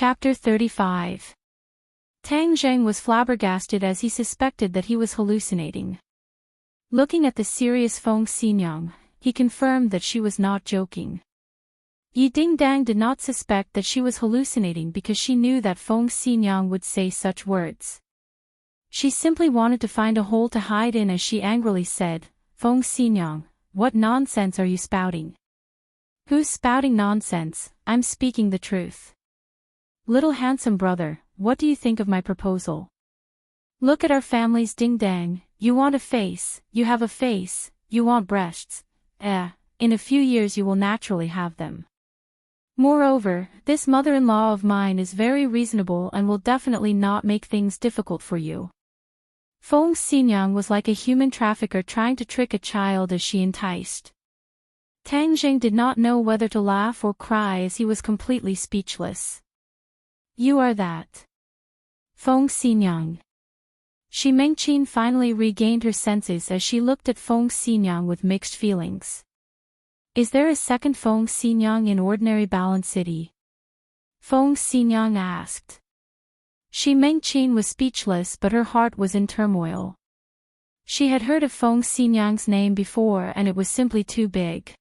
Chapter 35. Tang Zheng was flabbergasted as he suspected that he was hallucinating. Looking at the serious Feng Xinyang, he confirmed that she was not joking. Yi Dingdang did not suspect that she was hallucinating because she knew that Feng Xinyang would say such words. She simply wanted to find a hole to hide in as she angrily said, "Feng Xinyang, what nonsense are you spouting?" "Who's spouting nonsense? I'm speaking the truth. Little handsome brother, what do you think of my proposal? Look at our families, Dingdang. You want a face, you have a face, you want breasts. In a few years you will naturally have them. Moreover, this mother-in-law of mine is very reasonable and will definitely not make things difficult for you." Feng Xinyang was like a human trafficker trying to trick a child as she enticed. Tang Zheng did not know whether to laugh or cry as he was completely speechless. "You are that Feng Xinyang." Shi Mengqin finally regained her senses as she looked at Feng Xinyang with mixed feelings. "Is there a second Feng Xinyang in ordinary Balan City?" Feng Xinyang asked. Shi Mengqin was speechless but her heart was in turmoil. She had heard of Feng Xinyang's name before and it was simply too big.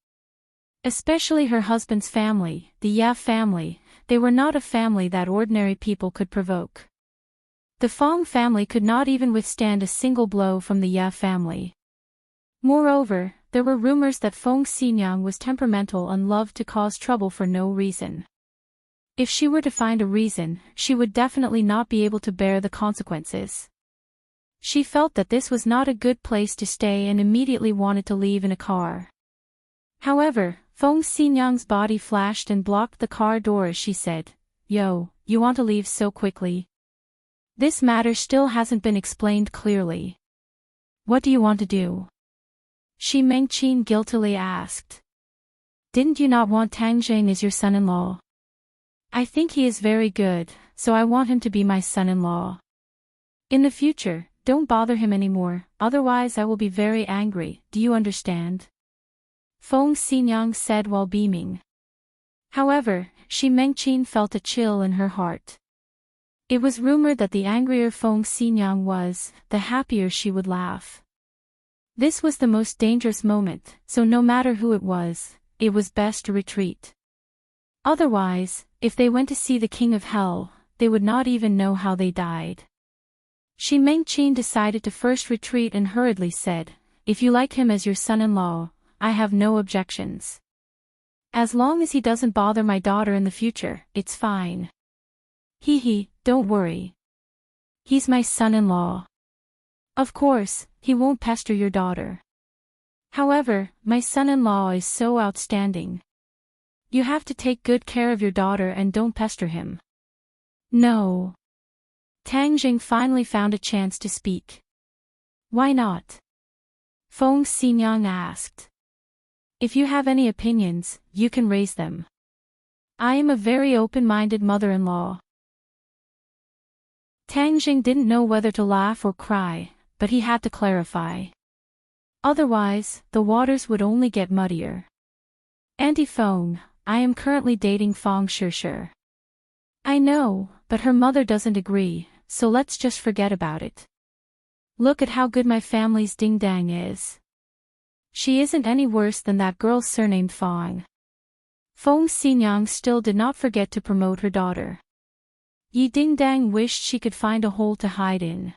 Especially her husband's family, the Ye family, they were not a family that ordinary people could provoke. The Feng family could not even withstand a single blow from the Ye family. Moreover, there were rumors that Feng Xinyang was temperamental and loved to cause trouble for no reason. If she were to find a reason, she would definitely not be able to bear the consequences. She felt that this was not a good place to stay and immediately wanted to leave in a car. However, Feng Xinyang's body flashed and blocked the car door as she said, "Yo, you want to leave so quickly? This matter still hasn't been explained clearly. What do you want to do?" Shi Mengqin guiltily asked. "Didn't you not want Tang Zheng as your son-in-law?" "I think he is very good, so I want him to be my son-in-law. In the future, don't bother him anymore, otherwise I will be very angry, do you understand?" Feng Xinyang said while beaming. However, Shi Mengqin felt a chill in her heart. It was rumored that the angrier Feng Xinyang was, the happier she would laugh. This was the most dangerous moment, so no matter who it was best to retreat. Otherwise, if they went to see the King of Hell, they would not even know how they died. Shi Mengqin decided to first retreat and hurriedly said, "If you like him as your son-in-law, I have no objections. As long as he doesn't bother my daughter in the future, it's fine. Don't worry. He's my son-in-law. Of course, he won't pester your daughter. However, my son-in-law is so outstanding. You have to take good care of your daughter and don't pester him." "No." Tang Zheng finally found a chance to speak. "Why not?" Feng Xinyang asked. "If you have any opinions, you can raise them. I am a very open-minded mother-in-law." Tang Zheng didn't know whether to laugh or cry, but he had to clarify. Otherwise, the waters would only get muddier. "Auntie Feng, I am currently dating Feng Shishir." "I know, but her mother doesn't agree, so let's just forget about it. Look at how good my family's Dingdang is. She isn't any worse than that girl surnamed Feng." Feng Xinyang still did not forget to promote her daughter. Yi Dingdang wished she could find a hole to hide in.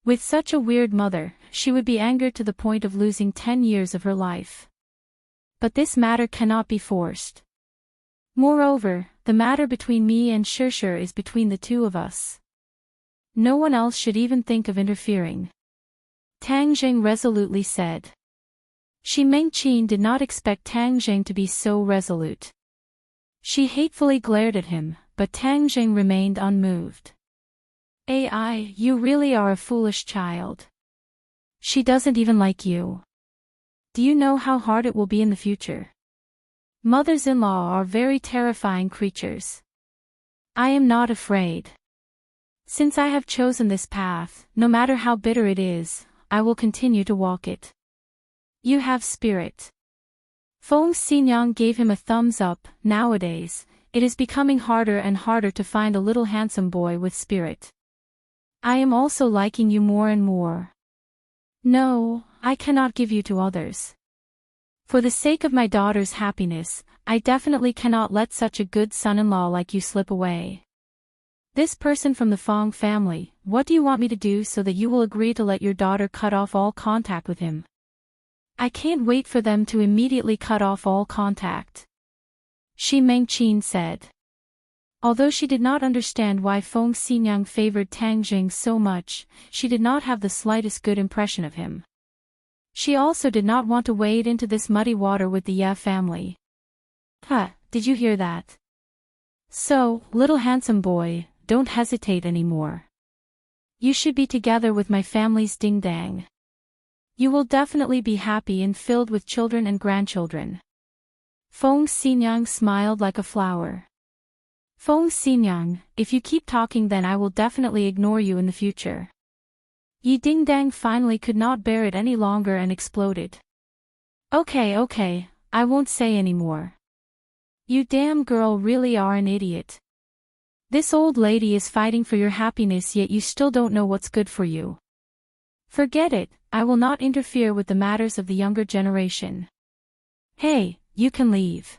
With such a weird mother, she would be angered to the point of losing 10 years of her life. But this matter cannot be forced. Moreover, the matter between me and Shishir is between the two of us. No one else should even think of interfering. Tang Zheng resolutely said. Shi Mengqin did not expect Tang Zheng to be so resolute. She hatefully glared at him, but Tang Zheng remained unmoved. You really are a foolish child. She doesn't even like you. Do you know how hard it will be in the future? Mothers-in-law are very terrifying creatures. I am not afraid. Since I have chosen this path, no matter how bitter it is, I will continue to walk it. You have spirit. Feng Xinyang gave him a thumbs up. Nowadays, It is becoming harder and harder to find a little handsome boy with spirit. I am also liking you more and more. No, I cannot give you to others. For the sake of my daughter's happiness, I definitely cannot let such a good son-in-law like you slip away. This person from the Fong family, what do you want me to do so that you will agree to let your daughter cut off all contact with him? I can't wait for them to immediately cut off all contact. Shi Mengqin said. Although she did not understand why Feng Xinyang favored Tang Jing so much, she did not have the slightest good impression of him. She also did not want to wade into this muddy water with the Ye family. Did you hear that? So, little handsome boy, don't hesitate anymore. You should be together with my family's ding-dang. You will definitely be happy and filled with children and grandchildren. Feng Xinyang smiled like a flower. Feng Xinyang, if you keep talking then I will definitely ignore you in the future. Yi Dingdang finally could not bear it any longer and exploded. Okay, I won't say any more. You damn girl really are an idiot. This old lady is fighting for your happiness yet you still don't know what's good for you. Forget it, I will not interfere with the matters of the younger generation. Hey, you can leave.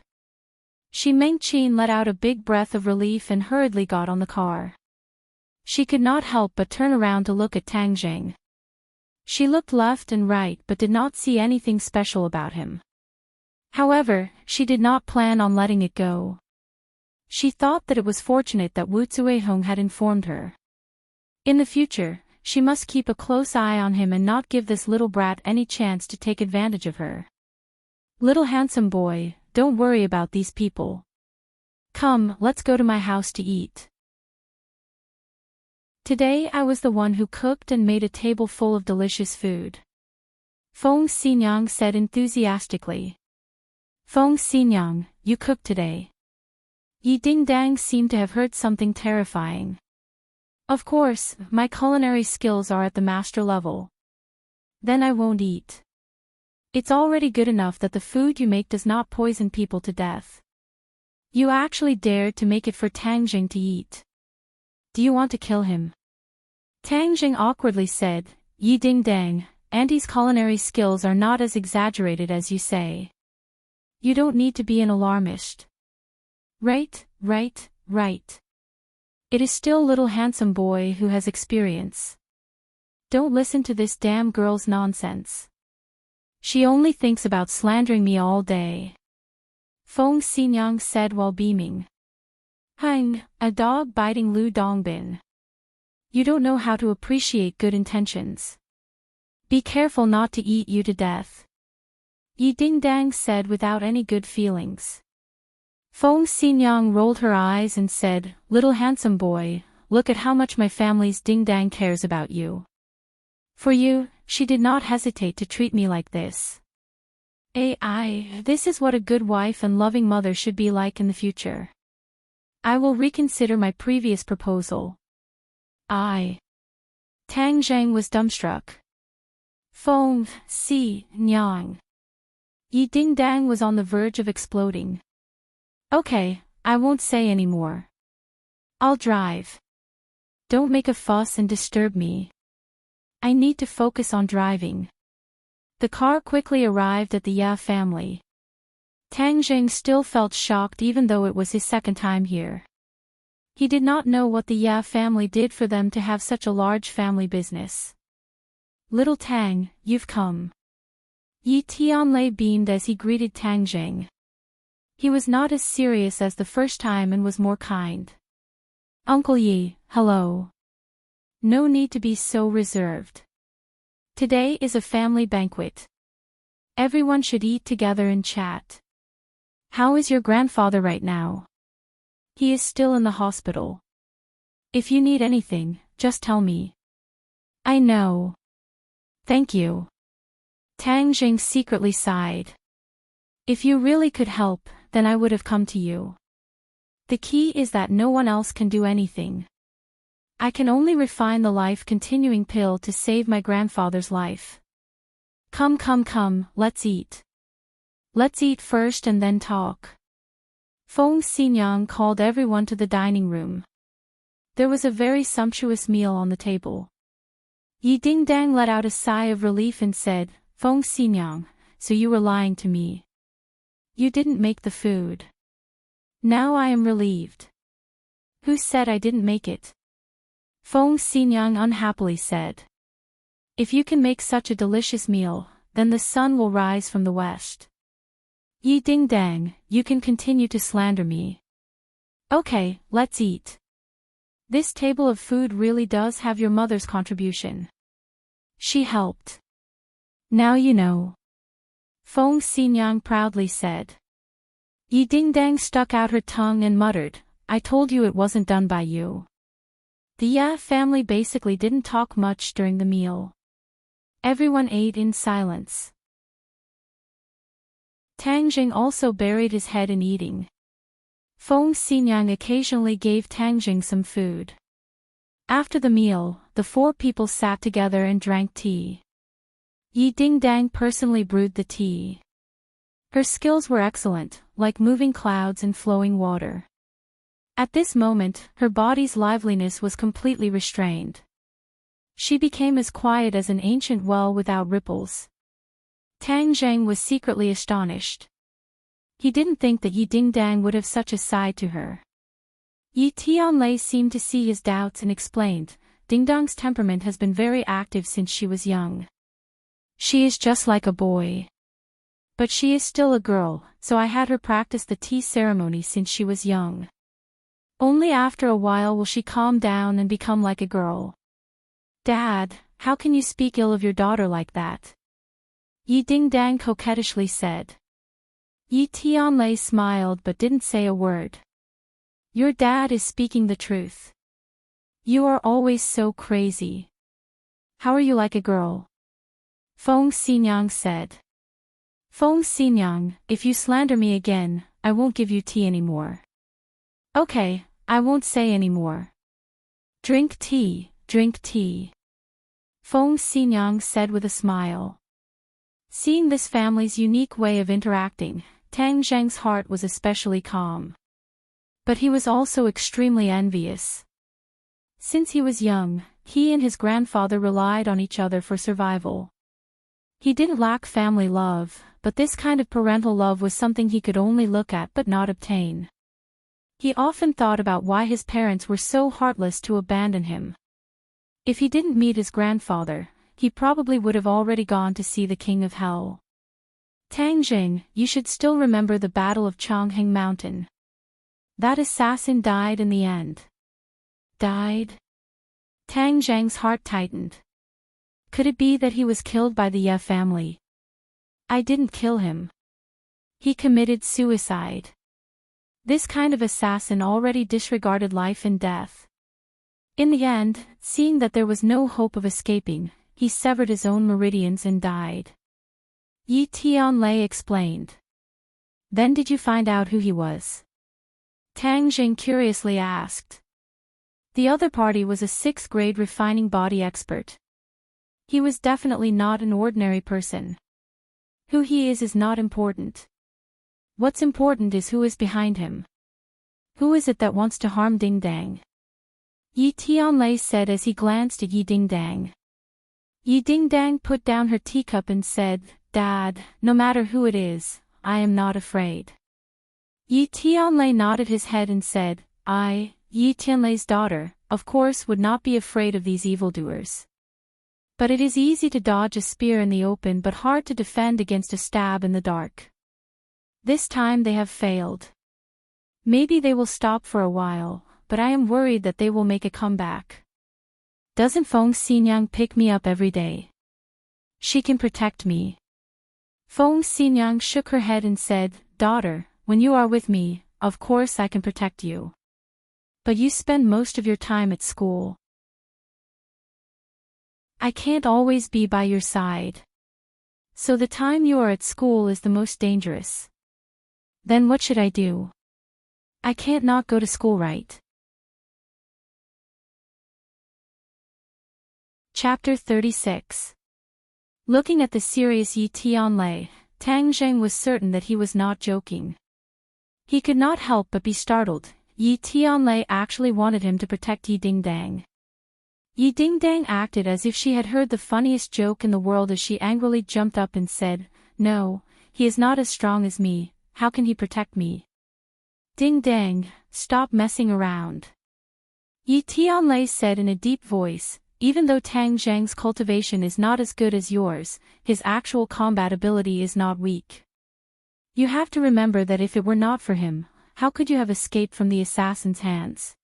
Shi Mengqin let out a big breath of relief and hurriedly got on the car. She could not help but turn around to look at Tang Jing. She looked left and right but did not see anything special about him. However, she did not plan on letting it go. She thought that it was fortunate that Wu Zuihong had informed her. In the future, she must keep a close eye on him and not give this little brat any chance to take advantage of her. Little handsome boy, don't worry about these people. Come, let's go to my house to eat. Today I was the one who cooked and made a table full of delicious food. Feng Xinyang said enthusiastically. Feng Xinyang, you cooked today. Yi Dingdang seemed to have heard something terrifying. Of course, my culinary skills are at the master level. Then I won't eat. It's already good enough that the food you make does not poison people to death. You actually dared to make it for Tang Jing to eat. Do you want to kill him? Tang Jing awkwardly said, Yi Dingdang, Auntie's culinary skills are not as exaggerated as you say. You don't need to be an alarmist. Right. It is still little handsome boy who has experience. Don't listen to this damn girl's nonsense. She only thinks about slandering me all day. Feng Xinyang said while beaming. Hang, a dog biting Lu Dongbin. You don't know how to appreciate good intentions. Be careful not to eat you to death. Yi Dingdang said without any good feelings. Feng Xinyang rolled her eyes and said, Little handsome boy, look at how much my family's Dingdang cares about you. For you, she did not hesitate to treat me like this. This is what a good wife and loving mother should be like in the future. I will reconsider my previous proposal. Tang Zhang was dumbstruck. Feng Xinyang. Yi Dingdang was on the verge of exploding. Okay, I won't say any more. I'll drive. Don't make a fuss and disturb me. I need to focus on driving. The car quickly arrived at the Ya family. Tang Jing still felt shocked even though it was his second time here. He did not know what the Ya family did for them to have such a large family business. Little Tang, you've come. Yi Tianlei beamed as he greeted Tang Jing. He was not as serious as the first time and was more kind. Uncle Yi, hello. No need to be so reserved. Today is a family banquet. Everyone should eat together and chat. How is your grandfather right now? He is still in the hospital. If you need anything, just tell me. I know. Thank you. Tang Jing secretly sighed. If you really could help, then I would have come to you. The key is that no one else can do anything. I can only refine the life-continuing pill to save my grandfather's life. Come, let's eat. Let's eat first and then talk. Feng Xinyang called everyone to the dining room. There was a very sumptuous meal on the table. Yi Dingdang let out a sigh of relief and said, Feng Xinyang, so you were lying to me. You didn't make the food. Now I am relieved. Who said I didn't make it? Feng Xinyang unhappily said. If you can make such a delicious meal, then the sun will rise from the west. Yi Dingdang, you can continue to slander me. Okay, let's eat. This table of food really does have your mother's contribution. She helped. Now you know. Feng Xinyang proudly said. Yi Dingdang stuck out her tongue and muttered, I told you it wasn't done by you. The Ya family basically didn't talk much during the meal. Everyone ate in silence. Tang Jing also buried his head in eating. Feng Xinyang occasionally gave Tang Jing some food. After the meal, the four people sat together and drank tea. Yi Dingdang personally brewed the tea. Her skills were excellent, like moving clouds and flowing water. At this moment, her body's liveliness was completely restrained. She became as quiet as an ancient well without ripples. Tang Zheng was secretly astonished. He didn't think that Yi Dingdang would have such a side to her. Yi Tianlei seemed to see his doubts and explained, Dingdang's temperament has been very active since she was young. She is just like a boy. But she is still a girl, so I had her practice the tea ceremony since she was young. Only after a while will she calm down and become like a girl. Dad, how can you speak ill of your daughter like that? Yi Dingdang coquettishly said. Yi Tianlei smiled but didn't say a word. Your dad is speaking the truth. You are always so crazy. How are you like a girl? Feng Xinyang said. Feng Xinyang, if you slander me again, I won't give you tea anymore. Okay, I won't say anymore. Drink tea, drink tea. Feng Xinyang said with a smile. Seeing this family's unique way of interacting, Tang Zheng's heart was especially calm. But he was also extremely envious. Since he was young, he and his grandfather relied on each other for survival. He didn't lack family love, but this kind of parental love was something he could only look at but not obtain. He often thought about why his parents were so heartless to abandon him. If he didn't meet his grandfather, he probably would have already gone to see the King of Hell. Tang Jing, you should still remember the Battle of Chongheng Mountain. That assassin died in the end. Died? Tang Zheng's heart tightened. Could it be that he was killed by the Ye family? I didn't kill him. He committed suicide. This kind of assassin already disregarded life and death. In the end, seeing that there was no hope of escaping, he severed his own meridians and died. Yi Tianlei explained. Then did you find out who he was? Tang Jing curiously asked. The other party was a 6th grade refining body expert. He was definitely not an ordinary person. Who he is not important. What's important is who is behind him. Who is it that wants to harm Dingdang? Yi Tianlei said as he glanced at Yi Dingdang. Yi Dingdang put down her teacup and said, Dad, no matter who it is, I am not afraid. Yi Tianlei nodded his head and said, I, Yi Tianlei's daughter, of course would not be afraid of these evildoers. But it is easy to dodge a spear in the open but hard to defend against a stab in the dark. This time they have failed. Maybe they will stop for a while, but I am worried that they will make a comeback. Doesn't Feng Xinyang pick me up every day? She can protect me. Feng Xinyang shook her head and said, Daughter, when you are with me, of course I can protect you. But you spend most of your time at school. I can't always be by your side. So the time you are at school is the most dangerous. Then what should I do? I can't not go to school, right? Chapter 36. Looking at the serious Yi Tianlei, Tang Zheng was certain that he was not joking. He could not help but be startled. Yi Tianlei actually wanted him to protect Yi Dingdang. Yi Dingdang acted as if she had heard the funniest joke in the world as she angrily jumped up and said, "No, he is not as strong as me, how can he protect me?" "Dingdang, stop messing around," Yi Tianlei said in a deep voice. "Even though Tang Zhang's cultivation is not as good as yours, his actual combat ability is not weak. You have to remember that if it were not for him, how could you have escaped from the assassin's hands?"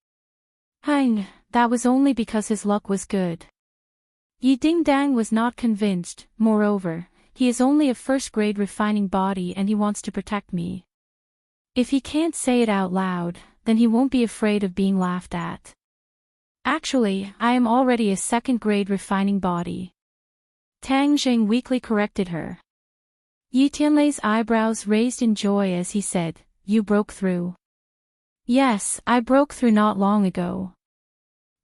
"Hang, that was only because his luck was good." Yi Dingdang was not convinced. "Moreover, he is only a first-grade refining body and he wants to protect me. If he can't say it out loud, then he won't be afraid of being laughed at. Actually, I am already a second-grade refining body." Tang Jing weakly corrected her. Yi Tianlei's eyebrows raised in joy as he said, "You broke through." "Yes, I broke through not long ago."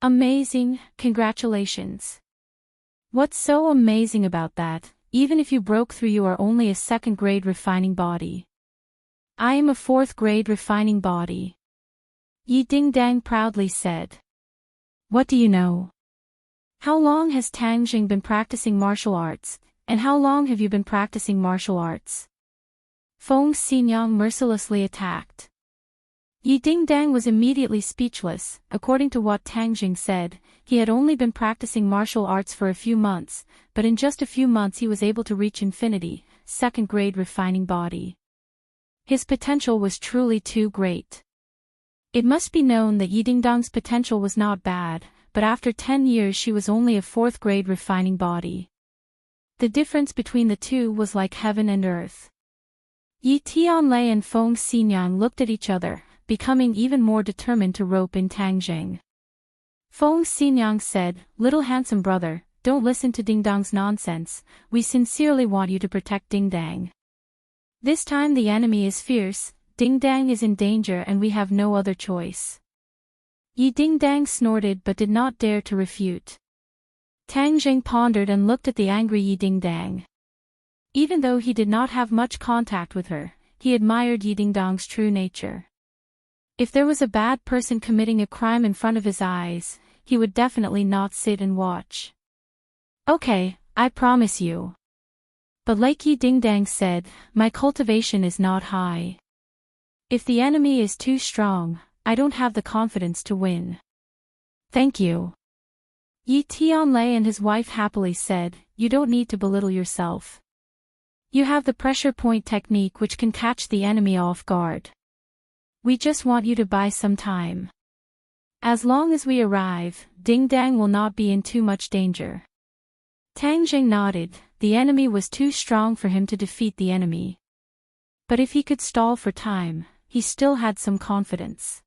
"Amazing, congratulations." "What's so amazing about that? Even if you broke through, you are only a second-grade refining body. I am a fourth-grade refining body," Yi Dingdang proudly said. "What do you know? How long has Tang Jing been practicing martial arts, and how long have you been practicing martial arts?" Feng Xinyang mercilessly attacked. Yi Dingdang was immediately speechless. According to what Tang Jing said, he had only been practicing martial arts for a few months, but in just a few months he was able to reach infinity, second-grade refining body. His potential was truly too great. It must be known that Yi Dingdang's potential was not bad, but after 10 years she was only a fourth-grade refining body. The difference between the two was like heaven and earth. Yi Tianlei and Feng Xinyang looked at each other, becoming even more determined to rope in Tang Jing. Feng Xinyang said, "Little handsome brother, don't listen to Dingdang's nonsense, we sincerely want you to protect Dingdang. This time the enemy is fierce, Dingdang is in danger and we have no other choice." Yi Dingdang snorted but did not dare to refute. Tang Jing pondered and looked at the angry Yi Dingdang. Even though he did not have much contact with her, he admired Yi Dingdang's true nature. If there was a bad person committing a crime in front of his eyes, he would definitely not sit and watch. "Okay, I promise you. But like Yi Dingdang said, my cultivation is not high. If the enemy is too strong, I don't have the confidence to win." "Thank you," Yi Tianlei and his wife happily said. "You don't need to belittle yourself. You have the pressure point technique which can catch the enemy off guard. We just want you to buy some time. As long as we arrive, Dingdang will not be in too much danger." Tang Jing nodded. The enemy was too strong for him to defeat the enemy. But if he could stall for time, he still had some confidence.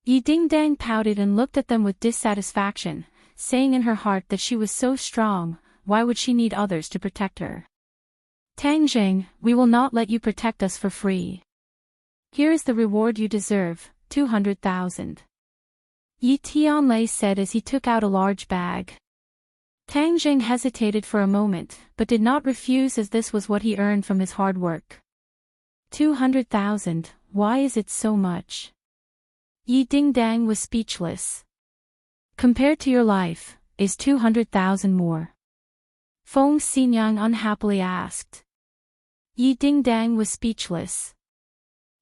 Yi Dingdang pouted and looked at them with dissatisfaction, saying in her heart that she was so strong, why would she need others to protect her? "Tang Jing, we will not let you protect us for free. Here is the reward you deserve, 200,000. Yi Tianlei said as he took out a large bag. Tang Jing hesitated for a moment, but did not refuse as this was what he earned from his hard work. 200,000, why is it so much? Yi Dingdang was speechless. Compared to your life, is 200,000 more? Feng Xinyang unhappily asked. Yi Dingdang was speechless.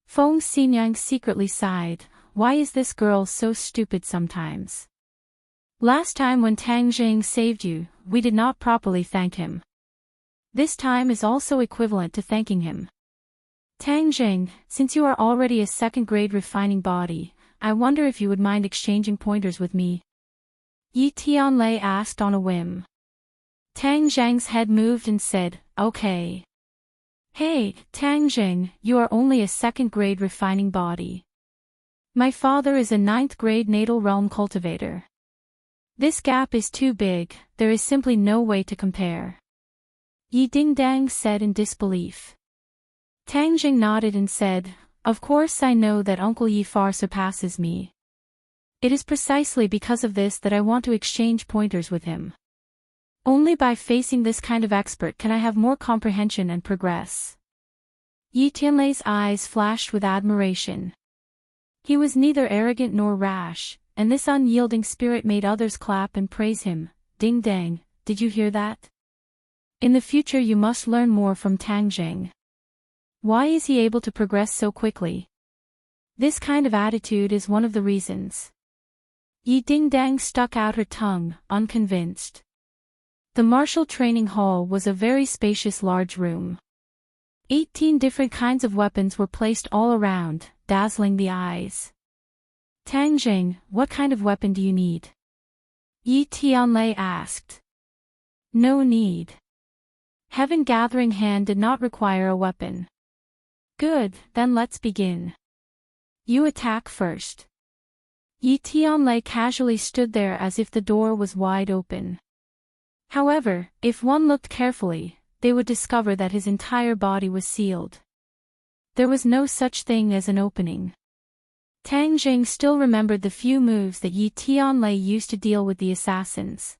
Feng Xinyang secretly sighed, why is this girl so stupid sometimes? Last time when Tang Jing saved you, we did not properly thank him. This time is also equivalent to thanking him. Tang Jing, since you are already a second-grade refining body, I wonder if you would mind exchanging pointers with me? Yi Tianlei asked on a whim. Tang Zhang's head moved and said, okay. Hey, Tang Jing, you are only a second-grade refining body. My father is a 9th-grade natal realm cultivator. This gap is too big, there is simply no way to compare. Yi Dingdang said in disbelief. Tang Jing nodded and said, of course I know that Uncle Yi far surpasses me. It is precisely because of this that I want to exchange pointers with him. Only by facing this kind of expert can I have more comprehension and progress. Yi Tianlei's eyes flashed with admiration. He was neither arrogant nor rash, and this unyielding spirit made others clap and praise him. Ding dang, did you hear that? In the future you must learn more from Tang Zheng. Why is he able to progress so quickly? This kind of attitude is one of the reasons. Yi Dingdang stuck out her tongue, unconvinced. The martial training hall was a very spacious large room. 18 different kinds of weapons were placed all around, dazzling the eyes. Tang Zheng, what kind of weapon do you need? Yi Tianlei asked. No need. Heaven Gathering Hand did not require a weapon. Good, then let's begin. You attack first. Yi Tianlei casually stood there as if the door was wide open. However, if one looked carefully, they would discover that his entire body was sealed. There was no such thing as an opening. Tang Zheng still remembered the few moves that Yi Tianlei used to deal with the assassins.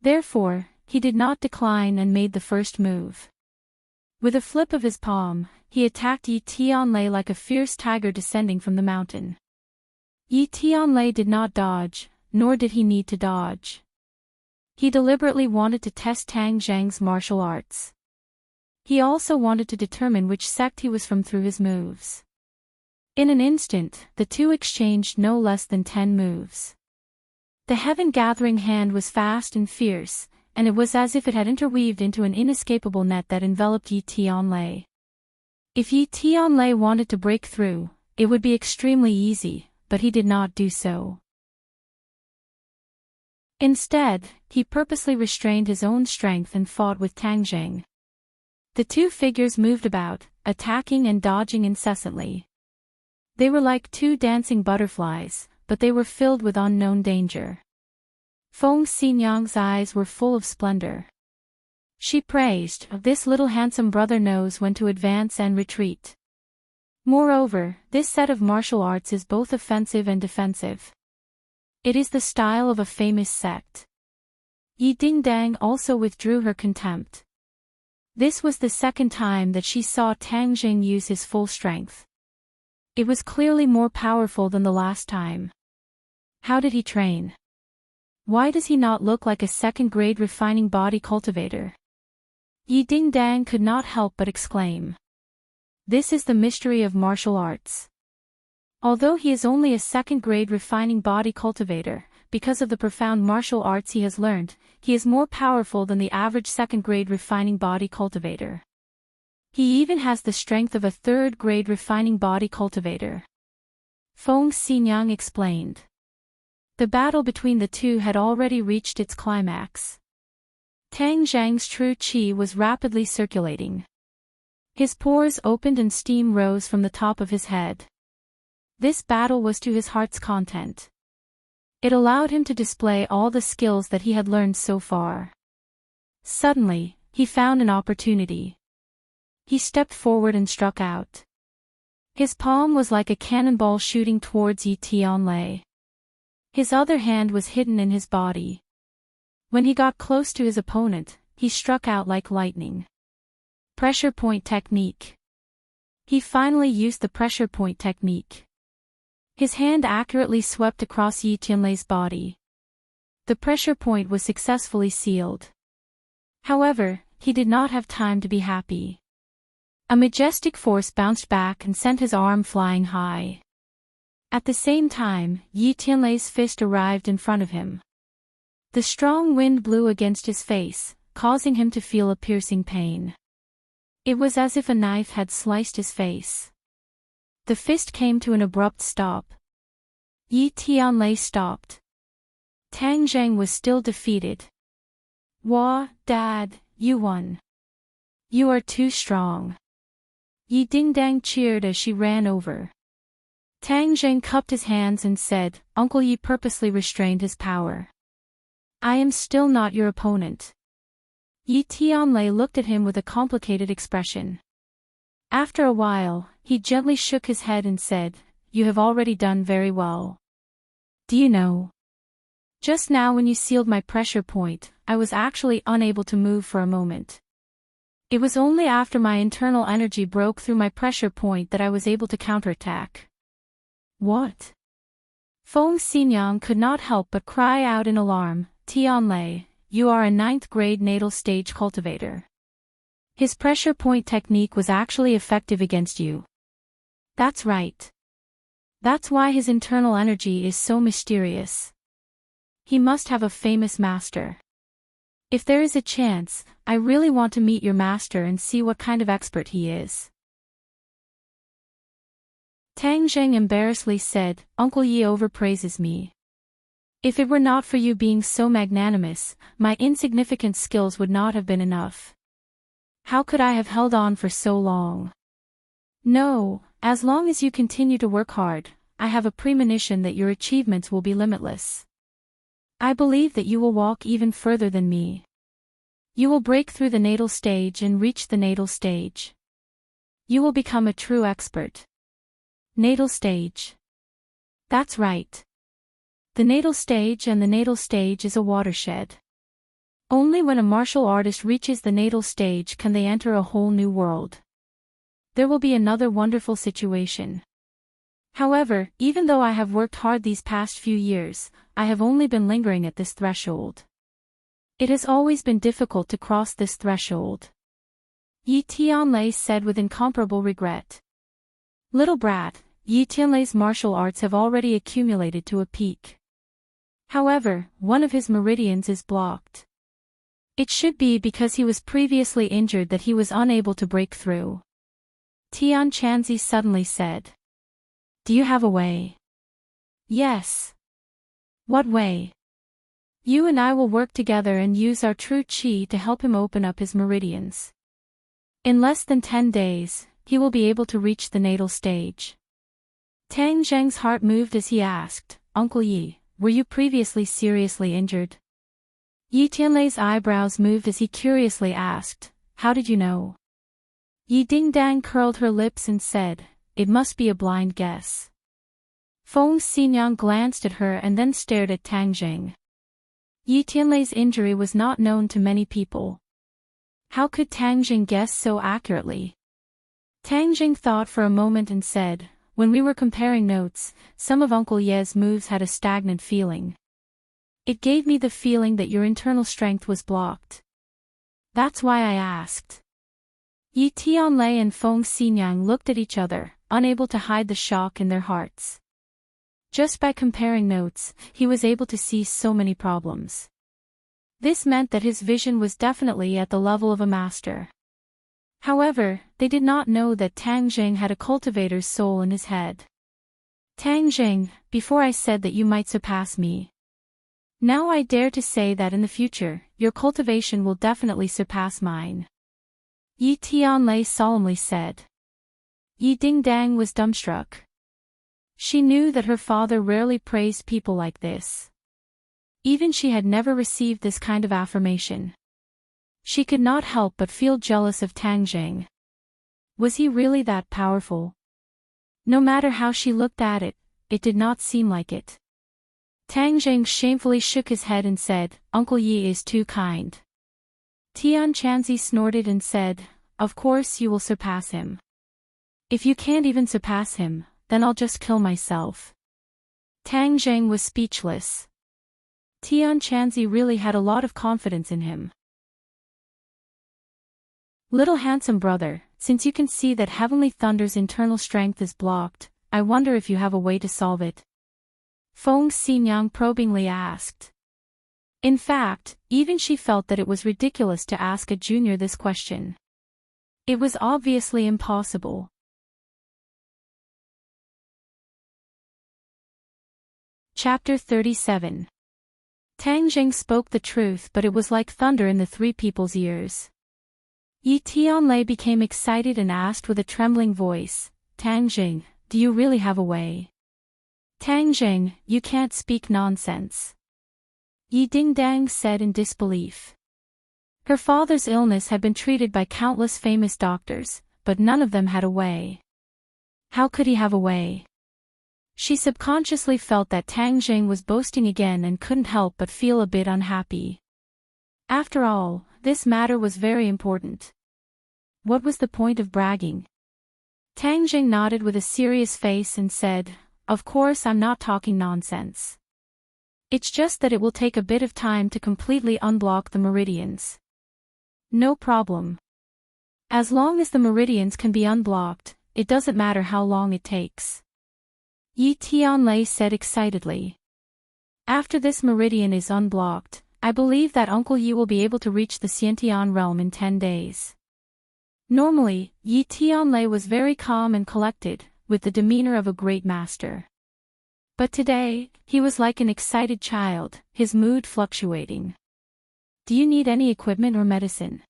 Therefore, he did not decline and made the first move. With a flip of his palm, he attacked Yi Tianlei like a fierce tiger descending from the mountain. Yi Tianlei did not dodge, nor did he need to dodge. He deliberately wanted to test Tang Zheng's martial arts. He also wanted to determine which sect he was from through his moves. In an instant, the two exchanged no less than 10 moves. The Heaven Gathering Hand was fast and fierce, and it was as if it had interweaved into an inescapable net that enveloped Yi Tianlei. If Yi Tianlei wanted to break through, it would be extremely easy, but he did not do so. Instead, he purposely restrained his own strength and fought with Tang Zheng. The two figures moved about, attacking and dodging incessantly. They were like two dancing butterflies, but they were filled with unknown danger. Feng Xinyang's eyes were full of splendor. She praised, "This little handsome brother knows when to advance and retreat." Moreover, this set of martial arts is both offensive and defensive. It is the style of a famous sect. Yi Dingdang also withdrew her contempt. This was the second time that she saw Tang Zheng use his full strength. It was clearly more powerful than the last time. How did he train? Why does he not look like a second-grade refining body cultivator? Yi Dingdang could not help but exclaim. This is the mystery of martial arts. Although he is only a second-grade refining body cultivator, because of the profound martial arts he has learned, he is more powerful than the average second-grade refining body cultivator. He even has the strength of a third-grade refining body cultivator. Feng Xinyang explained. The battle between the two had already reached its climax. Tang Zheng's true qi was rapidly circulating. His pores opened and steam rose from the top of his head. This battle was to his heart's content. It allowed him to display all the skills that he had learned so far. Suddenly, he found an opportunity. He stepped forward and struck out. His palm was like a cannonball shooting towards Yi Tianlei. His other hand was hidden in his body. When he got close to his opponent, he struck out like lightning. Pressure point technique. He finally used the pressure point technique. His hand accurately swept across Yi Tianlei's body. The pressure point was successfully sealed. However, he did not have time to be happy. A majestic force bounced back and sent his arm flying high. At the same time, Yi Tianlei's fist arrived in front of him. The strong wind blew against his face, causing him to feel a piercing pain. It was as if a knife had sliced his face. The fist came to an abrupt stop. Yi Tianlei stopped. Tang Zheng was still defeated. "Wah, Dad, you won. You are too strong." Yi Dingdang cheered as she ran over. Tang Zheng cupped his hands and said, "Uncle Yi purposely restrained his power. I am still not your opponent." Yi Tianlei looked at him with a complicated expression. After a while, he gently shook his head and said, "You have already done very well. Do you know? Just now when you sealed my pressure point, I was actually unable to move for a moment. It was only after my internal energy broke through my pressure point that I was able to counterattack. What? Feng Xinyang could not help but cry out in alarm, Tianlei, you are a 9th grade natal stage cultivator. His pressure point technique was actually effective against you. That's right. That's why his internal energy is so mysterious. He must have a famous master. If there is a chance, I really want to meet your master and see what kind of expert he is. Tang Zheng embarrassedly said, Uncle Yi overpraises me. If it were not for you being so magnanimous, my insignificant skills would not have been enough. How could I have held on for so long? No, as long as you continue to work hard, I have a premonition that your achievements will be limitless. I believe that you will walk even further than me. You will break through the natal stage and reach the natal stage. You will become a true expert. Natal stage. That's right. The natal stage and the natal stage is a watershed. Only when a martial artist reaches the natal stage can they enter a whole new world. There will be another wonderful situation. However, even though I have worked hard these past few years, I have only been lingering at this threshold. It has always been difficult to cross this threshold. Yi Tianlei said with incomparable regret. Little brat, Yi Tianlei's martial arts have already accumulated to a peak. However, one of his meridians is blocked. It should be because he was previously injured that he was unable to break through. Tian Chanzi suddenly said. Do you have a way? Yes. What way? You and I will work together and use our true qi to help him open up his meridians. In less than 10 days, he will be able to reach the natal stage. Tang Zheng's heart moved as he asked, Uncle Yi, were you previously seriously injured? Yi Tianlei's eyebrows moved as he curiously asked, how did you know? Yi Dingdang curled her lips and said, it must be a blind guess. Feng Xinyang glanced at her and then stared at Tang Zheng. Yi Tianlei's injury was not known to many people. How could Tang Zheng guess so accurately? Tang Zheng thought for a moment and said, when we were comparing notes, some of Uncle Ye's moves had a stagnant feeling. It gave me the feeling that your internal strength was blocked. That's why I asked. Yi Tianlei and Feng Xinyang looked at each other, unable to hide the shock in their hearts. Just by comparing notes, he was able to see so many problems. This meant that his vision was definitely at the level of a master. However, they did not know that Tang Zheng had a cultivator's soul in his head. Tang Zheng, before I said that you might surpass me. Now I dare to say that in the future, your cultivation will definitely surpass mine. Yi Tianlei solemnly said. Yi Dingdang was dumbstruck. She knew that her father rarely praised people like this. Even she had never received this kind of affirmation. She could not help but feel jealous of Tang Zheng. Was he really that powerful? No matter how she looked at it, it did not seem like it. Tang Zheng shamefully shook his head and said, Uncle Yi is too kind. Tian Chanzi snorted and said, of course you will surpass him. If you can't even surpass him, then I'll just kill myself. Tang Zheng was speechless. Tian Chanzi really had a lot of confidence in him. Little handsome brother, since you can see that Heavenly Thunder's internal strength is blocked, I wonder if you have a way to solve it. Feng Xinyang probingly asked. In fact, even she felt that it was ridiculous to ask a junior this question. It was obviously impossible. Chapter 37. Tang Zheng spoke the truth, but it was like thunder in the three people's ears. Yi Tianlei became excited and asked with a trembling voice, Tang Zheng, do you really have a way? Tang Zheng, you can't speak nonsense. Yi Dingdang said in disbelief. Her father's illness had been treated by countless famous doctors, but none of them had a way. How could he have a way? She subconsciously felt that Tang Zheng was boasting again and couldn't help but feel a bit unhappy. After all, this matter was very important. What was the point of bragging? Tang Jing nodded with a serious face and said, "Of course I'm not talking nonsense. It's just that it will take a bit of time to completely unblock the meridians." "No problem. As long as the meridians can be unblocked, it doesn't matter how long it takes," Yi Tianlei said excitedly. "After this meridian is unblocked, I believe that Uncle Yi will be able to reach the Xiantian realm in 10 days. Normally, Yi Tianlei was very calm and collected, with the demeanor of a great master. But today, he was like an excited child, his mood fluctuating. "Do you need any equipment or medicine?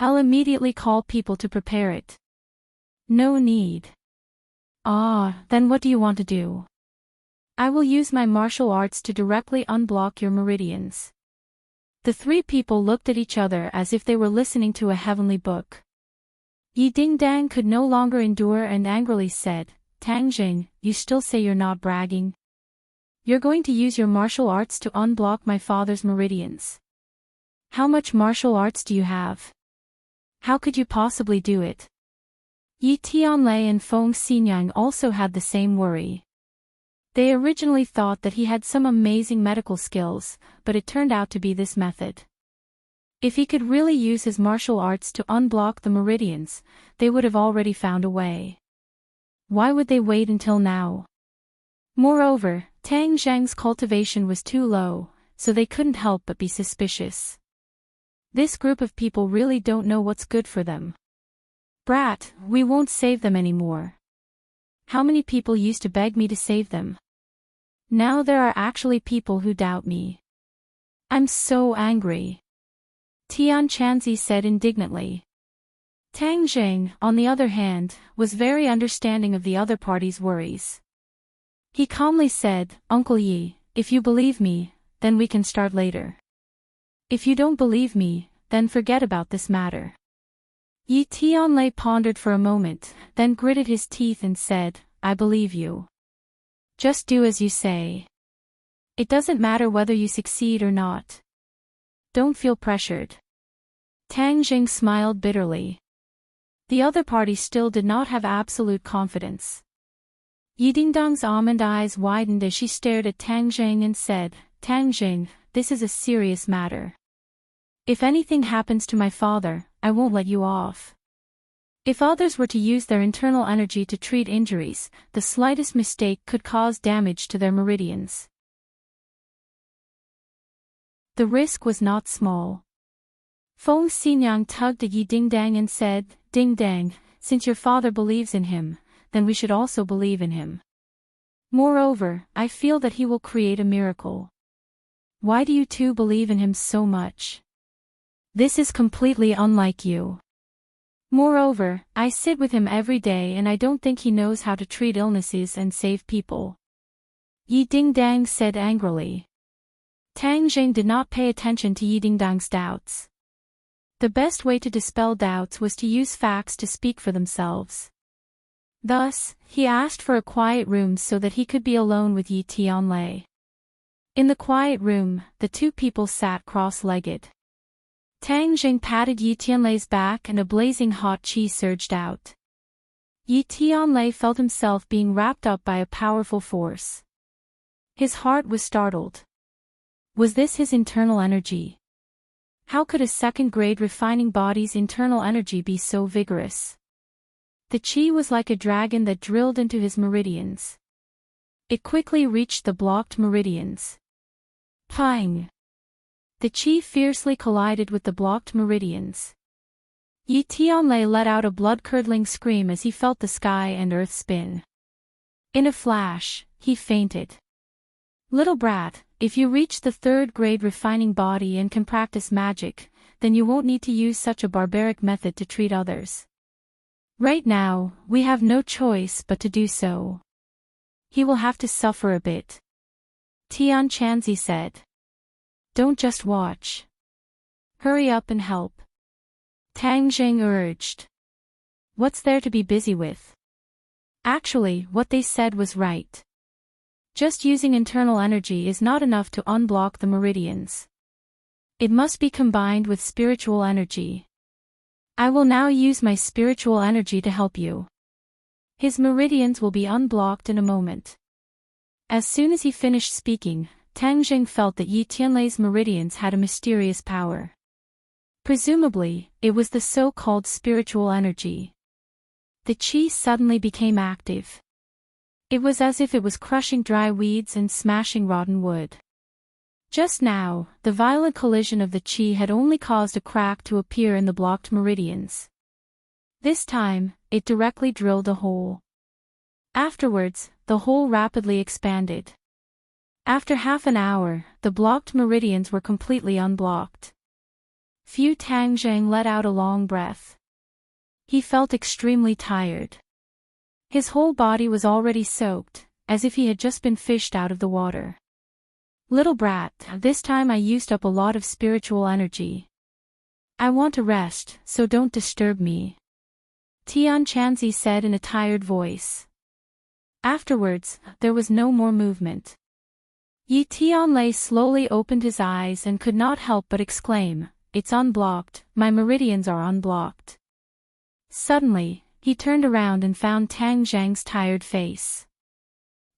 I'll immediately call people to prepare it." "No need." "Ah, then what do you want to do?" "I will use my martial arts to directly unblock your meridians." The three people looked at each other as if they were listening to a heavenly book. Yi Dingdang could no longer endure and angrily said, "Tang Jing, you still say you're not bragging? You're going to use your martial arts to unblock my father's meridians. How much martial arts do you have? How could you possibly do it?" Yi Tianlei and Feng Xinyang also had the same worry. They originally thought that he had some amazing medical skills, but it turned out to be this method. If he could really use his martial arts to unblock the meridians, they would have already found a way. Why would they wait until now? Moreover, Tang Zhang's cultivation was too low, so they couldn't help but be suspicious. This group of people really don't know what's good for them. "Brat, we won't save them anymore. How many people used to beg me to save them? Now there are actually people who doubt me. I'm so angry," Tian Chanzi said indignantly. Tang Zheng, on the other hand, was very understanding of the other party's worries. He calmly said, "Uncle Yi, if you believe me, then we can start later. If you don't believe me, then forget about this matter." Yi Tianlei pondered for a moment, then gritted his teeth and said, "I believe you. Just do as you say. It doesn't matter whether you succeed or not. Don't feel pressured." Tang Jing smiled bitterly. The other party still did not have absolute confidence. Yi Dingdang's almond eyes widened as she stared at Tang Jing and said, "Tang Jing, this is a serious matter. If anything happens to my father, I won't let you off. If others were to use their internal energy to treat injuries, the slightest mistake could cause damage to their meridians." The risk was not small. Feng Xinyang tugged at Yi Dingdang and said, "Dingdang, since your father believes in him, then we should also believe in him. Moreover, I feel that he will create a miracle. Why do you two believe in him so much? This is completely unlike you. Moreover, I sit with him every day and I don't think he knows how to treat illnesses and save people," Yi Dingdang said angrily. Tang Jing did not pay attention to Yi Dingdang's doubts. The best way to dispel doubts was to use facts to speak for themselves. Thus, he asked for a quiet room so that he could be alone with Yi Tianlei. In the quiet room, the two people sat cross-legged. Tang Jing patted Yi Tianlei's back and a blazing hot qi surged out. Yi Tianlei felt himself being wrapped up by a powerful force. His heart was startled. Was this his internal energy? How could a second-grade refining body's internal energy be so vigorous? The qi was like a dragon that drilled into his meridians. It quickly reached the blocked meridians. Pang! The qi fiercely collided with the blocked meridians. Yi Tianlei let out a blood-curdling scream as he felt the sky and earth spin. In a flash, he fainted. "Little brat, if you reach the third-grade refining body and can practice magic, then you won't need to use such a barbaric method to treat others. Right now, we have no choice but to do so. He will have to suffer a bit," Tian Chanzi said. "Don't just watch. Hurry up and help," Tang Jing urged. "What's there to be busy with?" Actually, what they said was right. Just using internal energy is not enough to unblock the meridians. It must be combined with spiritual energy. I will now use my spiritual energy to help you. His meridians will be unblocked in a moment. As soon as he finished speaking, Tang Jing felt that Yi Tianlei's meridians had a mysterious power. Presumably, it was the so-called spiritual energy. The qi suddenly became active. It was as if it was crushing dry weeds and smashing rotten wood. Just now, the violent collision of the qi had only caused a crack to appear in the blocked meridians. This time, it directly drilled a hole. Afterwards, the hole rapidly expanded. After half an hour, the blocked meridians were completely unblocked. Fu Tangzheng let out a long breath. He felt extremely tired. His whole body was already soaked, as if he had just been fished out of the water. Little brat, this time I used up a lot of spiritual energy. I want to rest, so don't disturb me. Tian Chanzi said in a tired voice. Afterwards, there was no more movement. Yi Tianlei slowly opened his eyes and could not help but exclaim, "It's unblocked, my meridians are unblocked." Suddenly, he turned around and found Tang Zhang's tired face.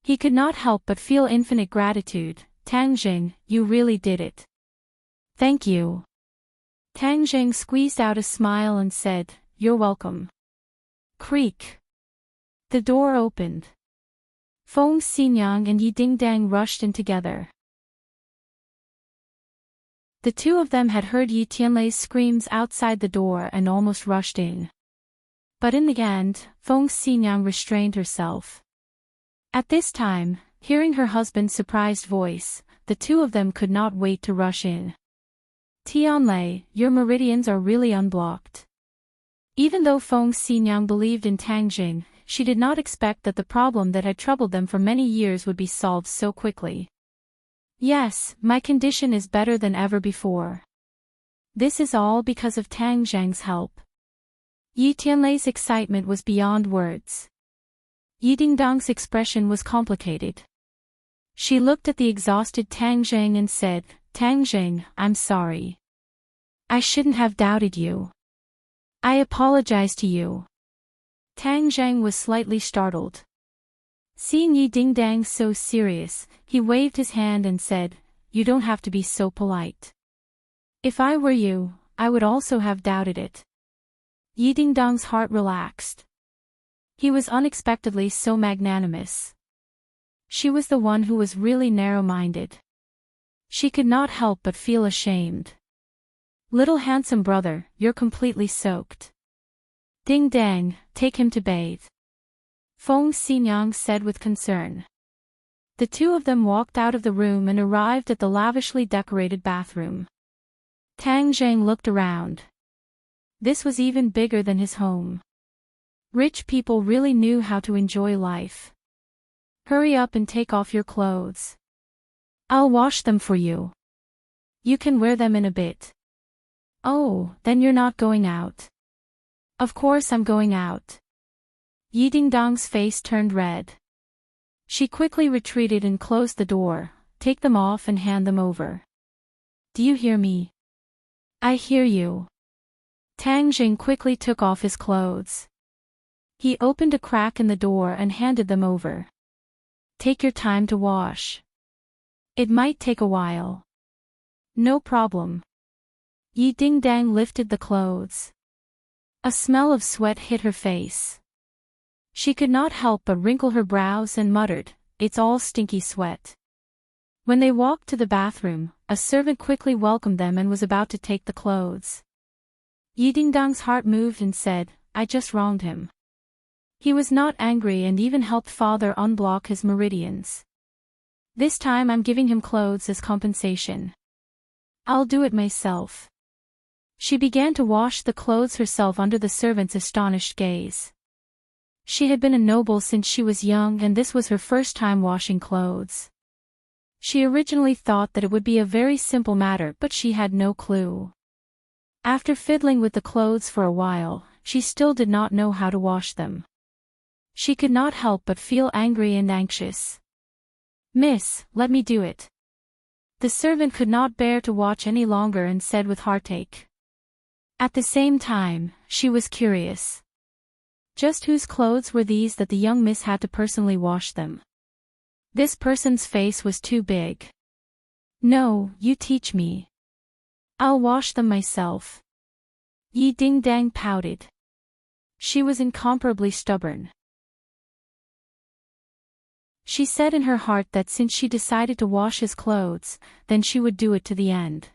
He could not help but feel infinite gratitude. "Tang Jing, you really did it. Thank you." Tang Jing squeezed out a smile and said, "You're welcome." Creak. The door opened. Feng Xinyang and Yi Dingdang rushed in together. The two of them had heard Yi Tianlei's screams outside the door and almost rushed in. But in the end, Feng Xinyang restrained herself. At this time, hearing her husband's surprised voice, the two of them could not wait to rush in. "Tianlei, your meridians are really unblocked." Even though Feng Xinyang believed in Tang Jing, she did not expect that the problem that had troubled them for many years would be solved so quickly. "Yes, my condition is better than ever before. This is all because of Tang Zhang's help." Yi Tianlei's excitement was beyond words. Yi Dingdang's expression was complicated. She looked at the exhausted Tang Zhang and said, "Tang Zhang, I'm sorry. I shouldn't have doubted you. I apologize to you." Tang Zhang was slightly startled. Seeing Yi Dingdang so serious, he waved his hand and said, "You don't have to be so polite. If I were you, I would also have doubted it." Yi Dingdang's heart relaxed. He was unexpectedly so magnanimous. She was the one who was really narrow-minded. She could not help but feel ashamed. "Little handsome brother, you're completely soaked. Ding Dang, take him to bathe," Feng Xinyang said with concern. The two of them walked out of the room and arrived at the lavishly decorated bathroom. Tang Zhang looked around. This was even bigger than his home. Rich people really knew how to enjoy life. "Hurry up and take off your clothes. I'll wash them for you. You can wear them in a bit." "Oh, then you're not going out." "Of course I'm going out." Yi Dingdang's face turned red. She quickly retreated and closed the door. "Take them off and hand them over." "Do you hear me?" "I hear you." Tang Jing quickly took off his clothes. He opened a crack in the door and handed them over. "Take your time to wash. It might take a while." "No problem." Yi Dingdang lifted the clothes. A smell of sweat hit her face. She could not help but wrinkle her brows and muttered, "It's all stinky sweat." When they walked to the bathroom, a servant quickly welcomed them and was about to take the clothes. Yi Dingdang's heart moved and said, "I just wronged him. He was not angry and even helped father unblock his meridians. This time I'm giving him clothes as compensation. I'll do it myself." She began to wash the clothes herself under the servant's astonished gaze. She had been a noble since she was young and this was her first time washing clothes. She originally thought that it would be a very simple matter, but she had no clue. After fiddling with the clothes for a while, she still did not know how to wash them. She could not help but feel angry and anxious. "Miss, let me do it." The servant could not bear to watch any longer and said with heartache. At the same time, she was curious. Just whose clothes were these that the young miss had to personally wash them? This person's face was too big. No, you teach me. I'll wash them myself. Yi Ding Dang pouted. She was incomparably stubborn. She said in her heart that since she decided to wash his clothes, then she would do it to the end.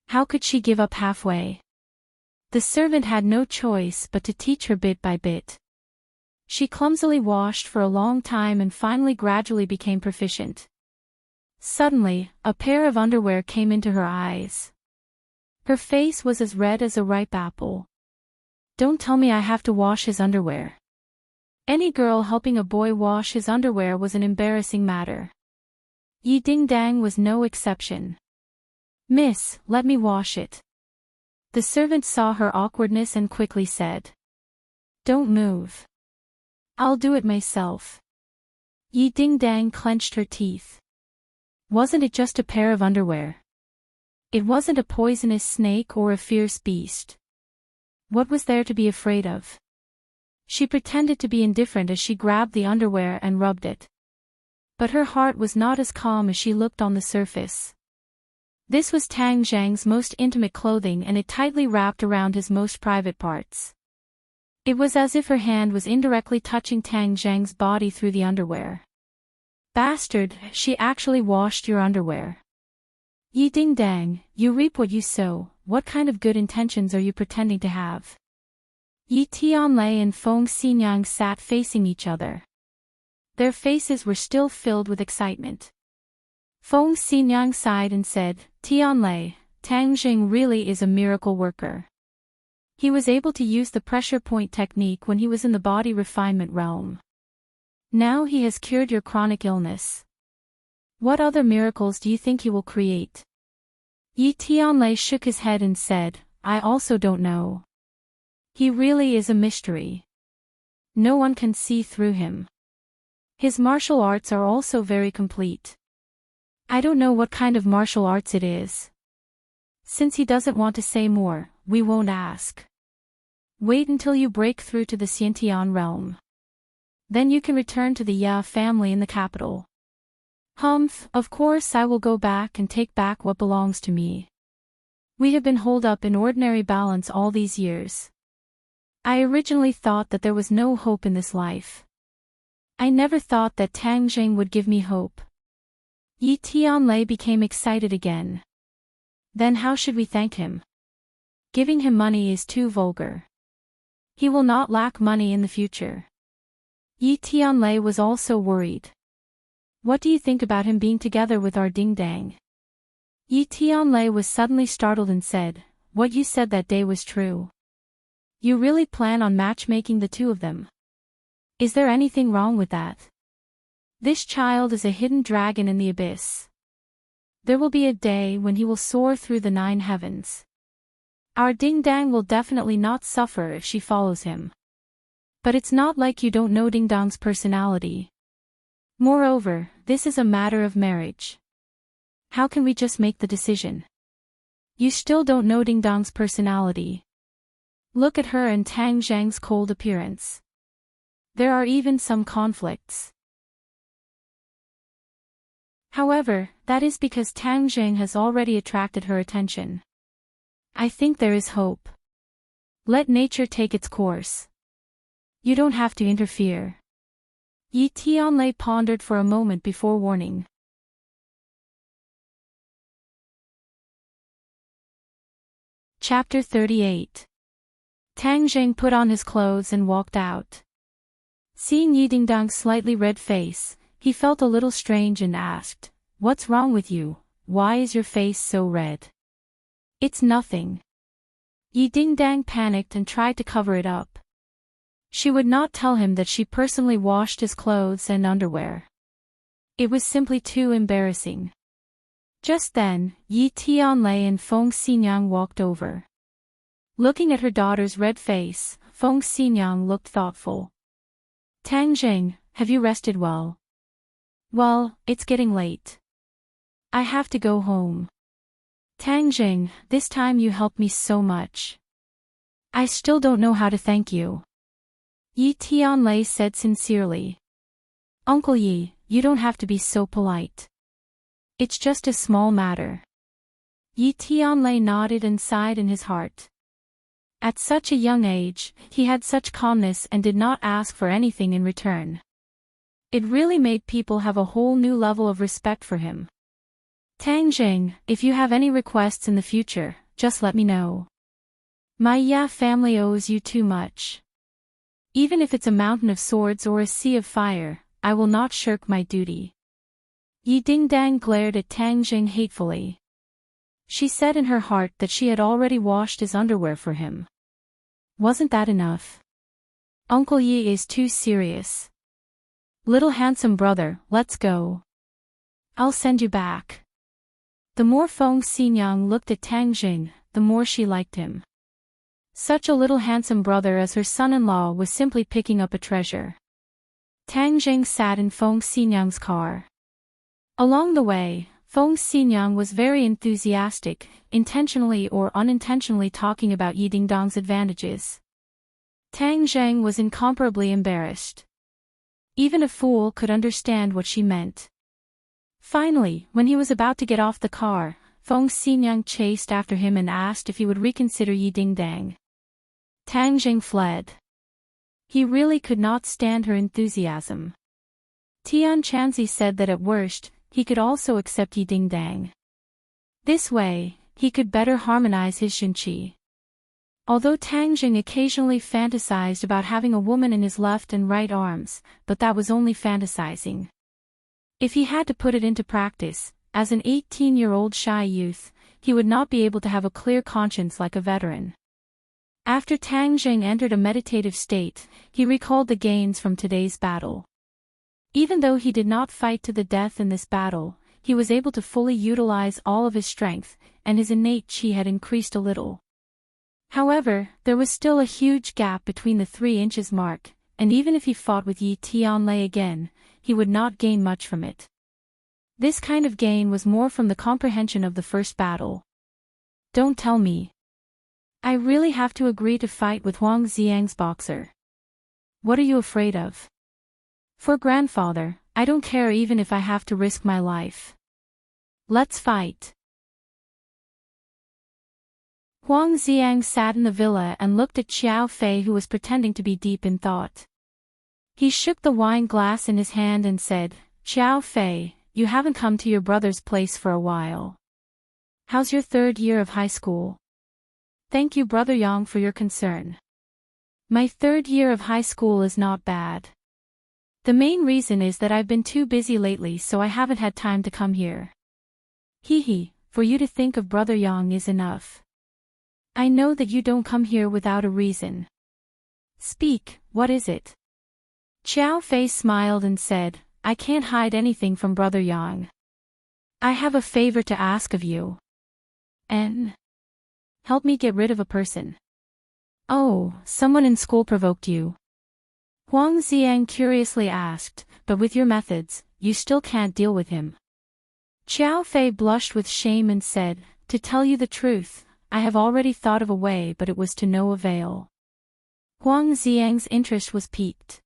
How could she give up halfway? The servant had no choice but to teach her bit by bit. She clumsily washed for a long time and finally gradually became proficient. Suddenly, a pair of underwear came into her eyes. Her face was as red as a ripe apple. Don't tell me I have to wash his underwear. Any girl helping a boy wash his underwear was an embarrassing matter. Yi Ding Dang was no exception. Miss, let me wash it. The servant saw her awkwardness and quickly said. Don't move. I'll do it myself. Yi Ding Dang clenched her teeth. Wasn't it just a pair of underwear? It wasn't a poisonous snake or a fierce beast. What was there to be afraid of? She pretended to be indifferent as she grabbed the underwear and rubbed it. But her heart was not as calm as she looked on the surface. This was Tang Zhang's most intimate clothing and it tightly wrapped around his most private parts. It was as if her hand was indirectly touching Tang Zhang's body through the underwear. Bastard, she actually washed your underwear. Yi Ding Dang, you reap what you sow, what kind of good intentions are you pretending to have? Yi Tianlei and Feng Xinyang sat facing each other. Their faces were still filled with excitement. Feng Xinyang sighed and said, Tianlei, Tang Jing really is a miracle worker. He was able to use the pressure point technique when he was in the body refinement realm. Now he has cured your chronic illness. What other miracles do you think he will create? Yi Tianlei shook his head and said, I also don't know. He really is a mystery. No one can see through him. His martial arts are also very complete. I don't know what kind of martial arts it is. Since he doesn't want to say more, we won't ask. Wait until you break through to the Xiantian realm. Then you can return to the Ya family in the capital. Humph, of course I will go back and take back what belongs to me. We have been holed up in ordinary balance all these years. I originally thought that there was no hope in this life. I never thought that Tang Jing would give me hope. Yi Tianlei became excited again. Then how should we thank him? Giving him money is too vulgar. He will not lack money in the future. Yi Tianlei was also worried. What do you think about him being together with our Ding Dang? Yi Tianlei was suddenly startled and said, what you said that day was true. You really plan on matchmaking the two of them? Is there anything wrong with that? This child is a hidden dragon in the abyss. There will be a day when he will soar through the 9 heavens. Our Ding Dang will definitely not suffer if she follows him. But it's not like you don't know Ding Dong's personality. Moreover, this is a matter of marriage. How can we just make the decision? You still don't know Ding Dong's personality. Look at her and Tang Zhang's cold appearance. There are even some conflicts. However, that is because Tang Jing has already attracted her attention. I think there is hope. Let nature take its course. You don't have to interfere. Yi Tianlei pondered for a moment before warning. Chapter 38. Tang Jing put on his clothes and walked out. Seeing Yi Dingdang's slightly red face, he felt a little strange and asked, "What's wrong with you? Why is your face so red?" "It's nothing." Yi Dingdang panicked and tried to cover it up. She would not tell him that she personally washed his clothes and underwear. It was simply too embarrassing. Just then, Yi Tianlei and Feng Xinyang walked over. Looking at her daughter's red face, Feng Xinyang looked thoughtful. "Tang Jing, have you rested well?" "Well, it's getting late. I have to go home." "Tang Jing, this time you helped me so much. I still don't know how to thank you. Yi Tianlei said sincerely. Uncle Yi, you don't have to be so polite. It's just a small matter. Yi Tianlei nodded and sighed in his heart. At such a young age, he had such calmness and did not ask for anything in return. It really made people have a whole new level of respect for him. Tang Jing, if you have any requests in the future, just let me know. My Ya family owes you too much. Even if it's a mountain of swords or a sea of fire, I will not shirk my duty. Yi Dingdang glared at Tang Jing hatefully. She said in her heart that she had already washed his underwear for him. Wasn't that enough? Uncle Yi is too serious. Little handsome brother, let's go. I'll send you back. The more Feng Xinyang looked at Tang Jing, the more she liked him. Such a little handsome brother as her son-in-law was simply picking up a treasure. Tang Jing sat in Feng Xinyang's car. Along the way, Feng Xinyang was very enthusiastic, intentionally or unintentionally talking about Yi Dingdang's advantages. Tang Zheng was incomparably embarrassed. Even a fool could understand what she meant. Finally, when he was about to get off the car, Feng Xinyang chased after him and asked if he would reconsider Yi Dingdang. Tang Jing fled. He really could not stand her enthusiasm. Tian Chanzi said that at worst, he could also accept Yi Dingdang. This way, he could better harmonize his Xinqi. Although Tang Jing occasionally fantasized about having a woman in his left and right arms, but that was only fantasizing. If he had to put it into practice, as an 18-year-old shy youth, he would not be able to have a clear conscience like a veteran. After Tang Jing entered a meditative state, he recalled the gains from today's battle. Even though he did not fight to the death in this battle, he was able to fully utilize all of his strength, and his innate qi had increased a little. However, there was still a huge gap between the 3 inches mark, and even if he fought with Yi Tianlei again, he would not gain much from it. This kind of gain was more from the comprehension of the first battle. Don't tell me. I really have to agree to fight with Huang Xiang's boxer. What are you afraid of? For grandfather, I don't care even if I have to risk my life. Let's fight. Huang Xiang sat in the villa and looked at Xiao Fei, who was pretending to be deep in thought. He shook the wine glass in his hand and said, Xiao Fei, you haven't come to your brother's place for a while. How's your 3rd year of high school? Thank you, Brother Yang, for your concern. My 3rd year of high school is not bad. The main reason is that I've been too busy lately, so I haven't had time to come here. Hee, for you to think of Brother Yang is enough. I know that you don't come here without a reason. Speak, what is it? Xiao Fei smiled and said, I can't hide anything from Brother Yang. I have a favor to ask of you. Help me get rid of a person. Oh, someone in school provoked you? Huang Xiang curiously asked, but with your methods, you still can't deal with him. Xiao Fei blushed with shame and said, to tell you the truth, I have already thought of a way, but it was to no avail. Huang Xiang's interest was piqued.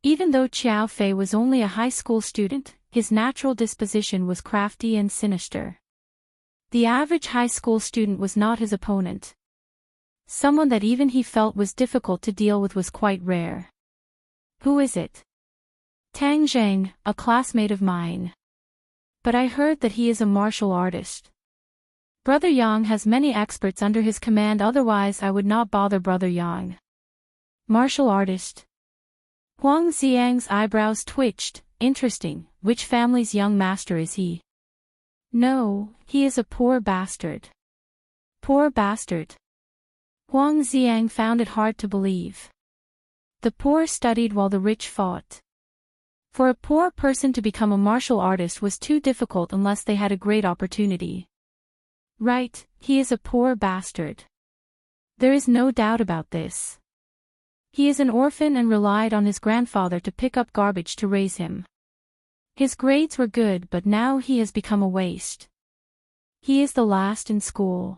Even though Xiao Fei was only a high school student, his natural disposition was crafty and sinister. The average high school student was not his opponent. Someone that even he felt was difficult to deal with was quite rare. Who is it? Tang Zheng, a classmate of mine. But I heard that he is a martial artist. Brother Yang has many experts under his command, otherwise I would not bother Brother Yang. Martial artist? Huang Xiang's eyebrows twitched. Interesting. Which family's young master is he? No, he is a poor bastard. Poor bastard. Huang Xiang found it hard to believe. The poor studied while the rich fought. For a poor person to become a martial artist was too difficult unless they had a great opportunity. Right, he is a poor bastard. There is no doubt about this. He is an orphan and relied on his grandfather to pick up garbage to raise him. His grades were good, but now he has become a waste. He is the last in school.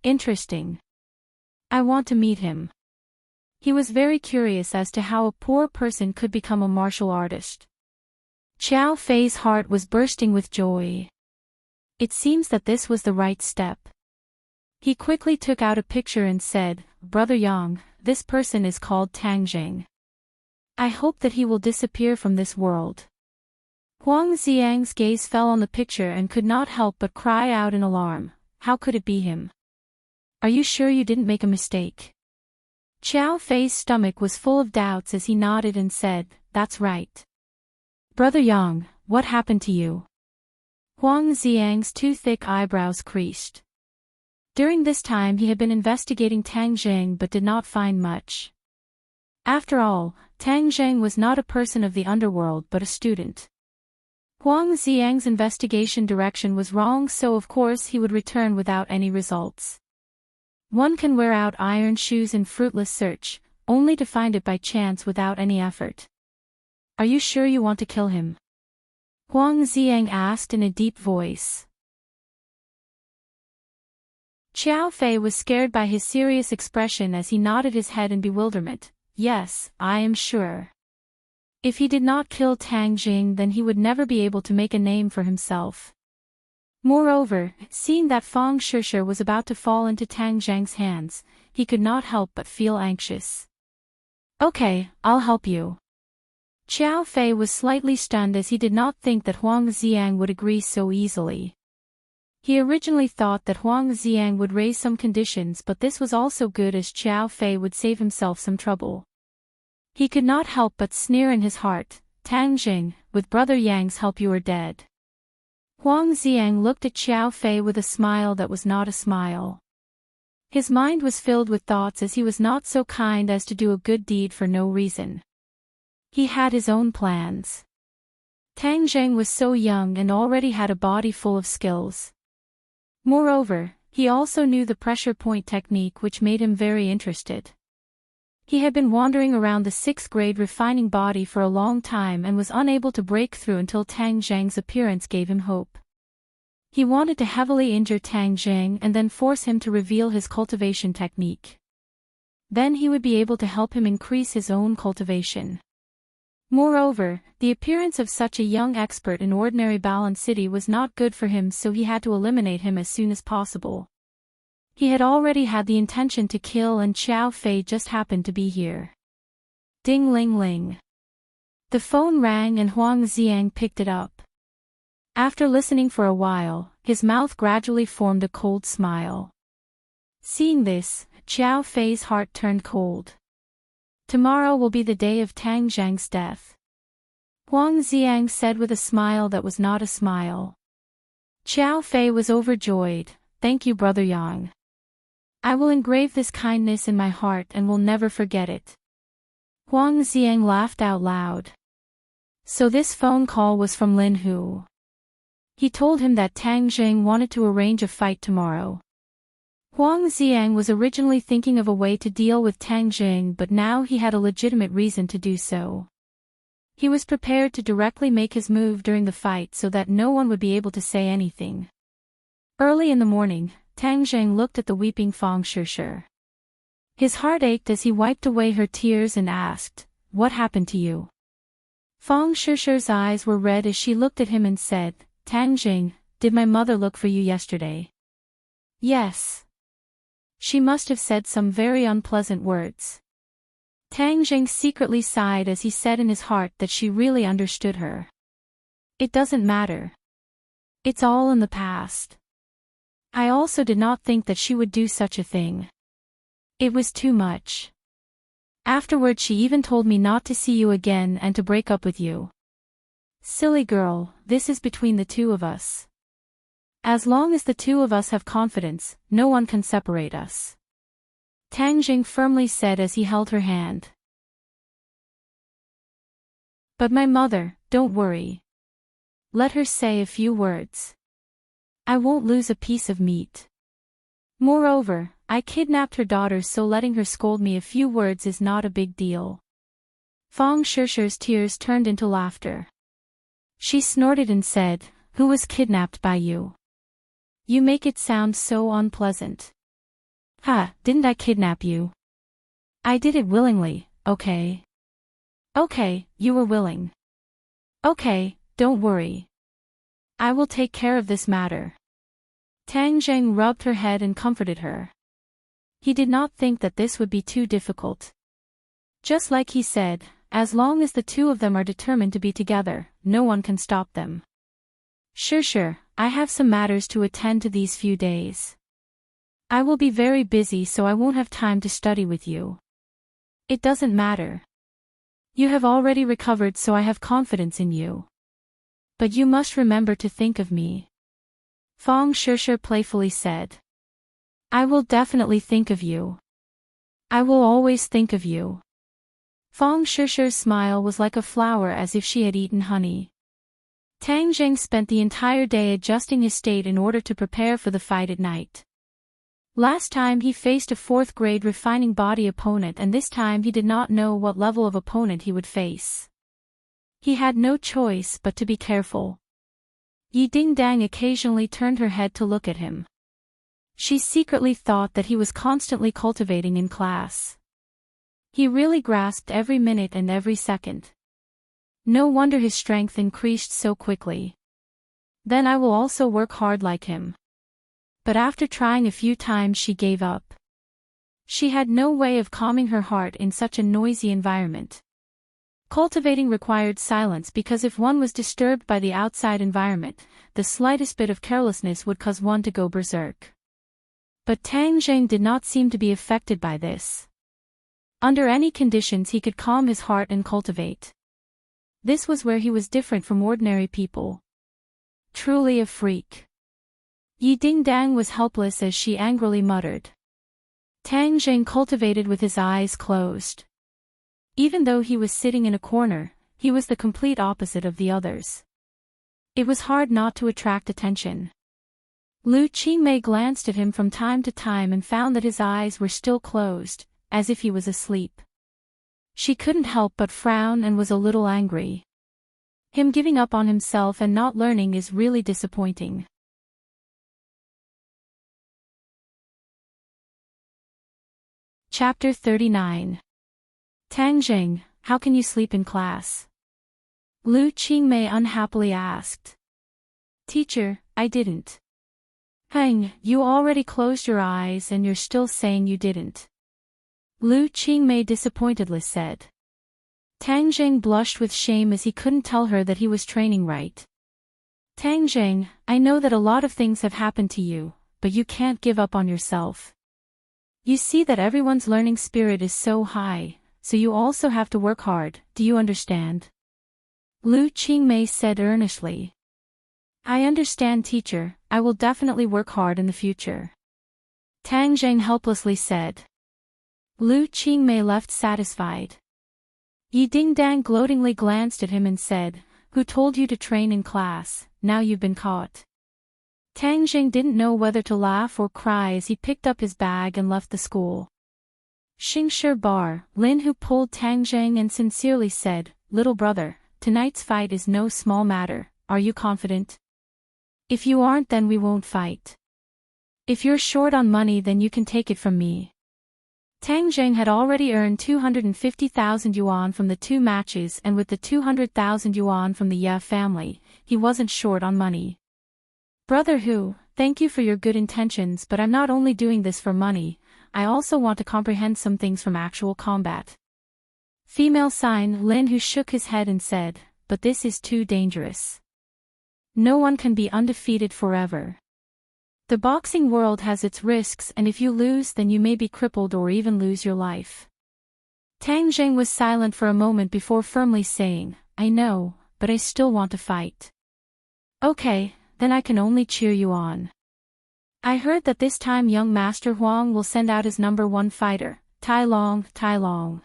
Interesting. I want to meet him. He was very curious as to how a poor person could become a martial artist. Xiao Fei's heart was bursting with joy. It seems that this was the right step. He quickly took out a picture and said, "Brother Yang, this person is called Tang Zheng. I hope that he will disappear from this world." Huang Xiang's gaze fell on the picture and could not help but cry out in alarm. How could it be him? Are you sure you didn't make a mistake? Xiao Fei's stomach was full of doubts as he nodded and said, "That's right." "Brother Yang, what happened to you?" Huang Xiang's two thick eyebrows creased. During this time he had been investigating Tang Zheng but did not find much. After all, Tang Zheng was not a person of the underworld but a student. Huang Xiang's investigation direction was wrong, so of course he would return without any results. One can wear out iron shoes in fruitless search, only to find it by chance without any effort. "Are you sure you want to kill him?" Huang Xiang asked in a deep voice. Xiao Fei was scared by his serious expression as he nodded his head in bewilderment. "Yes, I am sure. If he did not kill Tang Jing, then he would never be able to make a name for himself." Moreover, seeing that Fang Shishir was about to fall into Tang Zhang's hands, he could not help but feel anxious. "Okay, I'll help you." Xiao Fei was slightly stunned as he did not think that Huang Xiang would agree so easily. He originally thought that Huang Xiang would raise some conditions, but this was also good as Xiao Fei would save himself some trouble. He could not help but sneer in his heart, "Tang Jing, with Brother Yang's help you are dead." Huang Xiang looked at Xiao Fei with a smile that was not a smile. His mind was filled with thoughts as he was not so kind as to do a good deed for no reason. He had his own plans. Tang Zheng was so young and already had a body full of skills. Moreover, he also knew the pressure point technique, which made him very interested. He had been wandering around the 6th grade refining body for a long time and was unable to break through until Tang Zheng's appearance gave him hope. He wanted to heavily injure Tang Zheng and then force him to reveal his cultivation technique. Then he would be able to help him increase his own cultivation. Moreover, the appearance of such a young expert in ordinary Balan City was not good for him, so he had to eliminate him as soon as possible. He had already had the intention to kill, and Xiao Fei just happened to be here. Ding ling ling. The phone rang and Huang Xiang picked it up. After listening for a while, his mouth gradually formed a cold smile. Seeing this, Xiao Fei's heart turned cold. Tomorrow will be the day of Tang Zheng's death. Huang Xiang said with a smile that was not a smile. Xiao Fei was overjoyed. "Thank you, Brother Yang. I will engrave this kindness in my heart and will never forget it." Huang Xiang laughed out loud. So this phone call was from Lin Hu. He told him that Tang Zheng wanted to arrange a fight tomorrow. Huang Xiang was originally thinking of a way to deal with Tang Zheng, but now he had a legitimate reason to do so. He was prepared to directly make his move during the fight so that no one would be able to say anything. Early in the morning, Tang Zheng looked at the weeping Fang Shishir. His heart ached as he wiped away her tears and asked, "What happened to you?" Fang Shishir's eyes were red as she looked at him and said, "Tang Zheng, did my mother look for you yesterday?" "Yes." She must have said some very unpleasant words. Tang Zheng secretly sighed as he said in his heart that she really understood her. "It doesn't matter. It's all in the past. I also did not think that she would do such a thing. It was too much. Afterward she even told me not to see you again and to break up with you. Silly girl, this is between the two of us. As long as the two of us have confidence, no one can separate us." Tang Jing firmly said as he held her hand. "But my mother, don't worry. Let her say a few words. I won't lose a piece of meat. Moreover, I kidnapped her daughter, so letting her scold me a few words is not a big deal." Fang Shishir's tears turned into laughter. She snorted and said, "Who was kidnapped by you? You make it sound so unpleasant." Ha, didn't I kidnap you? I did it willingly, okay? Okay, you were willing. Okay, don't worry. I will take care of this matter. Tang Zheng rubbed her head and comforted her. He did not think that this would be too difficult. Just like he said, as long as the two of them are determined to be together, no one can stop them. Sure, I have some matters to attend to these few days. I will be very busy, so I won't have time to study with you. It doesn't matter. You have already recovered, so I have confidence in you. But you must remember to think of me. Fong Shishir playfully said. I will definitely think of you. I will always think of you. Fong Shishir's smile was like a flower, as if she had eaten honey. Tang Zheng spent the entire day adjusting his state in order to prepare for the fight at night. Last time he faced a 4th grade refining body opponent, and this time he did not know what level of opponent he would face. He had no choice but to be careful. Yi Dingdang occasionally turned her head to look at him. She secretly thought that he was constantly cultivating in class. He really grasped every minute and every second. No wonder his strength increased so quickly. Then I will also work hard like him. But after trying a few times, she gave up. She had no way of calming her heart in such a noisy environment. Cultivating required silence, because if one was disturbed by the outside environment, the slightest bit of carelessness would cause one to go berserk. But Tang Zheng did not seem to be affected by this. Under any conditions he could calm his heart and cultivate. This was where he was different from ordinary people. Truly a freak. Yi Dingdang was helpless as she angrily muttered. Tang Zheng cultivated with his eyes closed. Even though he was sitting in a corner, he was the complete opposite of the others. It was hard not to attract attention. Lu Qingmei glanced at him from time to time and found that his eyes were still closed, as if he was asleep. She couldn't help but frown and was a little angry. Him giving up on himself and not learning is really disappointing. Chapter 39. Tang Zheng, how can you sleep in class? Lu Qingmei unhappily asked. Teacher, I didn't. Hang, you already closed your eyes and you're still saying you didn't. Lu Qingmei disappointedly said. Tang Zheng blushed with shame as he couldn't tell her that he was training right. Tang Zheng, I know that a lot of things have happened to you, but you can't give up on yourself. You see that everyone's learning spirit is so high, so you also have to work hard, do you understand? Lu Qingmei said earnestly. I understand, teacher, I will definitely work hard in the future. Tang Zheng helplessly said. Lu Qingmei left satisfied. Yi Dingdang gloatingly glanced at him and said, Who told you to train in class? Now you've been caught. Tang Zheng didn't know whether to laugh or cry as he picked up his bag and left the school. Xingshi Bar, Lin Hu pulled Tang Zheng and sincerely said, Little brother, tonight's fight is no small matter, are you confident? If you aren't, then we won't fight. If you're short on money, then you can take it from me. Tang Zheng had already earned 250,000 yuan from the 2 matches, and with the 200,000 yuan from the Ye family, he wasn't short on money. Brother Hu, thank you for your good intentions, but I'm not only doing this for money, I also want to comprehend some things from actual combat. Female sign Lin Hu shook his head and said, But this is too dangerous. No one can be undefeated forever. The boxing world has its risks, and if you lose, then you may be crippled or even lose your life. Tang Zheng was silent for a moment before firmly saying, I know, but I still want to fight. Okay, then I can only cheer you on. I heard that this time young Master Huang will send out his number 1 fighter, Tai Long.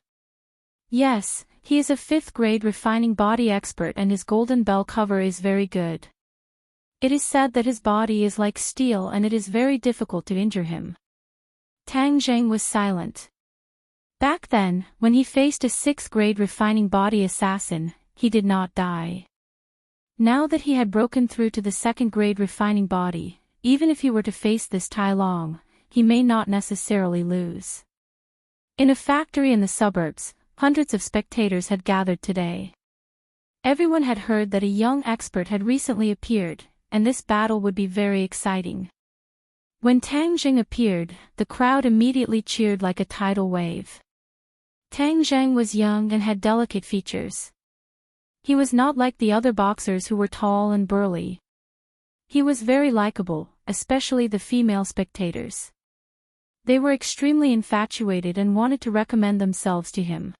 Yes, he is a 5th grade refining body expert and his golden bell cover is very good. It is said that his body is like steel and it is very difficult to injure him. Tang Zheng was silent. Back then, when he faced a 6th grade refining body assassin, he did not die. Now that he had broken through to the 2nd grade refining body, even if he were to face this Tai Long, he may not necessarily lose. In a factory in the suburbs, hundreds of spectators had gathered today. Everyone had heard that a young expert had recently appeared, and this battle would be very exciting. When Tang Jing appeared, the crowd immediately cheered like a tidal wave. Tang Jing was young and had delicate features. He was not like the other boxers who were tall and burly. He was very likable, especially the female spectators. They were extremely infatuated and wanted to recommend themselves to him.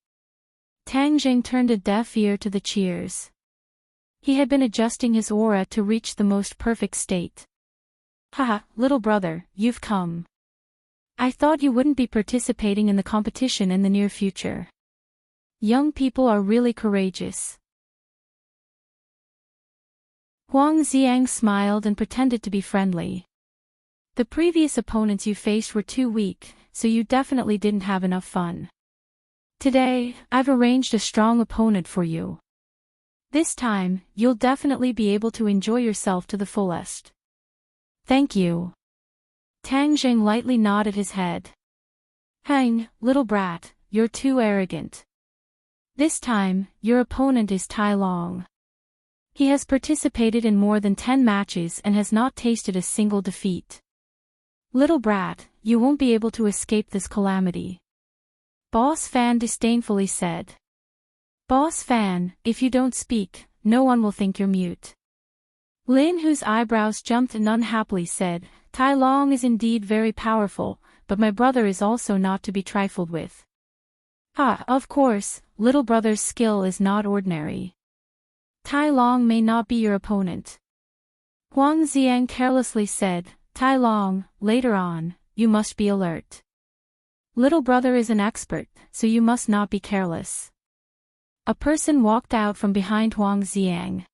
Tang Jing turned a deaf ear to the cheers. He had been adjusting his aura to reach the most perfect state. Haha, little brother, you've come. I thought you wouldn't be participating in the competition in the near future. Young people are really courageous. Huang Xiang smiled and pretended to be friendly. The previous opponents you faced were too weak, so you definitely didn't have enough fun. Today, I've arranged a strong opponent for you. This time, you'll definitely be able to enjoy yourself to the fullest. Thank you. Tang Jing lightly nodded his head. Hang, little brat, you're too arrogant. This time, your opponent is Tai Long. He has participated in more than 10 matches and has not tasted a single defeat. Little brat, you won't be able to escape this calamity. Boss Fan disdainfully said. Boss Fan, if you don't speak, no one will think you're mute. Lin, whose eyebrows jumped and unhappily said, Tai Long is indeed very powerful, but my brother is also not to be trifled with. Of course, little brother's skill is not ordinary. Tai Long may not be your opponent. Huang Xiang carelessly said, Tai Long, later on, you must be alert. Little brother is an expert, so you must not be careless. A person walked out from behind Huang Xiang.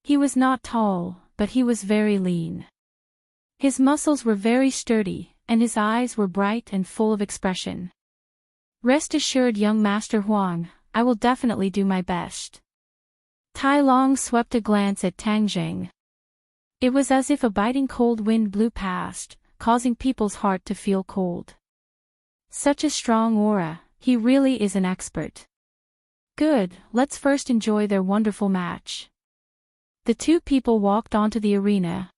He was not tall, but he was very lean. His muscles were very sturdy, and his eyes were bright and full of expression. Rest assured, young Master Huang, I will definitely do my best. Tai Long swept a glance at Tang Jing. It was as if a biting cold wind blew past, causing people's heart to feel cold. Such a strong aura, he really is an expert. Good, let's first enjoy their wonderful match. The two people walked onto the arena.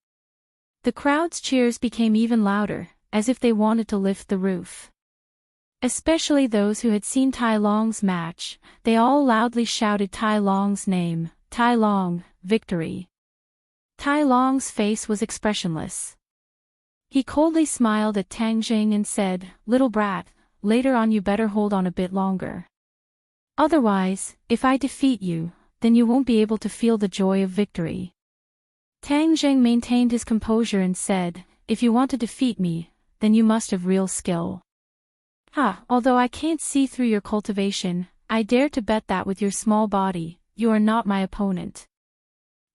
The crowd's cheers became even louder, as if they wanted to lift the roof. Especially those who had seen Tai Long's match, they all loudly shouted Tai Long's name, Tai Long, victory. Tai Long's face was expressionless. He coldly smiled at Tang Jing and said, Little brat, later on you better hold on a bit longer. Otherwise, if I defeat you, then you won't be able to feel the joy of victory. Tang Jing maintained his composure and said, If you want to defeat me, then you must have real skill. Although I can't see through your cultivation, I dare to bet that with your small body, you are not my opponent.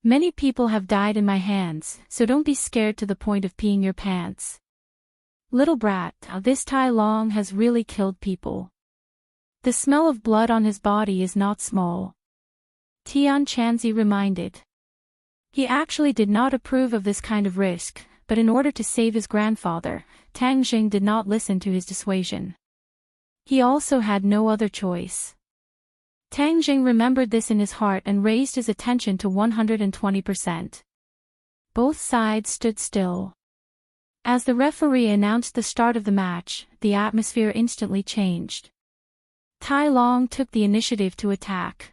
Many people have died in my hands, so don't be scared to the point of peeing your pants. Little brat, this Tai Long has really killed people. The smell of blood on his body is not small. Tian Chanzi reminded. He actually did not approve of this kind of risk, but in order to save his grandfather, Tang Jing did not listen to his dissuasion. He also had no other choice. Tang Jing remembered this in his heart and raised his attention to 120%. Both sides stood still. As the referee announced the start of the match, the atmosphere instantly changed. Tai Long took the initiative to attack.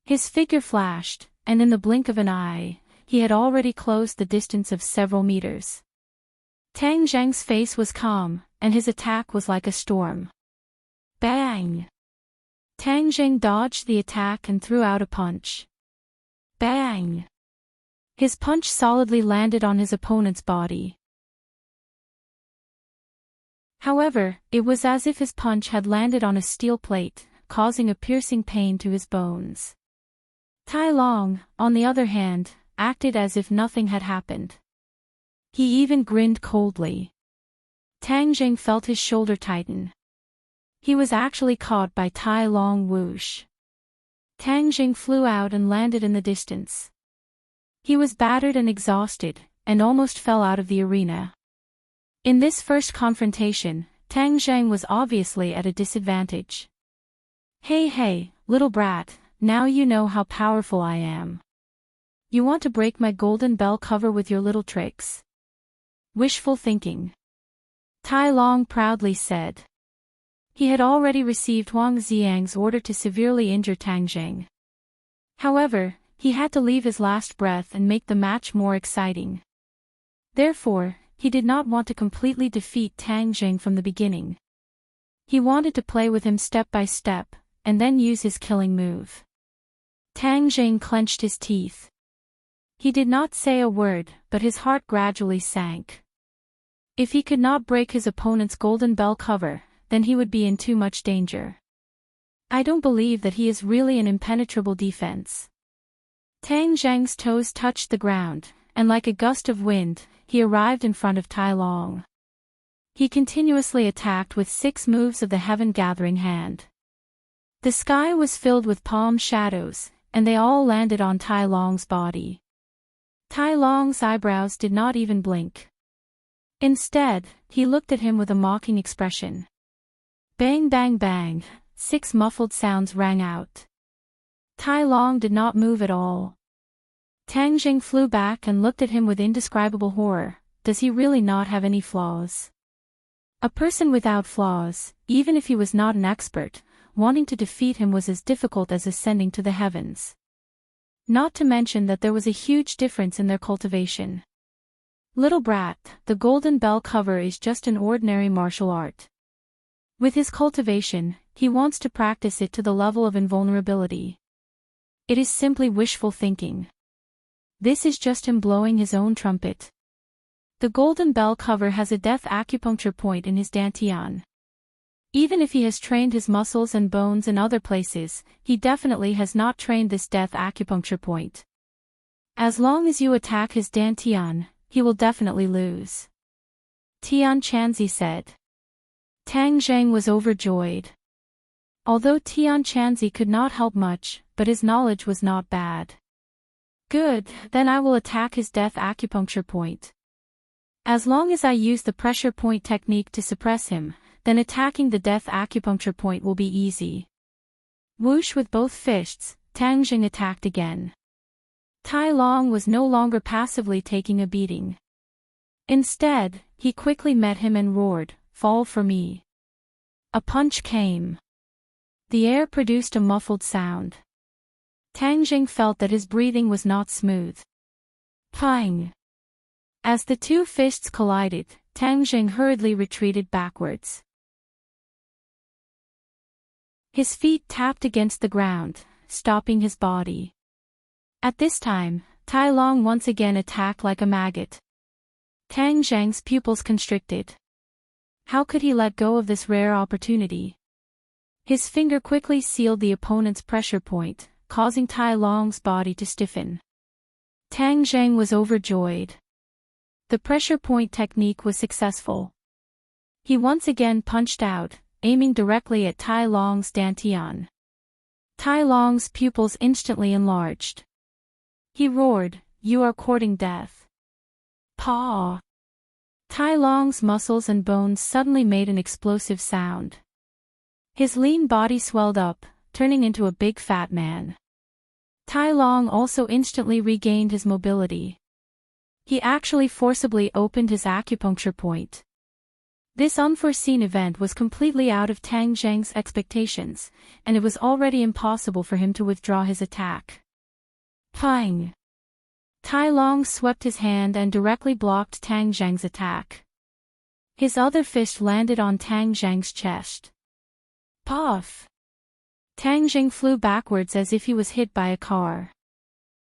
His figure flashed, and in the blink of an eye, he had already closed the distance of several meters. Tang Jing's face was calm, and his attack was like a storm. Bang! Tang Jing dodged the attack and threw out a punch. Bang! His punch solidly landed on his opponent's body. However, it was as if his punch had landed on a steel plate, causing a piercing pain to his bones. Tai Long, on the other hand, acted as if nothing had happened. He even grinned coldly. Tang Jing felt his shoulder tighten. He was actually caught by Tai Long whoosh. Tang Jing flew out and landed in the distance. He was battered and exhausted, and almost fell out of the arena. In this first confrontation, Tang Zheng was obviously at a disadvantage. Hey, little brat, now you know how powerful I am. You want to break my golden bell cover with your little tricks? Wishful thinking. Tai Long proudly said. He had already received Huang Xiang's order to severely injure Tang Zheng. However, he had to leave his last breath and make the match more exciting. Therefore, he did not want to completely defeat Tang Zheng from the beginning. He wanted to play with him step by step, and then use his killing move. Tang Zheng clenched his teeth. He did not say a word, but his heart gradually sank. If he could not break his opponent's golden bell cover, then he would be in too much danger. I don't believe that he is really an impenetrable defense. Tang Zheng's toes touched the ground, and like a gust of wind, he arrived in front of Tai Long. He continuously attacked with 6 moves of the heaven-gathering hand. The sky was filled with palm shadows, and they all landed on Tai Long's body. Tai Long's eyebrows did not even blink. Instead, he looked at him with a mocking expression. Bang bang bang, 6 muffled sounds rang out. Tai Long did not move at all. Tang Zheng flew back and looked at him with indescribable horror. Does he really not have any flaws? A person without flaws, even if he was not an expert, wanting to defeat him was as difficult as ascending to the heavens. Not to mention that there was a huge difference in their cultivation. Little brat, the golden bell cover is just an ordinary martial art. With his cultivation, he wants to practice it to the level of invulnerability. It is simply wishful thinking. This is just him blowing his own trumpet. The golden bell cover has a death acupuncture point in his dantian. Even if he has trained his muscles and bones in other places, he definitely has not trained this death acupuncture point. As long as you attack his dantian, he will definitely lose. Tian Chanzi said. Tang Zheng was overjoyed. Although Tian Chanzi could not help much, but his knowledge was not bad. Good, then I will attack his death acupuncture point. As long as I use the pressure point technique to suppress him, then attacking the death acupuncture point will be easy. Whoosh with both fists, Tang Zheng attacked again. Tai Long was no longer passively taking a beating. Instead, he quickly met him and roared, "Fall for me." A punch came. The air produced a muffled sound. Tang Zheng felt that his breathing was not smooth. Pang! As the 2 fists collided, Tang Zheng hurriedly retreated backwards. His feet tapped against the ground, stopping his body. At this time, Tai Long once again attacked like a maggot. Tang Zheng's pupils constricted. How could he let go of this rare opportunity? His finger quickly sealed the opponent's pressure point, causing Tai Long's body to stiffen. Tang Zheng was overjoyed. The pressure point technique was successful. He once again punched out, aiming directly at Tai Long's dantian. Tai Long's pupils instantly enlarged. He roared, "You are courting death." Paw! Tai Long's muscles and bones suddenly made an explosive sound. His lean body swelled up, turning into a big fat man. Tai Long also instantly regained his mobility. He actually forcibly opened his acupuncture point. This unforeseen event was completely out of Tang Zheng's expectations, and it was already impossible for him to withdraw his attack. Pang! Tai Long swept his hand and directly blocked Tang Zheng's attack. His other fist landed on Tang Zheng's chest. Puff! Tang Zheng flew backwards as if he was hit by a car.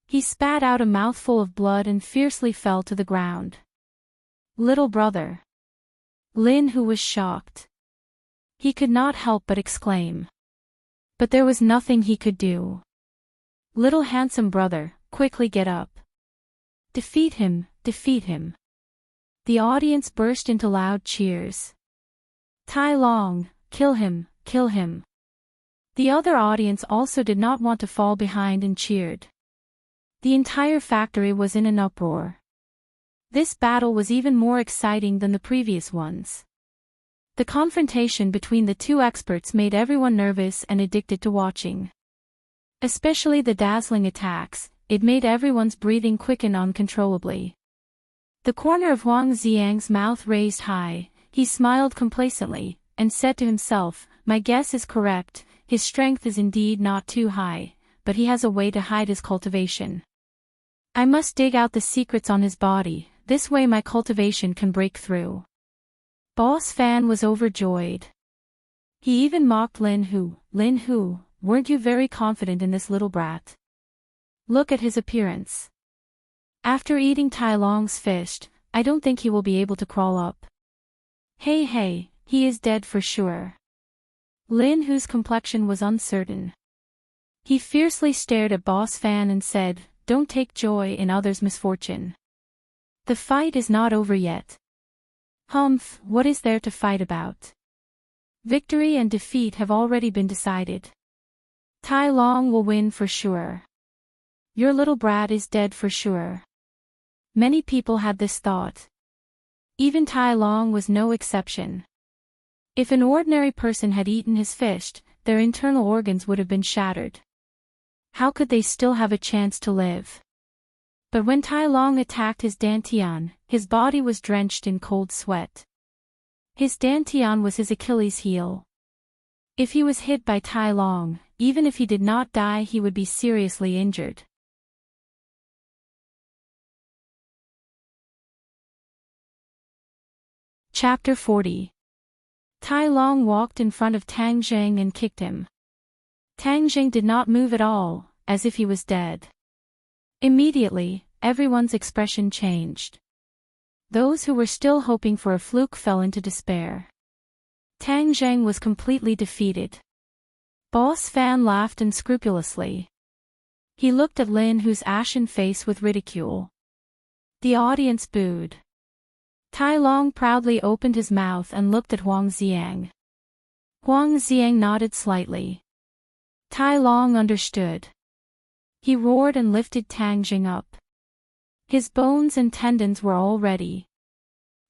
He spat out a mouthful of blood and fiercely fell to the ground. Little brother. Lin Hu was shocked. He could not help but exclaim. But there was nothing he could do. Little handsome brother, quickly get up. Defeat him, defeat him. The audience burst into loud cheers. Tai Long, kill him, kill him. The other audience also did not want to fall behind and cheered. The entire factory was in an uproar. This battle was even more exciting than the previous ones. The confrontation between the two experts made everyone nervous and addicted to watching. Especially the dazzling attacks, it made everyone's breathing quicken uncontrollably. The corner of Huang Xiang's mouth raised high, he smiled complacently, and said to himself, "My guess is correct, his strength is indeed not too high, but he has a way to hide his cultivation. I must dig out the secrets on his body, this way my cultivation can break through." Boss Fan was overjoyed. He even mocked Lin Hu. "Lin Hu, weren't you very confident in this little brat? Look at his appearance. After eating Tai Long's fish, I don't think he will be able to crawl up. Hey, he is dead for sure." Lin Hu's complexion was uncertain. He fiercely stared at Boss Fan and said, "Don't take joy in others' misfortune. The fight is not over yet." "Humph, what is there to fight about? Victory and defeat have already been decided. Tai Long will win for sure. Your little brat is dead for sure." Many people had this thought. Even Tai Long was no exception. If an ordinary person had eaten his fish, their internal organs would have been shattered. How could they still have a chance to live? But when Tai Long attacked his dantian, his body was drenched in cold sweat. His dantian was his Achilles heel. If he was hit by Tai Long, even if he did not die, he would be seriously injured. Chapter 40. Tai Long walked in front of Tang Zheng and kicked him. Tang Zheng did not move at all, as if he was dead. Immediately, everyone's expression changed. Those who were still hoping for a fluke fell into despair. Tang Zheng was completely defeated. Boss Fan laughed unscrupulously. He looked at Lin Hu's ashen face with ridicule. The audience booed. Tai Long proudly opened his mouth and looked at Huang Xiang. Huang Xiang nodded slightly. Tai Long understood. He roared and lifted Tang Zheng up. His bones and tendons were all ready.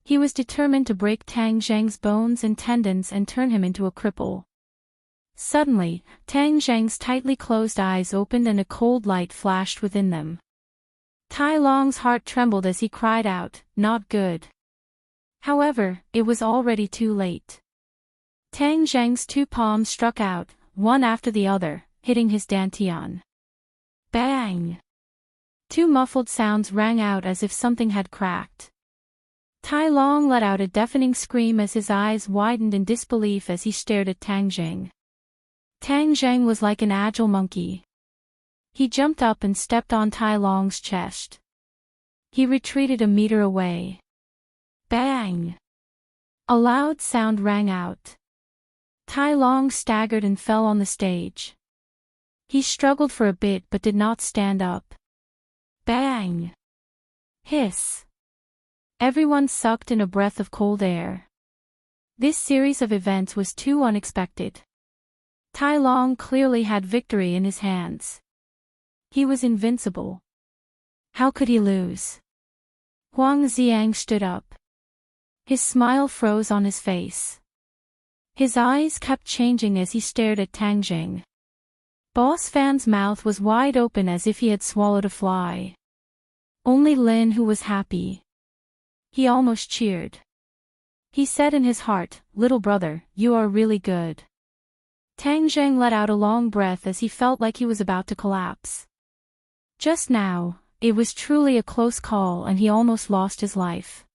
He was determined to break Tang Zheng's bones and tendons and turn him into a cripple. Suddenly, Tang Zheng's tightly closed eyes opened and a cold light flashed within them. Tai Long's heart trembled as he cried out, "Not good." However, it was already too late. Tang Zheng's two palms struck out, one after the other, hitting his dantian. Bang! Two muffled sounds rang out as if something had cracked. Tai Long let out a deafening scream as his eyes widened in disbelief as he stared at Tang Zheng. Tang Zheng was like an agile monkey. He jumped up and stepped on Tai Long's chest. He retreated a meter away. Bang! A loud sound rang out. Tai Long staggered and fell on the stage. He struggled for a bit but did not stand up. Bang! Hiss! Everyone sucked in a breath of cold air. This series of events was too unexpected. Tai Long clearly had victory in his hands. He was invincible. How could he lose? Huang Xiang stood up. His smile froze on his face. His eyes kept changing as he stared at Tang Zheng. Boss Fan's mouth was wide open as if he had swallowed a fly. Only Lin Hu was happy. He almost cheered. He said in his heart, "Little brother, you are really good." Tang Zheng let out a long breath as he felt like he was about to collapse. Just now, it was truly a close call and he almost lost his life.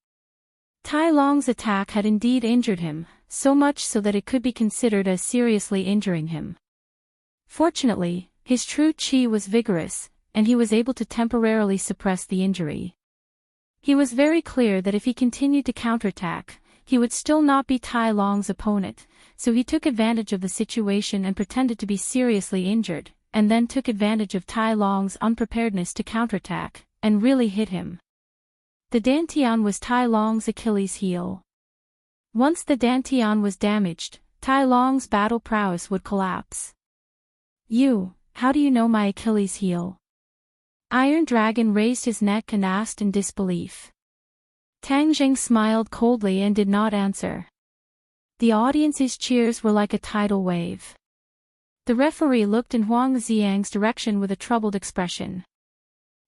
Tai Long's attack had indeed injured him, so much so that it could be considered as seriously injuring him. Fortunately, his true qi was vigorous, and he was able to temporarily suppress the injury. He was very clear that if he continued to counterattack, he would still not be Tai Long's opponent, so he took advantage of the situation and pretended to be seriously injured, and then took advantage of Tai Long's unpreparedness to counterattack, and really hit him. The dantian was Tai Long's Achilles heel. Once the dantian was damaged, Tai Long's battle prowess would collapse. How do you know my Achilles heel?" Iron Dragon raised his neck and asked in disbelief. Tang Zheng smiled coldly and did not answer. The audience's cheers were like a tidal wave. The referee looked in Huang Xiang's direction with a troubled expression.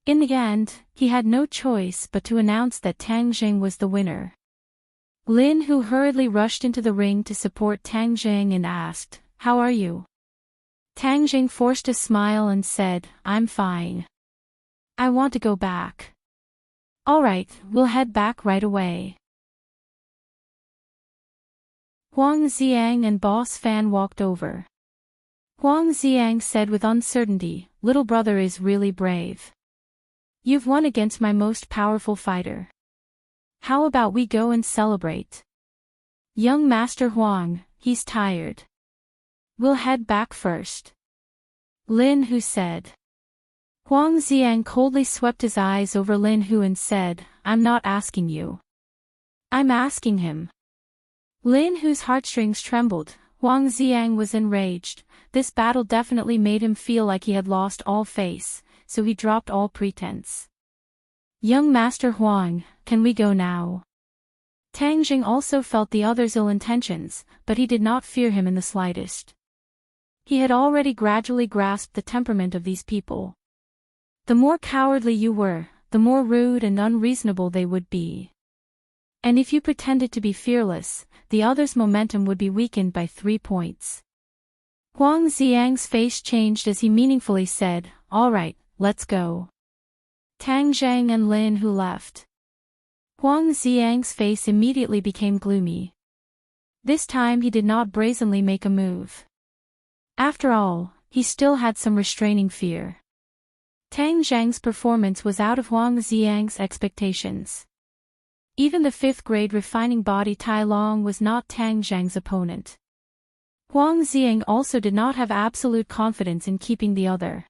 In the end, he had no choice but to announce that Tang Zheng was the winner. Lin Hu hurriedly rushed into the ring to support Tang Zheng and asked, "How are you?" Tang Zheng forced a smile and said, "I'm fine. I want to go back." "Alright, we'll head back right away." Huang Xiang and Boss Fan walked over. Huang Xiang said with uncertainty, "Little brother is really brave. You've won against my most powerful fighter. How about we go and celebrate?" "Young Master Huang, he's tired. We'll head back first," Lin Hu said. Huang Xiang coldly swept his eyes over Lin Hu and said, "I'm not asking you. I'm asking him." Lin Hu's heartstrings trembled. Huang Xiang was enraged. This battle definitely made him feel like he had lost all face, so he dropped all pretense. "Young Master Huang, can we go now?" Tang Jing also felt the other's ill intentions, but he did not fear him in the slightest. He had already gradually grasped the temperament of these people. The more cowardly you were, the more rude and unreasonable they would be. And if you pretended to be fearless, the other's momentum would be weakened by 3 points. Huang Xiang's face changed as he meaningfully said, "Alright, let's go." Tang Zheng and Lin Hu left. Huang Xiang's face immediately became gloomy. This time he did not brazenly make a move. After all, he still had some restraining fear. Tang Zheng's performance was out of Huang Xiang's expectations. Even the 5th-grade refining body Tai Long was not Tang Zheng's opponent. Huang Xiang also did not have absolute confidence in keeping the other.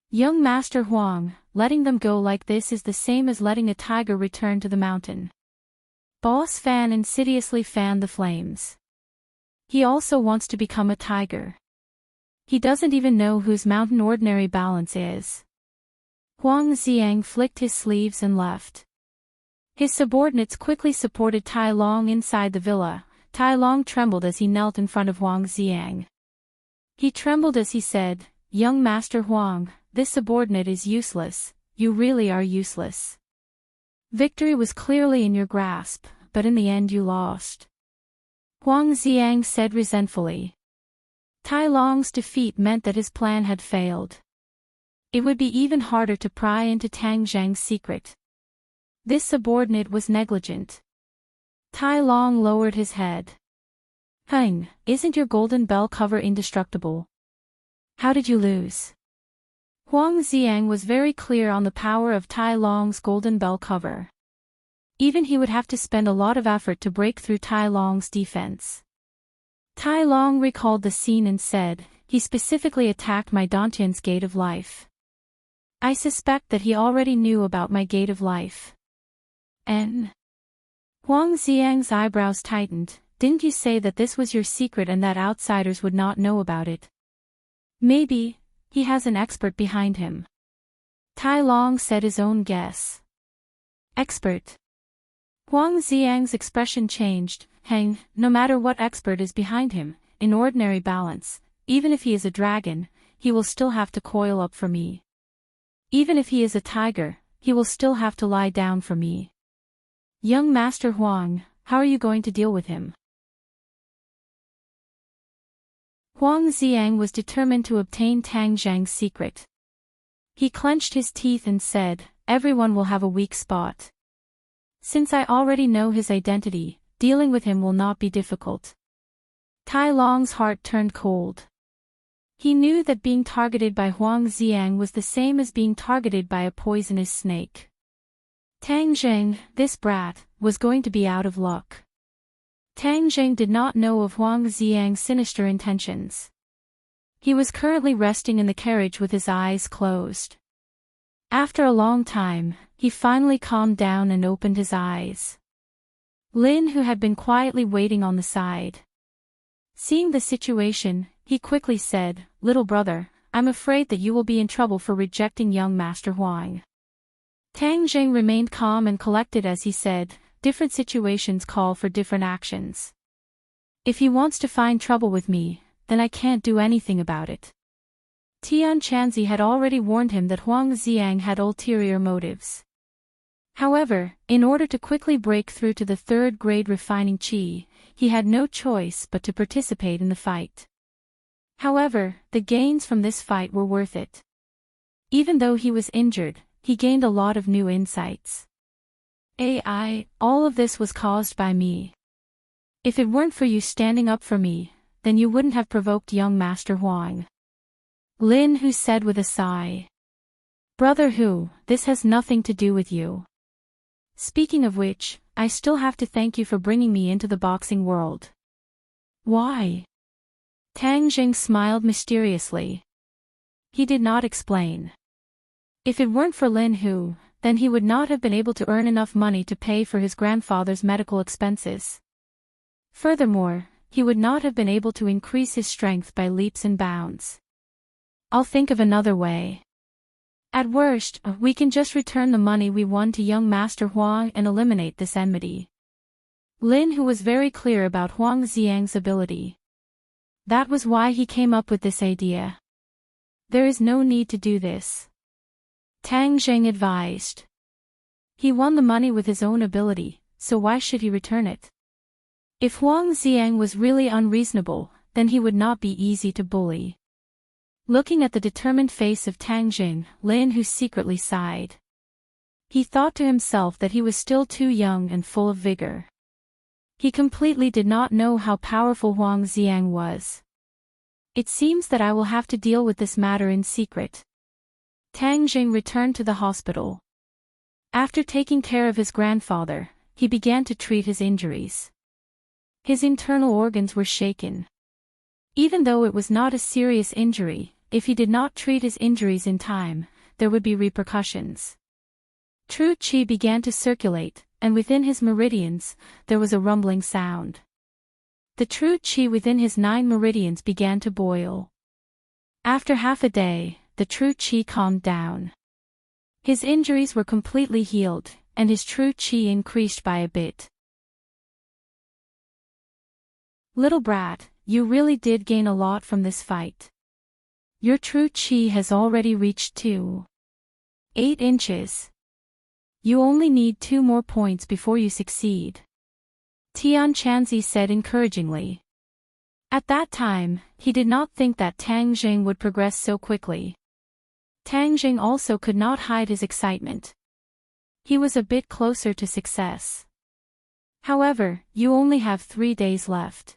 "Young Master Huang, letting them go like this is the same as letting a tiger return to the mountain." Boss Fan insidiously fanned the flames. He also wants to become a tiger. He doesn't even know whose mountain ordinary balance is. Huang Xiang flicked his sleeves and left. His subordinates quickly supported Tai Long inside the villa. Tai Long trembled as he knelt in front of Huang Xiang. He trembled as he said, "Young Master Huang, this subordinate is useless, you really are useless. Victory was clearly in your grasp, but in the end you lost." Huang Xiang said resentfully. Tai Long's defeat meant that his plan had failed. It would be even harder to pry into Tang Zheng's secret. This subordinate was negligent. Tai Long lowered his head. "Hung, isn't your golden bell cover indestructible? How did you lose?" Huang Xiang was very clear on the power of Tai Long's golden bell cover. Even he would have to spend a lot of effort to break through Tai Long's defense. Tai Long recalled the scene and said, "He specifically attacked my Dantian's gate of life. I suspect that he already knew about my gate of life." And Huang Xiang's eyebrows tightened. "Didn't you say that this was your secret and that outsiders would not know about it?" "Maybe, he has an expert behind him." Tai Long said his own guess. "Expert?" Huang Xiang's expression changed. "Hang, no matter what expert is behind him, in ordinary balance, even if he is a dragon, he will still have to coil up for me. Even if he is a tiger, he will still have to lie down for me. Young Master Huang, how are you going to deal with him?" Huang Xiang was determined to obtain Tang Zheng's secret. He clenched his teeth and said, "Everyone will have a weak spot. Since I already know his identity, dealing with him will not be difficult." Tai Long's heart turned cold. He knew that being targeted by Huang Xiang was the same as being targeted by a poisonous snake. Tang Zheng, this brat, was going to be out of luck. Tang Zheng did not know of Huang Xiang's sinister intentions. He was currently resting in the carriage with his eyes closed. After a long time, he finally calmed down and opened his eyes. Lin, who had been quietly waiting on the side. Seeing the situation, he quickly said, "Little brother, I'm afraid that you will be in trouble for rejecting young Master Huang." Tang Jing remained calm and collected as he said, different situations call for different actions. If he wants to find trouble with me, then I can't do anything about it. Tian Chanzi had already warned him that Huang Xiang had ulterior motives. However, in order to quickly break through to the third-grade refining qi, he had no choice but to participate in the fight. However, the gains from this fight were worth it. Even though he was injured, he gained a lot of new insights. All of this was caused by me. If it weren't for you standing up for me, then you wouldn't have provoked young Master Huang. Lin Hu said with a sigh. Brother Hu, this has nothing to do with you. Speaking of which, I still have to thank you for bringing me into the boxing world. Why? Tang Jing smiled mysteriously. He did not explain. If it weren't for Lin Hu, then he would not have been able to earn enough money to pay for his grandfather's medical expenses. Furthermore, he would not have been able to increase his strength by leaps and bounds. I'll think of another way. At worst, we can just return the money we won to young Master Huang and eliminate this enmity. Lin Hu was very clear about Huang Xiang's ability. That was why he came up with this idea. There is no need to do this. Tang Jing advised. He won the money with his own ability, so why should he return it? If Huang Xiang was really unreasonable, then he would not be easy to bully. Looking at the determined face of Tang Jing, Lin Hu secretly sighed. He thought to himself that he was still too young and full of vigor. He completely did not know how powerful Huang Xiang was. It seems that I will have to deal with this matter in secret. Tang Jing returned to the hospital. After taking care of his grandfather, he began to treat his injuries. His internal organs were shaken. Even though it was not a serious injury, if he did not treat his injuries in time, there would be repercussions. True qi began to circulate, and within his meridians, there was a rumbling sound. The true qi within his 9 meridians began to boil. After half a day, the true qi calmed down. His injuries were completely healed, and his true qi increased by a bit. Little brat, you really did gain a lot from this fight. Your true qi has already reached 2.8 inches. You only need 2 more points before you succeed. Tian Chanzi said encouragingly. At that time, he did not think that Tang Jing would progress so quickly. Tang Jing also could not hide his excitement. He was a bit closer to success. However, you only have 3 days left.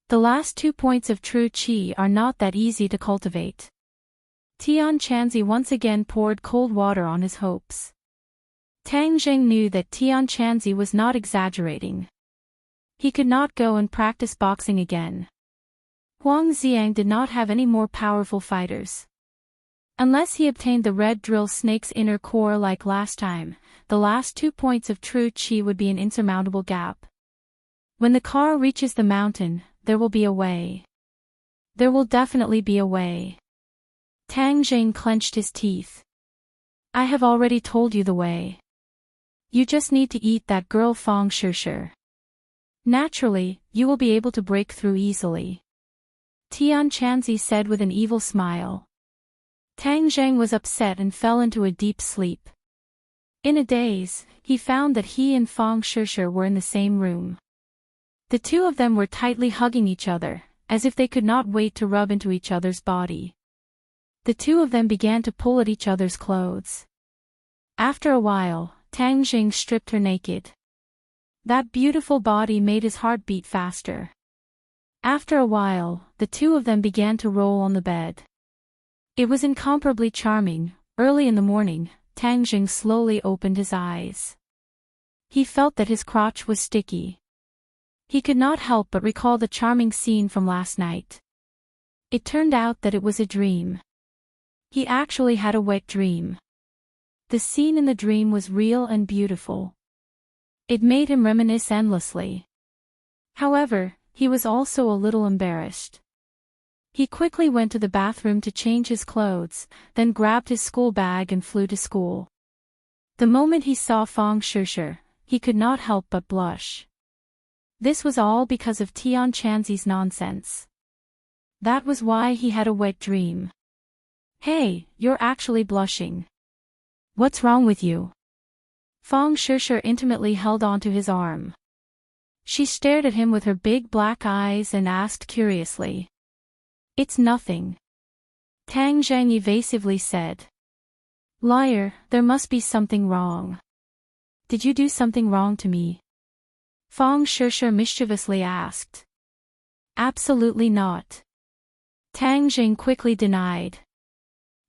The last 2 points of true qi are not that easy to cultivate. Tian Chanzi once again poured cold water on his hopes. Tang Jing knew that Tian Chanzi was not exaggerating. He could not go and practice boxing again. Huang Xiang did not have any more powerful fighters. Unless he obtained the red drill snake's inner core like last time, the last 2 points of true qi would be an insurmountable gap. When the car reaches the mountain, there will be a way. There will definitely be a way. Tang Jing clenched his teeth. I have already told you the way. You just need to eat that girl Fang Shishir. Naturally, you will be able to break through easily. Tian Chanzi said with an evil smile. Tang Jing was upset and fell into a deep sleep. In a daze, he found that he and Fang Shishir were in the same room. The two of them were tightly hugging each other, as if they could not wait to rub into each other's body. The two of them began to pull at each other's clothes. After a while, Tang Jing stripped her naked. That beautiful body made his heart beat faster. After a while, the two of them began to roll on the bed. It was incomparably charming. Early in the morning, Tang Jing slowly opened his eyes. He felt that his crotch was sticky. He could not help but recall the charming scene from last night. It turned out that it was a dream. He actually had a wet dream. The scene in the dream was real and beautiful. It made him reminisce endlessly. However, he was also a little embarrassed. He quickly went to the bathroom to change his clothes, then grabbed his school bag and flew to school. The moment he saw Feng Shishir, he could not help but blush. This was all because of Tian Chanzi's nonsense. That was why he had a wet dream. Hey, you're actually blushing. What's wrong with you? Feng Shishir intimately held onto his arm. She stared at him with her big black eyes and asked curiously. It's nothing. Tang Zheng evasively said. Liar, there must be something wrong. Did you do something wrong to me? Feng Shishir mischievously asked. Absolutely not. Tang Zheng quickly denied.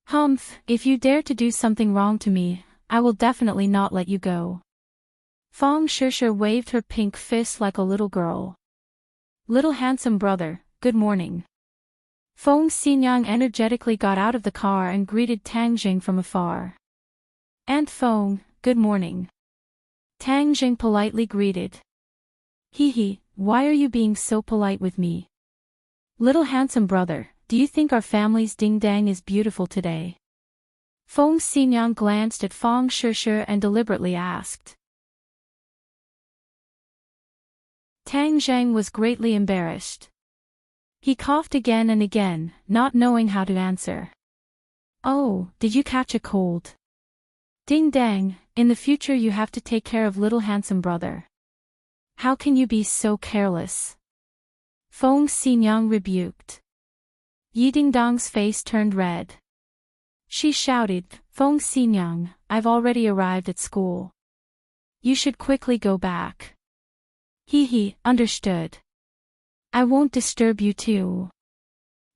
Humph, if you dare to do something wrong to me, I will definitely not let you go. Feng Shishir waved her pink fist like a little girl. Little handsome brother, good morning. Feng Xinyang energetically got out of the car and greeted Tang Jing from afar. Aunt Feng, good morning. Tang Jing politely greeted. Hee, why are you being so polite with me? Little handsome brother, do you think our family's ding-dang is beautiful today? Feng Xinyang glanced at Feng Shishir and deliberately asked. Tang Zheng was greatly embarrassed. He coughed again and again, not knowing how to answer. Oh, did you catch a cold? Ding-dang, in the future you have to take care of little handsome brother. How can you be so careless? Feng Xinyang rebuked. Yi Dingdong's face turned red. She shouted, Feng Xinyang, I've already arrived at school. You should quickly go back. Hee, understood. I won't disturb you too.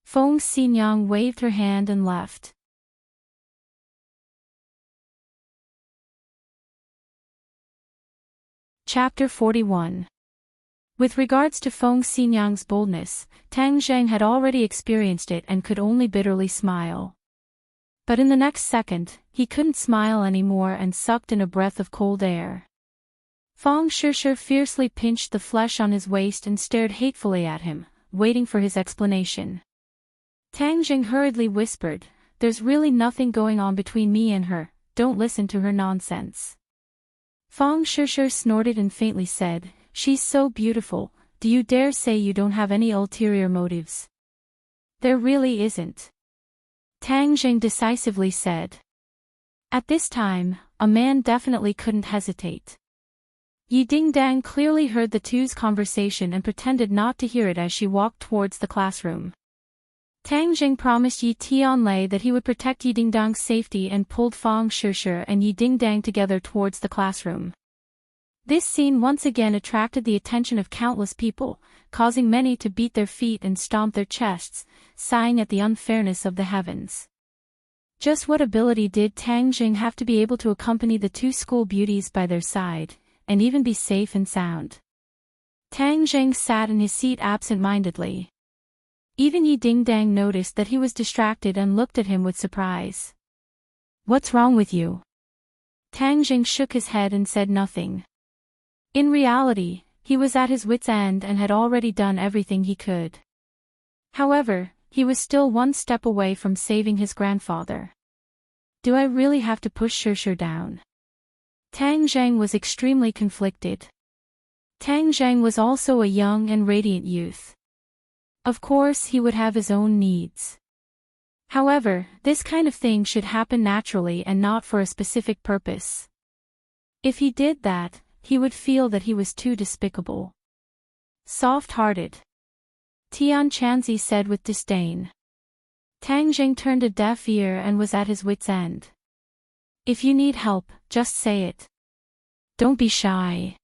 Feng Xinyang waved her hand and left. Chapter 41. With regards to Feng Xinyang's boldness, Tang Zheng had already experienced it and could only bitterly smile. But in the next second, he couldn't smile anymore and sucked in a breath of cold air. Feng Shishir fiercely pinched the flesh on his waist and stared hatefully at him, waiting for his explanation. Tang Zheng hurriedly whispered, There's really nothing going on between me and her, don't listen to her nonsense. Feng Shishir snorted and faintly said, She's so beautiful, do you dare say you don't have any ulterior motives? There really isn't. Tang Zheng decisively said. At this time, a man definitely couldn't hesitate. Yi Dingdang clearly heard the two's conversation and pretended not to hear it as she walked towards the classroom. Tang Zheng promised Yi Tianlei that he would protect Yi Dingdang's safety and pulled Feng Shishir and Yi Dingdang together towards the classroom. This scene once again attracted the attention of countless people, causing many to beat their feet and stomp their chests, sighing at the unfairness of the heavens. Just what ability did Tang Zheng have to be able to accompany the two school beauties by their side, and even be safe and sound? Tang Zheng sat in his seat absent-mindedly. Even Yi Dingdang noticed that he was distracted and looked at him with surprise. What's wrong with you? Tang Zheng shook his head and said nothing. In reality, he was at his wit's end and had already done everything he could. However, he was still one step away from saving his grandfather. Do I really have to push Shishir down? Tang Zheng was extremely conflicted. Tang Zheng was also a young and radiant youth. Of course he would have his own needs. However, this kind of thing should happen naturally and not for a specific purpose. If he did that, he would feel that he was too despicable. Soft-hearted. Tian Chanzi said with disdain. Tang Zheng turned a deaf ear and was at his wit's end. If you need help, just say it. Don't be shy.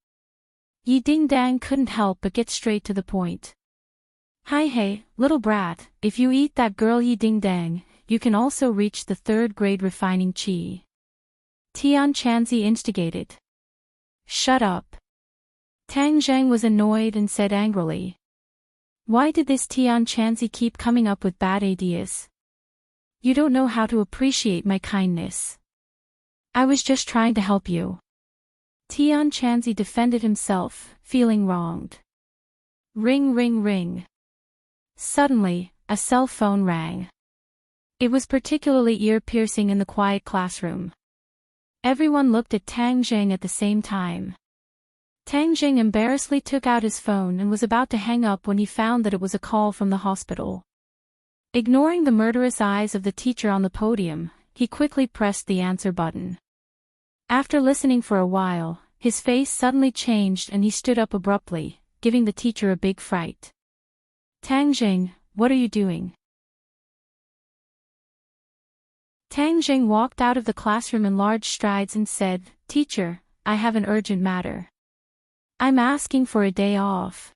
Yi Dingdang couldn't help but get straight to the point. Hey, little brat, if you eat that girl Yi Dingdang, you can also reach the 3rd grade refining qi. Tian Chanzi instigated. Shut up. Tang Zheng was annoyed and said angrily. Why did this Tian Chanzi keep coming up with bad ideas? You don't know how to appreciate my kindness. I was just trying to help you. Tian Chanzi defended himself, feeling wronged. Ring ring ring. Suddenly, a cell phone rang. It was particularly ear-piercing in the quiet classroom. Everyone looked at Tang Zheng at the same time. Tang Zheng embarrassedly took out his phone and was about to hang up when he found that it was a call from the hospital. Ignoring the murderous eyes of the teacher on the podium, he quickly pressed the answer button. After listening for a while, his face suddenly changed and he stood up abruptly, giving the teacher a big fright. Tang Zheng, what are you doing? Tang Zheng walked out of the classroom in large strides and said, Teacher, I have an urgent matter. I'm asking for a day off.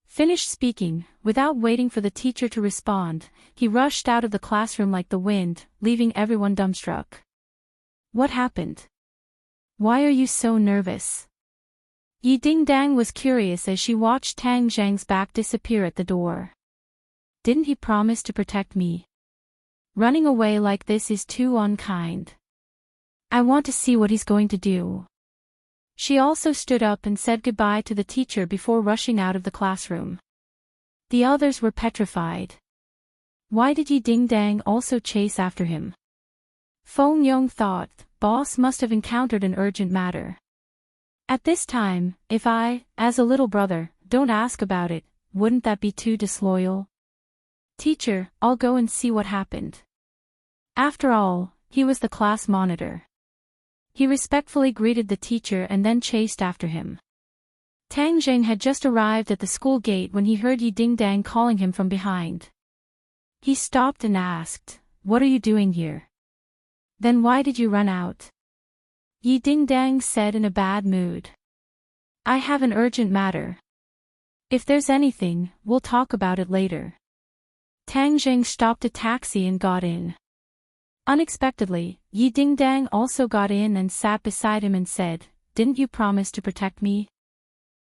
Finished speaking, without waiting for the teacher to respond, he rushed out of the classroom like the wind, leaving everyone dumbstruck. What happened? Why are you so nervous? Yi Dingdang was curious as she watched Tang Zheng's back disappear at the door. Didn't he promise to protect me? Running away like this is too unkind. I want to see what he's going to do. She also stood up and said goodbye to the teacher before rushing out of the classroom. The others were petrified. Why did Yi Dingdang also chase after him? Feng Yong thought, boss must have encountered an urgent matter. At this time, if I, as a little brother, don't ask about it, wouldn't that be too disloyal? Teacher, I'll go and see what happened. After all, he was the class monitor. He respectfully greeted the teacher and then chased after him. Tang Zheng had just arrived at the school gate when he heard Yi Dingdang calling him from behind. He stopped and asked, What are you doing here? Then why did you run out? Yi Dingdang said in a bad mood. I have an urgent matter. If there's anything, we'll talk about it later. Tang Zheng stopped a taxi and got in. Unexpectedly, Yi Dingdang also got in and sat beside him and said, Didn't you promise to protect me?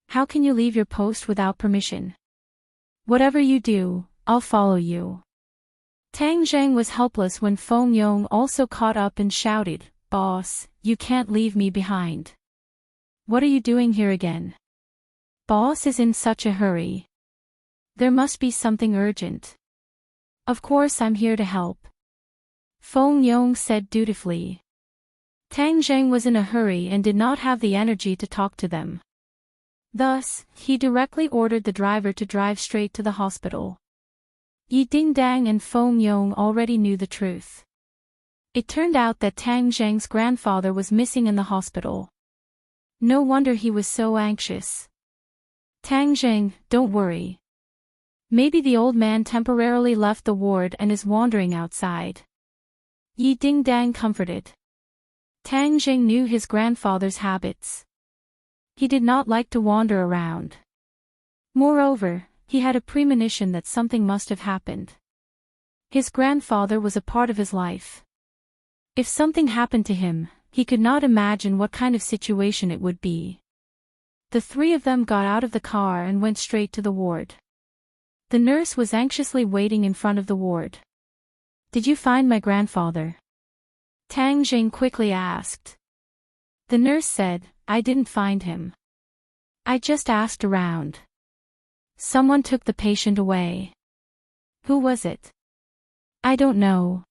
How can you leave your post without permission? Whatever you do, I'll follow you. Tang Zheng was helpless when Feng Yong also caught up and shouted, Boss, you can't leave me behind. What are you doing here again? Boss is in such a hurry. There must be something urgent. Of course I'm here to help. Feng Yong said dutifully. Tang Zheng was in a hurry and did not have the energy to talk to them. Thus, he directly ordered the driver to drive straight to the hospital. Yi Dingdang and Feng Yong already knew the truth. It turned out that Tang Zheng's grandfather was missing in the hospital. No wonder he was so anxious. Tang Zheng, don't worry. Maybe the old man temporarily left the ward and is wandering outside. Yi Dingdang comforted. Tang Zheng knew his grandfather's habits. He did not like to wander around. Moreover, he had a premonition that something must have happened. His grandfather was a part of his life. If something happened to him, he could not imagine what kind of situation it would be. The three of them got out of the car and went straight to the ward. The nurse was anxiously waiting in front of the ward. Did you find my grandfather? Tang Zheng quickly asked. The nurse said, I didn't find him. I just asked around. Someone took the patient away. Who was it? I don't know.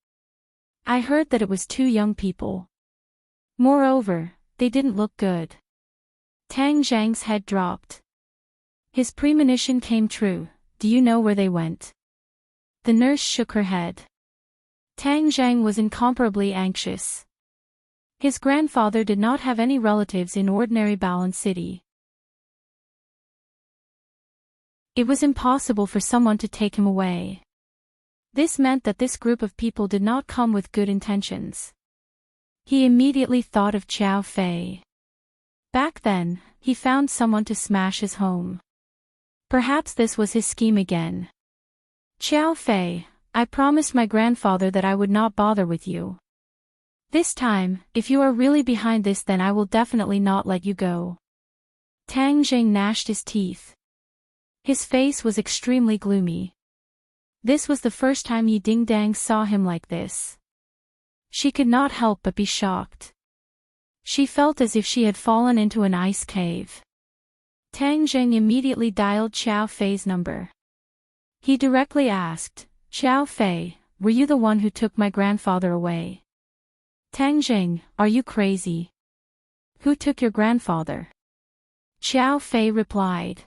I heard that it was two young people. Moreover, they didn't look good. Tang Zheng's head dropped. His premonition came true. Do you know where they went? The nurse shook her head. Tang Zheng was incomparably anxious. His grandfather did not have any relatives in ordinary Balan City. It was impossible for someone to take him away. This meant that this group of people did not come with good intentions. He immediately thought of Xiao Fei. Back then, he found someone to smash his home. Perhaps this was his scheme again. Xiao Fei, I promised my grandfather that I would not bother with you. This time, if you are really behind this, then I will definitely not let you go. Tang Zheng gnashed his teeth. His face was extremely gloomy. This was the first time Yi Dingdang saw him like this. She could not help but be shocked. She felt as if she had fallen into an ice cave. Tang Zheng immediately dialed Xiao Fei's number. He directly asked, Xiao Fei, were you the one who took my grandfather away? Tang Jing, are you crazy? Who took your grandfather? Xiao Fei replied.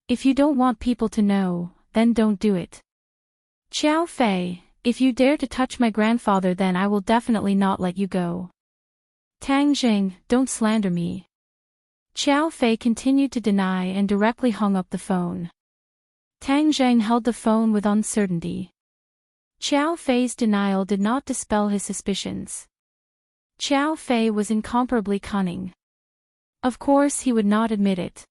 If you don't want people to know, then don't do it. Xiao Fei, if you dare to touch my grandfather, then I will definitely not let you go. Tang Jing, don't slander me. Xiao Fei continued to deny and directly hung up the phone. Tang Jing held the phone with uncertainty. Xiao Fei's denial did not dispel his suspicions. Xiao Fei was incomparably cunning. Of course he would not admit it.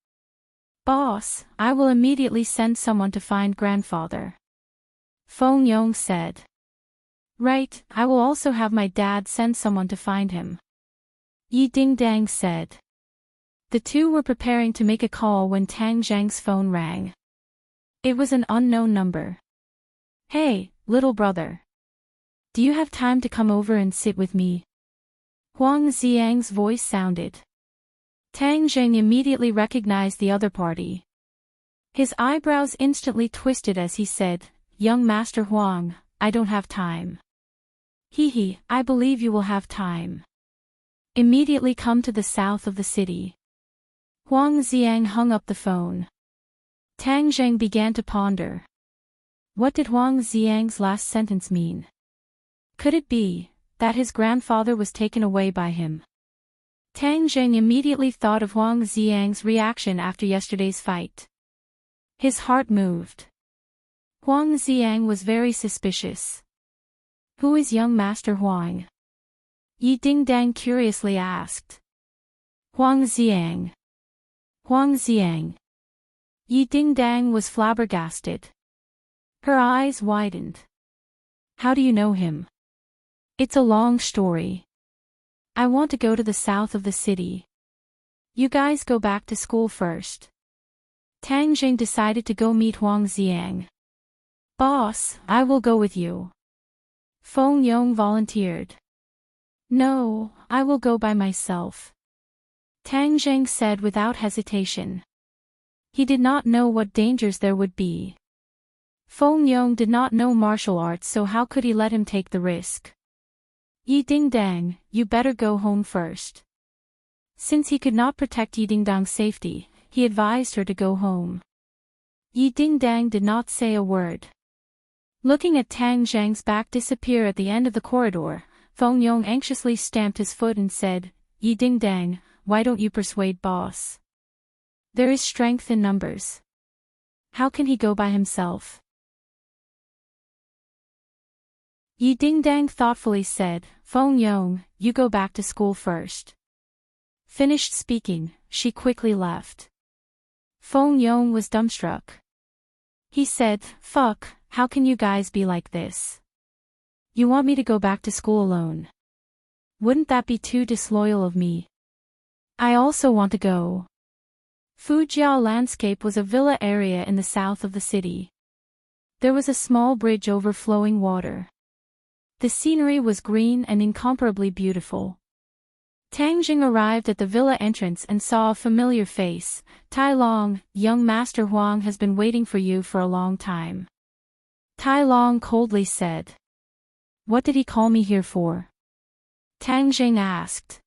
Boss, I will immediately send someone to find grandfather. Feng Yong said. Right, I will also have my dad send someone to find him. Yi Dingdang said. The two were preparing to make a call when Tang Zhang's phone rang. It was an unknown number. Hey, little brother. Do you have time to come over and sit with me? Huang Xiang's voice sounded. Tang Zheng immediately recognized the other party. His eyebrows instantly twisted as he said, Young Master Huang, I don't have time. Hee, I believe you will have time. Immediately come to the south of the city. Huang Xiang hung up the phone. Tang Zheng began to ponder. What did Huang Xiang's last sentence mean? Could it be that his grandfather was taken away by him? Tang Zheng immediately thought of Huang Xiang's reaction after yesterday's fight. His heart moved. Huang Xiang was very suspicious. Who is young Master Huang? Yi Dingdang curiously asked. Huang Xiang. Huang Xiang. Yi Dingdang was flabbergasted. Her eyes widened. How do you know him? It's a long story. I want to go to the south of the city. You guys go back to school first. Tang Jing decided to go meet Huang Xiang. Boss, I will go with you. Feng Yong volunteered. No, I will go by myself. Tang Jing said without hesitation. He did not know what dangers there would be. Feng Yong did not know martial arts, so how could he let him take the risk? Yi Dingdang, you better go home first. Since he could not protect Yi Dingdang's safety, he advised her to go home. Yi Dingdang did not say a word. Looking at Tang Zhang's back disappear at the end of the corridor, Feng Yong anxiously stamped his foot and said, Yi Dingdang, why don't you persuade boss? There is strength in numbers. How can he go by himself? Yi Dingdang thoughtfully said, Feng Yong, you go back to school first. Finished speaking, she quickly left. Feng Yong was dumbstruck. He said, Fuck, how can you guys be like this? You want me to go back to school alone? Wouldn't that be too disloyal of me? I also want to go. Fujiao Landscape was a villa area in the south of the city. There was a small bridge over flowing water. The scenery was green and incomparably beautiful. Tang Jing arrived at the villa entrance and saw a familiar face. Tai Long, young Master Huang has been waiting for you for a long time. Tai Long coldly said. What did he call me here for? Tang Jing asked.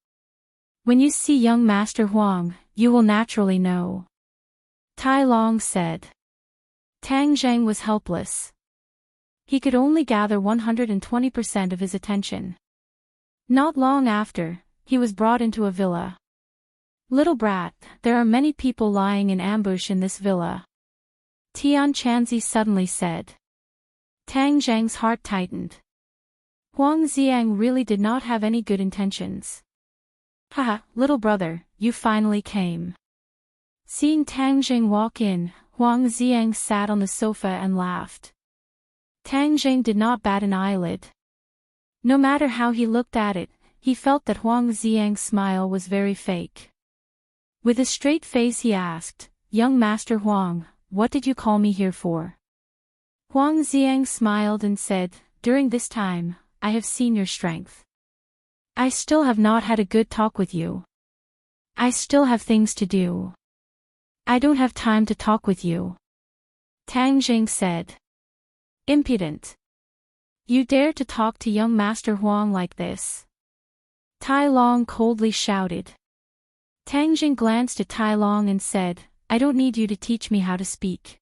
When you see young Master Huang, you will naturally know. Tai Long said. Tang Zheng was helpless. He could only gather 120% of his attention. Not long after, he was brought into a villa. Little brat, there are many people lying in ambush in this villa. Tian Chanzi suddenly said. Tang Zheng's heart tightened. Huang Xiang really did not have any good intentions. Haha, little brother, you finally came. Seeing Tang Zheng walk in, Huang Xiang sat on the sofa and laughed. Tang Zheng did not bat an eyelid. No matter how he looked at it, he felt that Huang Xiang's smile was very fake. With a straight face he asked, Young Master Huang, what did you call me here for? Huang Xiang smiled and said, During this time, I have seen your strength. I still have not had a good talk with you. I still have things to do. I don't have time to talk with you. Tang Jing said. Impudent. You dare to talk to young Master Huang like this? Tai Long coldly shouted. Tang Jing glanced at Tai Long and said, I don't need you to teach me how to speak.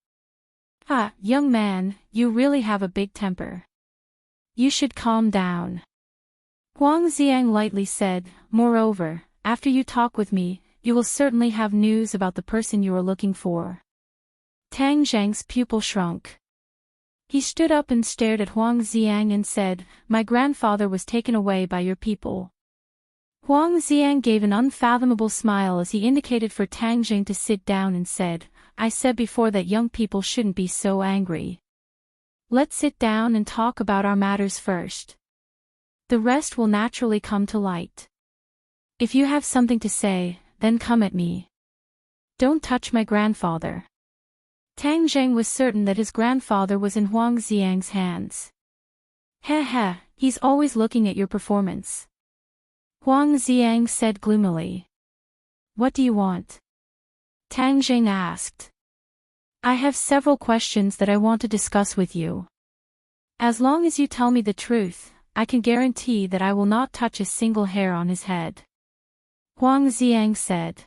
Ah, young man, you really have a big temper. You should calm down. Huang Xiang lightly said, moreover, after you talk with me, you will certainly have news about the person you are looking for. Tang Zheng's pupil shrunk. He stood up and stared at Huang Xiang and said, My grandfather was taken away by your people. Huang Xiang gave an unfathomable smile as he indicated for Tang Jing to sit down and said, I said before that young people shouldn't be so angry. Let's sit down and talk about our matters first. The rest will naturally come to light. If you have something to say, then come at me. Don't touch my grandfather. Tang Zheng was certain that his grandfather was in Huang Xiang's hands. Heh, he's always looking at your performance. Huang Xiang said gloomily. What do you want? Tang Zheng asked. I have several questions that I want to discuss with you. As long as you tell me the truth, I can guarantee that I will not touch a single hair on his head. Huang Xiang said.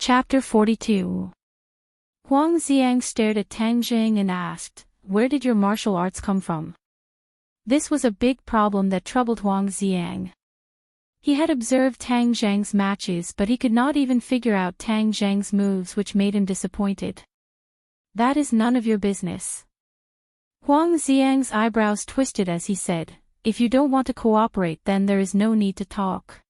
Chapter 42. Huang Xiang stared at Tang Jing and asked, Where did your martial arts come from? This was a big problem that troubled Huang Xiang. He had observed Tang Zheng's matches but he could not even figure out Tang Zheng's moves, which made him disappointed. That is none of your business. Huang Xiang's eyebrows twisted as he said, If you don't want to cooperate then there is no need to talk.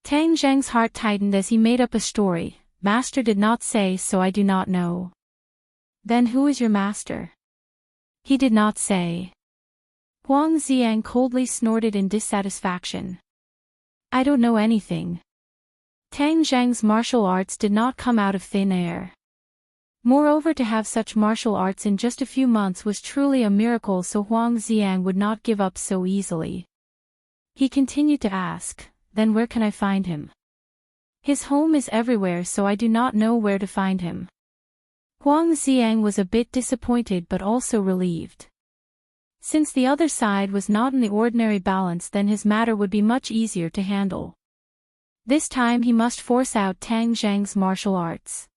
Tang Zheng's heart tightened as he made up a story, Master did not say so I do not know. Then who is your master? He did not say. Huang Xiang coldly snorted in dissatisfaction. I don't know anything. Tang Zheng's martial arts did not come out of thin air. Moreover, to have such martial arts in just a few months was truly a miracle, so Huang Xiang would not give up so easily. He continued to ask, Then where can I find him? His home is everywhere, so I do not know where to find him. Huang Xiang was a bit disappointed but also relieved. Since the other side was not in the ordinary balance, then his matter would be much easier to handle. This time he must force out Tang Zheng's martial arts.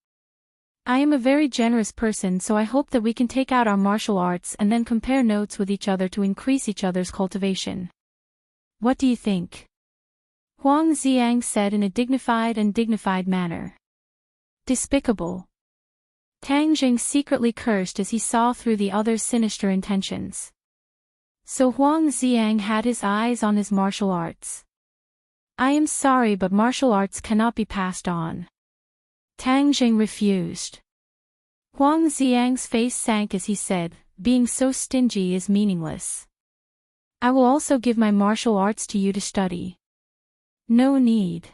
I am a very generous person, so I hope that we can take out our martial arts and then compare notes with each other to increase each other's cultivation. What do you think? Huang Xiang said in a dignified manner. Despicable. Tang Jing secretly cursed as he saw through the other's sinister intentions. So Huang Xiang had his eyes on his martial arts. I am sorry, but martial arts cannot be passed on. Tang Jing refused. Huang Xiang's face sank as he said, Being so stingy is meaningless. I will also give my martial arts to you to study. No need.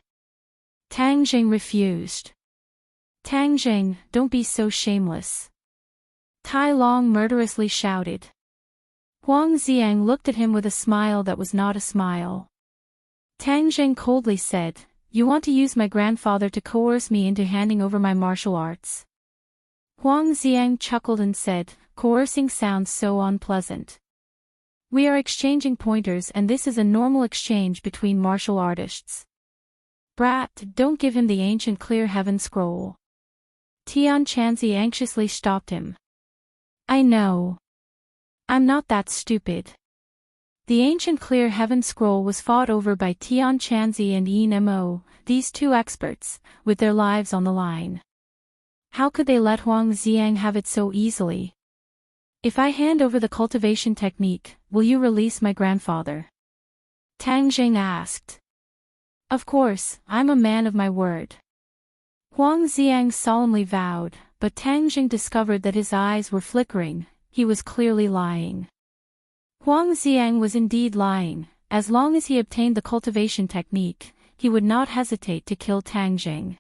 Tang Jing refused. Tang Jing, don't be so shameless. Tai Long murderously shouted. Huang Xiang looked at him with a smile that was not a smile. Tang Jing coldly said, You want to use my grandfather to coerce me into handing over my martial arts. Huang Xiang chuckled and said, Coercing sounds so unpleasant. We are exchanging pointers and this is a normal exchange between martial artists. Brat, don't give him the ancient clear heaven scroll. Tian Chanzi anxiously stopped him. I know. I'm not that stupid. The ancient clear heaven scroll was fought over by Tian Chanzi and Yin Mo, these two experts, with their lives on the line. How could they let Huang Xiang have it so easily? If I hand over the cultivation technique, will you release my grandfather? Tang Jing asked. Of course, I'm a man of my word. Huang Xiang solemnly vowed, but Tang Jing discovered that his eyes were flickering. He was clearly lying. Huang Xiang was indeed lying. As long as he obtained the cultivation technique, he would not hesitate to kill Tang Jing.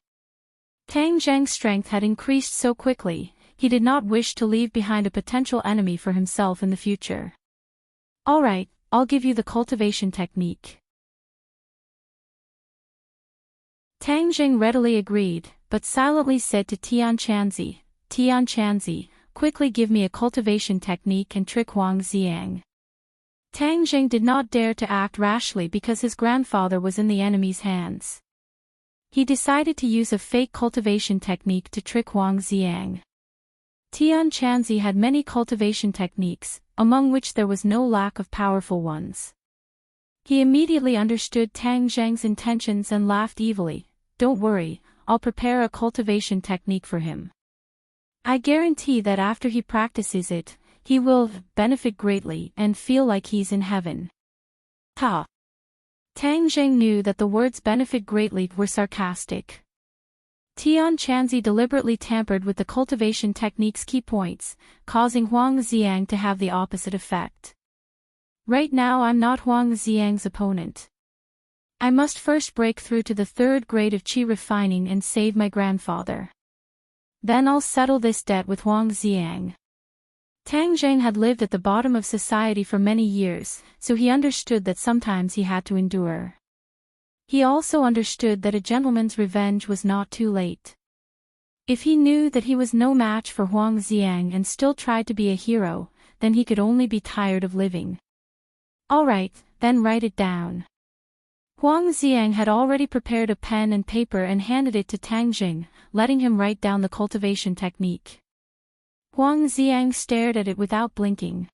Tang Jing's strength had increased so quickly, he did not wish to leave behind a potential enemy for himself in the future. All right, I'll give you the cultivation technique. Tang Jing readily agreed, but silently said to Tian Chanzi, quickly give me a cultivation technique and trick Huang Xiang. Tang Jing did not dare to act rashly because his grandfather was in the enemy's hands. He decided to use a fake cultivation technique to trick Huang Xiang. Tian Chanzi had many cultivation techniques, among which there was no lack of powerful ones. He immediately understood Tang Zheng's intentions and laughed evilly. Don't worry, I'll prepare a cultivation technique for him. I guarantee that after he practices it, he will benefit greatly and feel like he's in heaven. Ha! Tang Zheng knew that the words benefit greatly were sarcastic. Tian Chanzi deliberately tampered with the cultivation technique's key points, causing Huang Xiang to have the opposite effect. Right now I'm not Huang Xiang's opponent. I must first break through to the 3rd grade of qi refining and save my grandfather. Then I'll settle this debt with Huang Xiang. Tang Zheng had lived at the bottom of society for many years, so he understood that sometimes he had to endure. He also understood that a gentleman's revenge was not too late. If he knew that he was no match for Huang Xiang and still tried to be a hero, then he could only be tired of living. Alright, then write it down. Huang Xiang had already prepared a pen and paper and handed it to Tang Jing, letting him write down the cultivation technique. Huang Xiang stared at it without blinking.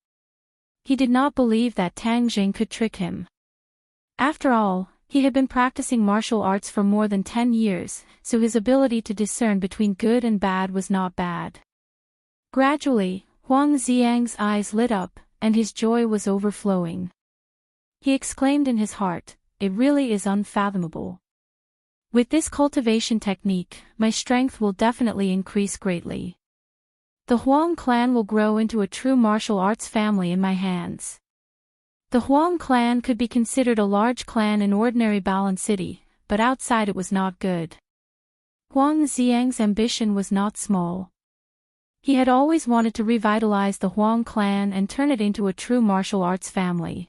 He did not believe that Tang Jing could trick him. After all, he had been practicing martial arts for more than 10 years, so his ability to discern between good and bad was not bad. Gradually, Huang Xiang's eyes lit up, and his joy was overflowing. He exclaimed in his heart, "It really is unfathomable. With this cultivation technique, my strength will definitely increase greatly. The Huang clan will grow into a true martial arts family in my hands." The Huang clan could be considered a large clan in ordinary Balan City, but outside it was not good. Huang Xiang's ambition was not small. He had always wanted to revitalize the Huang clan and turn it into a true martial arts family.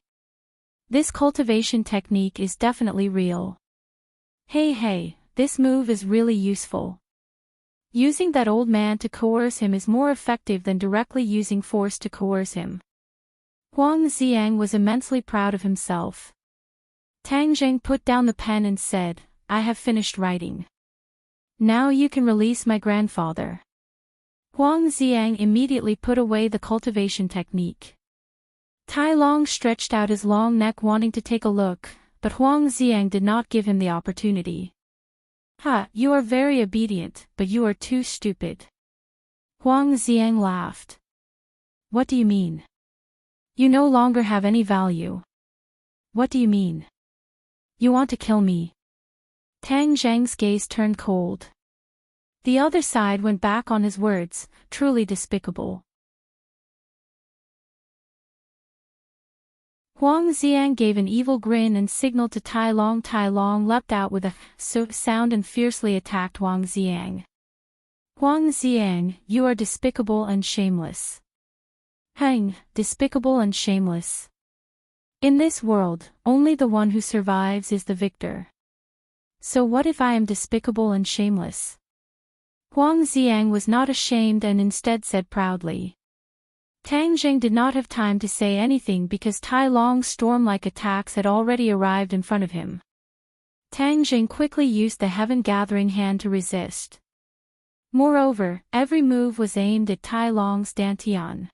This cultivation technique is definitely real. Hey, this move is really useful. Using that old man to coerce him is more effective than directly using force to coerce him. Huang Xiang was immensely proud of himself. Tang Zheng put down the pen and said, "I have finished writing. Now you can release my grandfather." Huang Xiang immediately put away the cultivation technique. Tai Long stretched out his long neck wanting to take a look, but Huang Xiang did not give him the opportunity. "Ha, you are very obedient, but you are too stupid." Huang Xiang laughed. "What do you mean? You no longer have any value." "What do you mean? You want to kill me?" Tang Zheng's gaze turned cold. The other side went back on his words, truly despicable. Huang Xiang gave an evil grin and signaled to Tai Long. Tai Long leapt out with a sound and fiercely attacked Huang Xiang. "Huang Xiang, you are despicable and shameless." "Hang, despicable and shameless. In this world, only the one who survives is the victor. So what if I am despicable and shameless?" Huang Xiang was not ashamed and instead said proudly. Tang Jing did not have time to say anything because Tai Long's storm-like attacks had already arrived in front of him. Tang Jing quickly used the heaven-gathering hand to resist. Moreover, every move was aimed at Tai Long's dantian.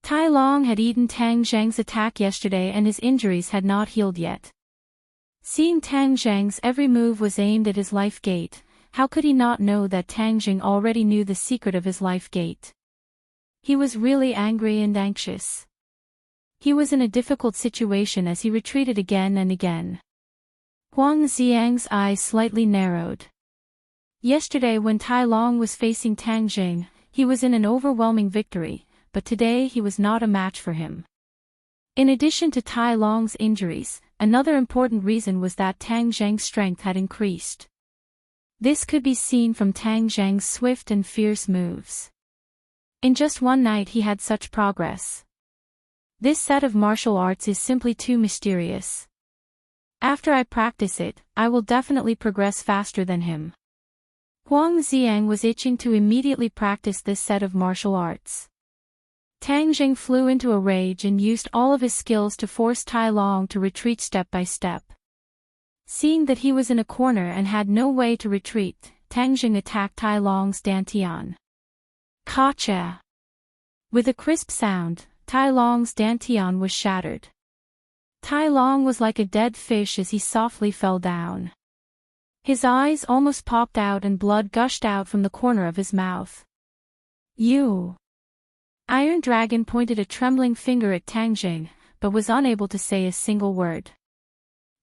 Tai Long had eaten Tang Zheng's attack yesterday and his injuries had not healed yet. Seeing Tang Zheng's every move was aimed at his life gate, how could he not know that Tang Jing already knew the secret of his life gate? He was really angry and anxious. He was in a difficult situation as he retreated again and again. Huang Xiang's eyes slightly narrowed. Yesterday when Tai Long was facing Tang Jing, he was in an overwhelming victory, but today he was not a match for him. In addition to Tai Long's injuries, another important reason was that Tang Zheng's strength had increased. This could be seen from Tang Zheng's swift and fierce moves. In just one night he had such progress. This set of martial arts is simply too mysterious. After I practice it, I will definitely progress faster than him. Huang Xiang was itching to immediately practice this set of martial arts. Tang Jing flew into a rage and used all of his skills to force Tai Long to retreat step by step. Seeing that he was in a corner and had no way to retreat, Tang Jing attacked Tai Long's dantian. Gotcha! With a crisp sound, Tai Long's dantian was shattered. Tai Long was like a dead fish as he softly fell down. His eyes almost popped out and blood gushed out from the corner of his mouth. You! Iron Dragon pointed a trembling finger at Tang Jing, but was unable to say a single word.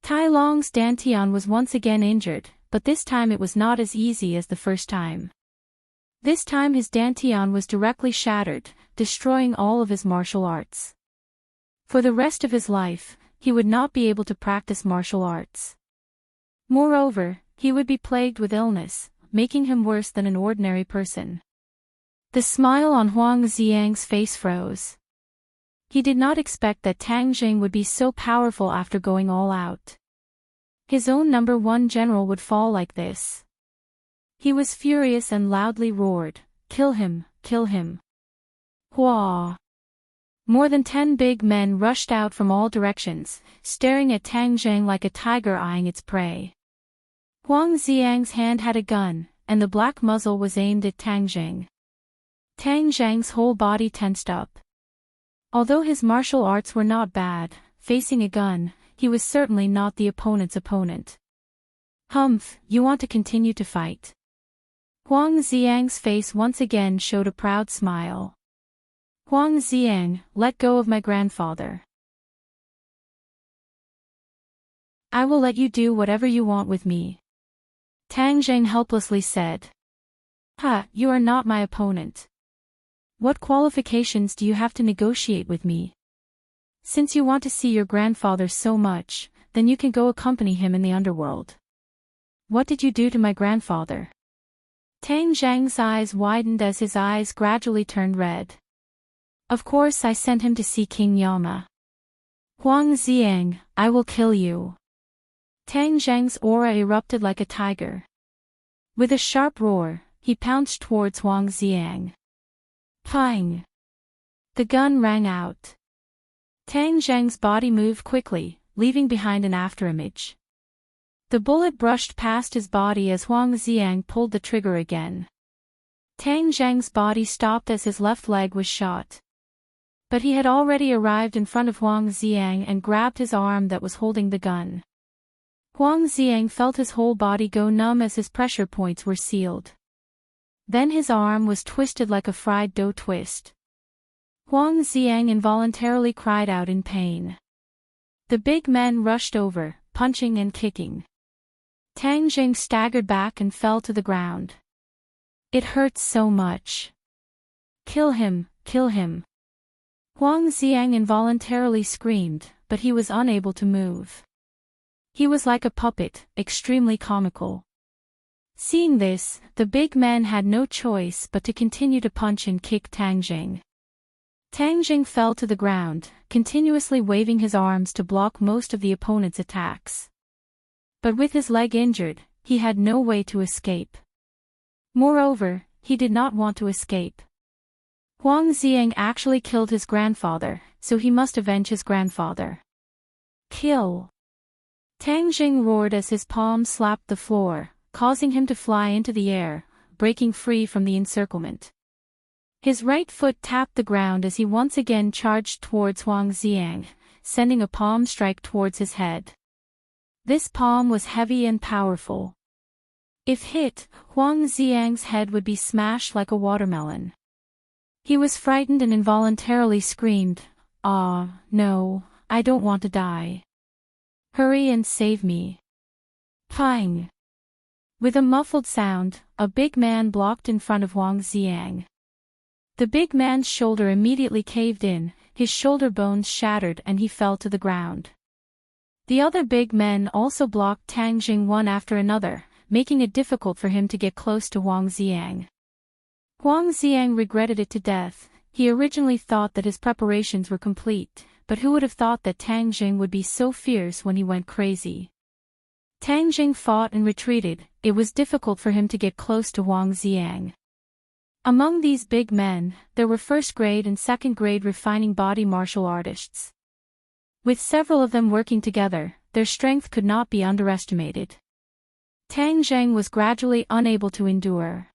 Tai Long's dantian was once again injured, but this time it was not as easy as the first time. This time his dantian was directly shattered, destroying all of his martial arts. For the rest of his life, he would not be able to practice martial arts. Moreover, he would be plagued with illness, making him worse than an ordinary person. The smile on Huang Xiang's face froze. He did not expect that Tang Jing would be so powerful after going all out. His own number one general would fall like this. He was furious and loudly roared, "Kill him, kill him!" Hua! More than 10 big men rushed out from all directions, staring at Tang Jing like a tiger eyeing its prey. Huang Xiang's hand had a gun, and the black muzzle was aimed at Tang Jing. Tang Jing's whole body tensed up. Although his martial arts were not bad, facing a gun, he was certainly not the opponent's opponent. Humph, you want to continue to fight? Huang Xiang's face once again showed a proud smile. Huang Xiang, let go of my grandfather. I will let you do whatever you want with me. Tang Jing helplessly said. Ha, you are not my opponent. What qualifications do you have to negotiate with me? Since you want to see your grandfather so much, then you can go accompany him in the underworld. What did you do to my grandfather? Tang Zhang's eyes widened as his eyes gradually turned red. Of course I sent him to see King Yama. Huang Xiang, I will kill you. Tang Zhang's aura erupted like a tiger. With a sharp roar, he pounced towards Huang Xiang. Pang! The gun rang out. Tang Zhang's body moved quickly, leaving behind an afterimage. The bullet brushed past his body as Huang Xiang pulled the trigger again. Tang Zhang's body stopped as his left leg was shot. But he had already arrived in front of Huang Xiang and grabbed his arm that was holding the gun. Huang Xiang felt his whole body go numb as his pressure points were sealed. Then his arm was twisted like a fried dough twist. Huang Xiang involuntarily cried out in pain. The big men rushed over, punching and kicking. Tang Jing staggered back and fell to the ground. It hurts so much. Kill him, kill him. Huang Xiang involuntarily screamed, but he was unable to move. He was like a puppet, extremely comical. Seeing this, the big men had no choice but to continue to punch and kick Tang Jing. Tang Jing fell to the ground, continuously waving his arms to block most of the opponent's attacks. But with his leg injured, he had no way to escape. Moreover, he did not want to escape. Huang Xiang actually killed his grandfather, so he must avenge his grandfather. Kill! Tang Jing roared as his palm slapped the floor, causing him to fly into the air, breaking free from the encirclement. His right foot tapped the ground as he once again charged towards Huang Xiang, sending a palm strike towards his head. This palm was heavy and powerful. If hit, Huang Xiang's head would be smashed like a watermelon. He was frightened and involuntarily screamed, "Ah, no, I don't want to die. Hurry and save me." Pang! With a muffled sound, a big man blocked in front of Huang Xiang. The big man's shoulder immediately caved in, his shoulder bones shattered and he fell to the ground. The other big men also blocked Tang Jing one after another, making it difficult for him to get close to Huang Xiang. Huang Xiang regretted it to death. He originally thought that his preparations were complete, but who would have thought that Tang Jing would be so fierce when he went crazy? Tang Jing fought and retreated. It was difficult for him to get close to Huang Xiang. Among these big men, there were first-grade and second-grade refining body martial artists. With several of them working together, their strength could not be underestimated. Tang Zheng was gradually unable to endure.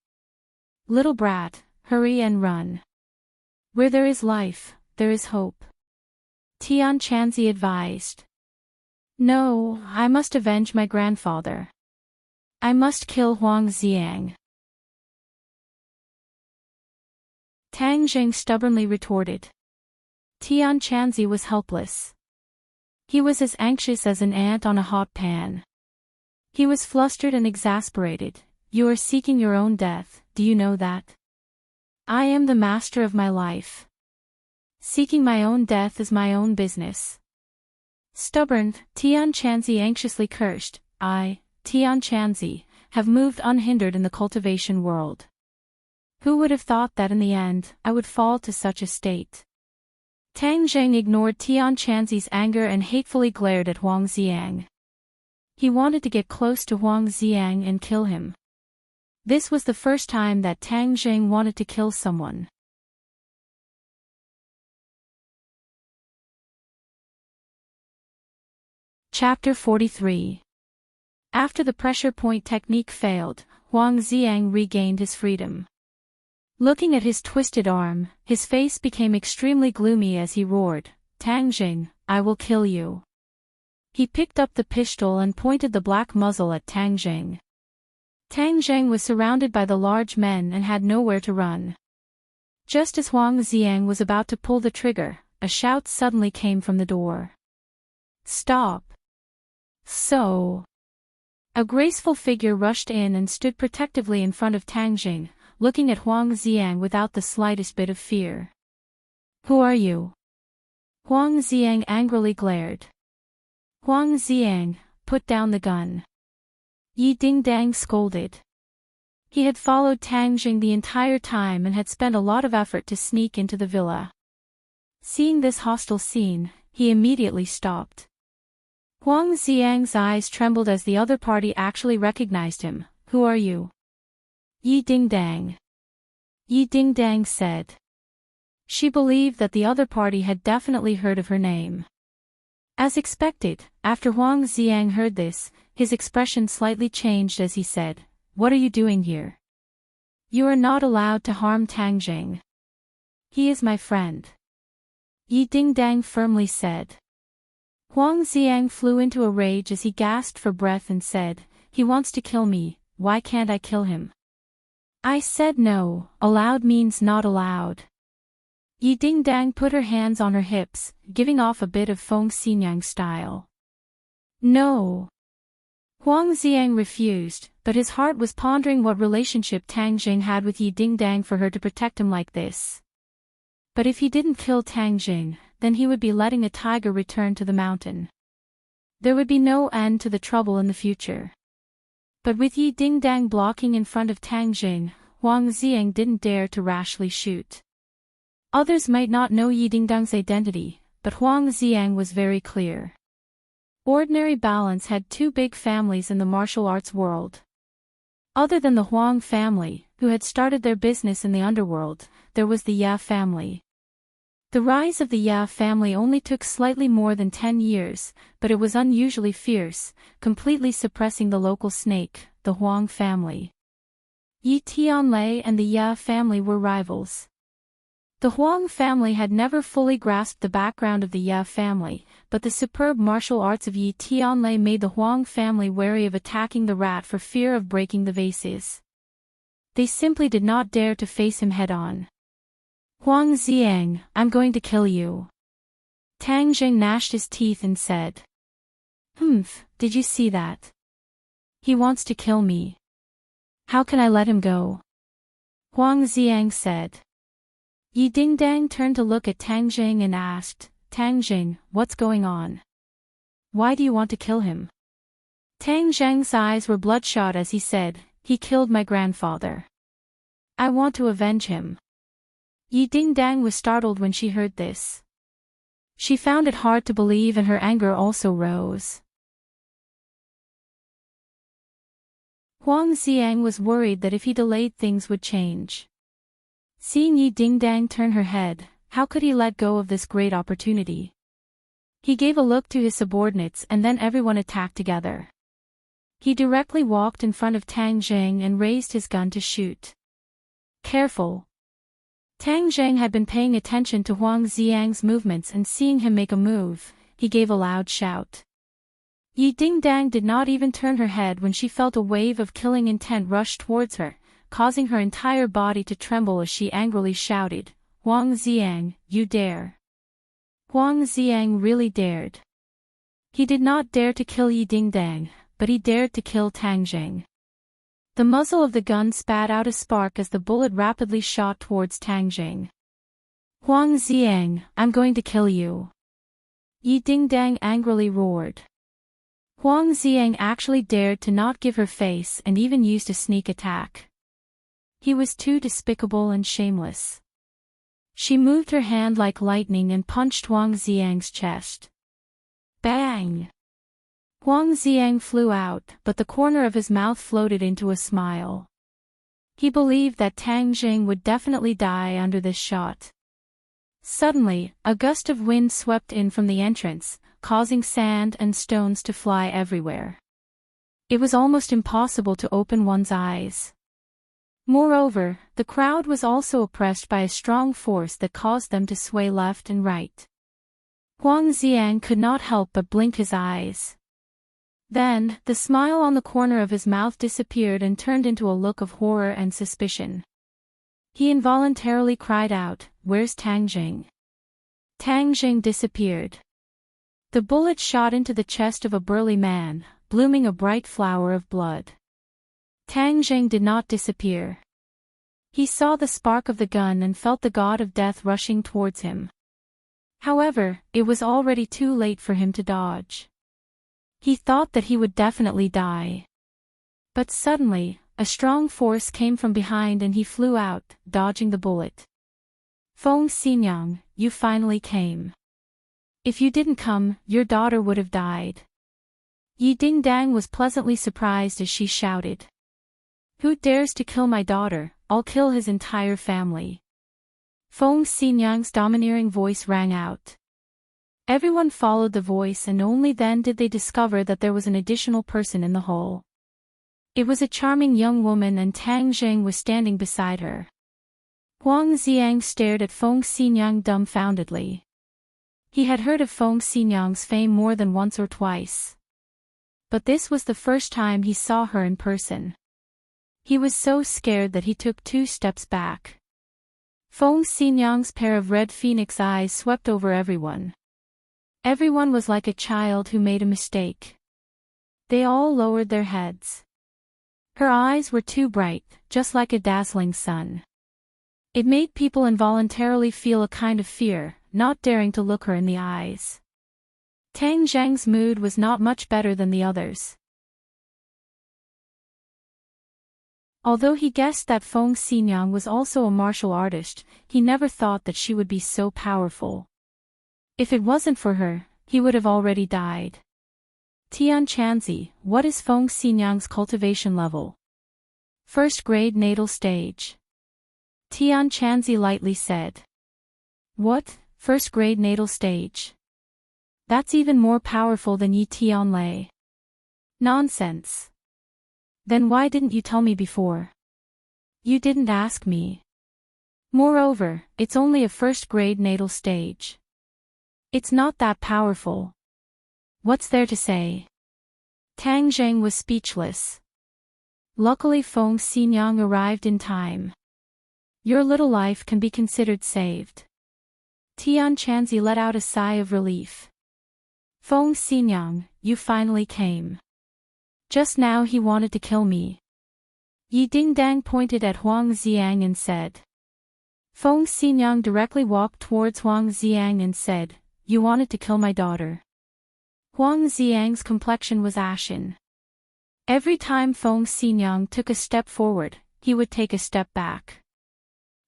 "Little brat, hurry and run. Where there is life, there is hope," Tian Chanzi advised. "No, I must avenge my grandfather. I must kill Huang Xiang," Tang Zheng stubbornly retorted. Tian Chanzi was helpless. He was as anxious as an ant on a hot pan. He was flustered and exasperated. "You are seeking your own death, do you know that? I am the master of my life. Seeking my own death is my own business." Stubborn, Tian Chanzi anxiously cursed. "I, Tian Chanzi, have moved unhindered in the cultivation world. Who would have thought that in the end, I would fall to such a state?" Tang Zheng ignored Tian Chanzi's anger and hatefully glared at Huang Xiang. He wanted to get close to Huang Xiang and kill him. This was the first time that Tang Zheng wanted to kill someone. Chapter 43. After the pressure point technique failed, Huang Xiang regained his freedom. Looking at his twisted arm, his face became extremely gloomy as he roared, "Tang Jing, I will kill you." He picked up the pistol and pointed the black muzzle at Tang Jing. Tang Jing was surrounded by the large men and had nowhere to run. Just as Huang Xiang was about to pull the trigger, a shout suddenly came from the door. "Stop!" So. A graceful figure rushed in and stood protectively in front of Tang Jing, looking at Huang Xiang without the slightest bit of fear. "Who are you?" Huang Xiang angrily glared. "Huang Xiang, put down the gun." Yi Dingdang scolded. He had followed Tang Jing the entire time and had spent a lot of effort to sneak into the villa. Seeing this hostile scene, he immediately stopped. Huang Xiang's eyes trembled as the other party actually recognized him. "Who are you?" "Yi Dingdang." Yi Dingdang said. She believed that the other party had definitely heard of her name. As expected, after Huang Xiang heard this, his expression slightly changed as he said, "What are you doing here? You are not allowed to harm Tang Jing. He is my friend," Yi Dingdang firmly said. Huang Xiang flew into a rage as he gasped for breath and said, "He wants to kill me, why can't I kill him? I said no, allowed means not allowed." Yi Dingdang put her hands on her hips, giving off a bit of Feng Xinyang style. "No." Huang Xiang refused, but his heart was pondering what relationship Tang Jing had with Yi Dingdang for her to protect him like this. But if he didn't kill Tang Jing, then he would be letting a tiger return to the mountain. There would be no end to the trouble in the future. But with Yi Dingdang blocking in front of Tang Jing, Huang Xiang didn't dare to rashly shoot. Others might not know Yi Dingdang's identity, but Huang Xiang was very clear. Ordinary Balance had two big families in the martial arts world. Other than the Huang family, who had started their business in the underworld, there was the Ya family. The rise of the Ya family only took slightly more than 10 years, but it was unusually fierce, completely suppressing the local snake, the Huang family. Yi Tianlei and the Ya family were rivals. The Huang family had never fully grasped the background of the Ya family, but the superb martial arts of Yi Tianlei made the Huang family wary of attacking the rat for fear of breaking the vases. They simply did not dare to face him head-on. "Huang Xiang, I'm going to kill you." Tang Jing gnashed his teeth and said. "Humph, did you see that? He wants to kill me. How can I let him go?" Huang Xiang said. Yi Dingdang turned to look at Tang Jing and asked, "Tang Jing, what's going on? Why do you want to kill him?" Tang Jing's eyes were bloodshot as he said, "He killed my grandfather. I want to avenge him." Yi Dingdang was startled when she heard this. She found it hard to believe and her anger also rose. Huang Xiang was worried that if he delayed things would change. Seeing Yi Dingdang turn her head, how could he let go of this great opportunity? He gave a look to his subordinates and then everyone attacked together. He directly walked in front of Tang Zheng and raised his gun to shoot. Careful! Tang Zheng had been paying attention to Huang Xiang's movements and seeing him make a move, he gave a loud shout. Yi Dingdang did not even turn her head when she felt a wave of killing intent rush towards her, causing her entire body to tremble as she angrily shouted, "Huang Xiang, you dare!" Huang Xiang really dared. He did not dare to kill Yi Dingdang, but he dared to kill Tang Zheng. The muzzle of the gun spat out a spark as the bullet rapidly shot towards Tang Zheng. "Huang Xiang, I'm going to kill you!" Yi Dingdang angrily roared. Huang Xiang actually dared to not give her face and even used a sneak attack. He was too despicable and shameless. She moved her hand like lightning and punched Huang Xiang's chest. Bang! Huang Xiang flew out, but the corner of his mouth floated into a smile. He believed that Tang Zheng would definitely die under this shot. Suddenly, a gust of wind swept in from the entrance, causing sand and stones to fly everywhere. It was almost impossible to open one's eyes. Moreover, the crowd was also oppressed by a strong force that caused them to sway left and right. Huang Xiang could not help but blink his eyes. Then, the smile on the corner of his mouth disappeared and turned into a look of horror and suspicion. He involuntarily cried out, "Where's Tang Zheng?" Tang Zheng disappeared. The bullet shot into the chest of a burly man, blooming a bright flower of blood. Tang Zheng did not disappear. He saw the spark of the gun and felt the god of death rushing towards him. However, it was already too late for him to dodge. He thought that he would definitely die. But suddenly, a strong force came from behind and he flew out, dodging the bullet. "Feng Xinyang, you finally came. If you didn't come, your daughter would have died." Yi Dingdang was pleasantly surprised as she shouted. "Who dares to kill my daughter? I'll kill his entire family." Feng Xinyang's domineering voice rang out. Everyone followed the voice and only then did they discover that there was an additional person in the hall. It was a charming young woman and Tang Zheng was standing beside her. Huang Xiang stared at Feng Xinyang dumbfoundedly. He had heard of Feng Xinyang's fame more than once or twice. But this was the first time he saw her in person. He was so scared that he took 2 steps back. Feng Xinyang's pair of red phoenix eyes swept over everyone. Everyone was like a child who made a mistake. They all lowered their heads. Her eyes were too bright, just like a dazzling sun. It made people involuntarily feel a kind of fear, not daring to look her in the eyes. Tang Zheng's mood was not much better than the others. Although he guessed that Feng Xinyang was also a martial artist, he never thought that she would be so powerful. If it wasn't for her, he would have already died. "Tian Chanzi, what is Feng Xinyang's cultivation level?" "First grade natal stage." Tian Chanzi lightly said. "What, first grade natal stage? That's even more powerful than Yi Tianlei." "Nonsense. Then why didn't you tell me before?" "You didn't ask me. Moreover, it's only a first grade natal stage. It's not that powerful. What's there to say?" Tang Zheng was speechless. Luckily Feng Xinyang arrived in time. "Your little life can be considered saved." Tian Chanzi let out a sigh of relief. "Feng Xinyang, you finally came. Just now he wanted to kill me." Yi Dingdang pointed at Huang Xiang and said. Feng Xinyang directly walked towards Huang Xiang and said, "You wanted to kill my daughter." Huang Xiang's complexion was ashen. Every time Feng Xinyang took a step forward, he would take a step back.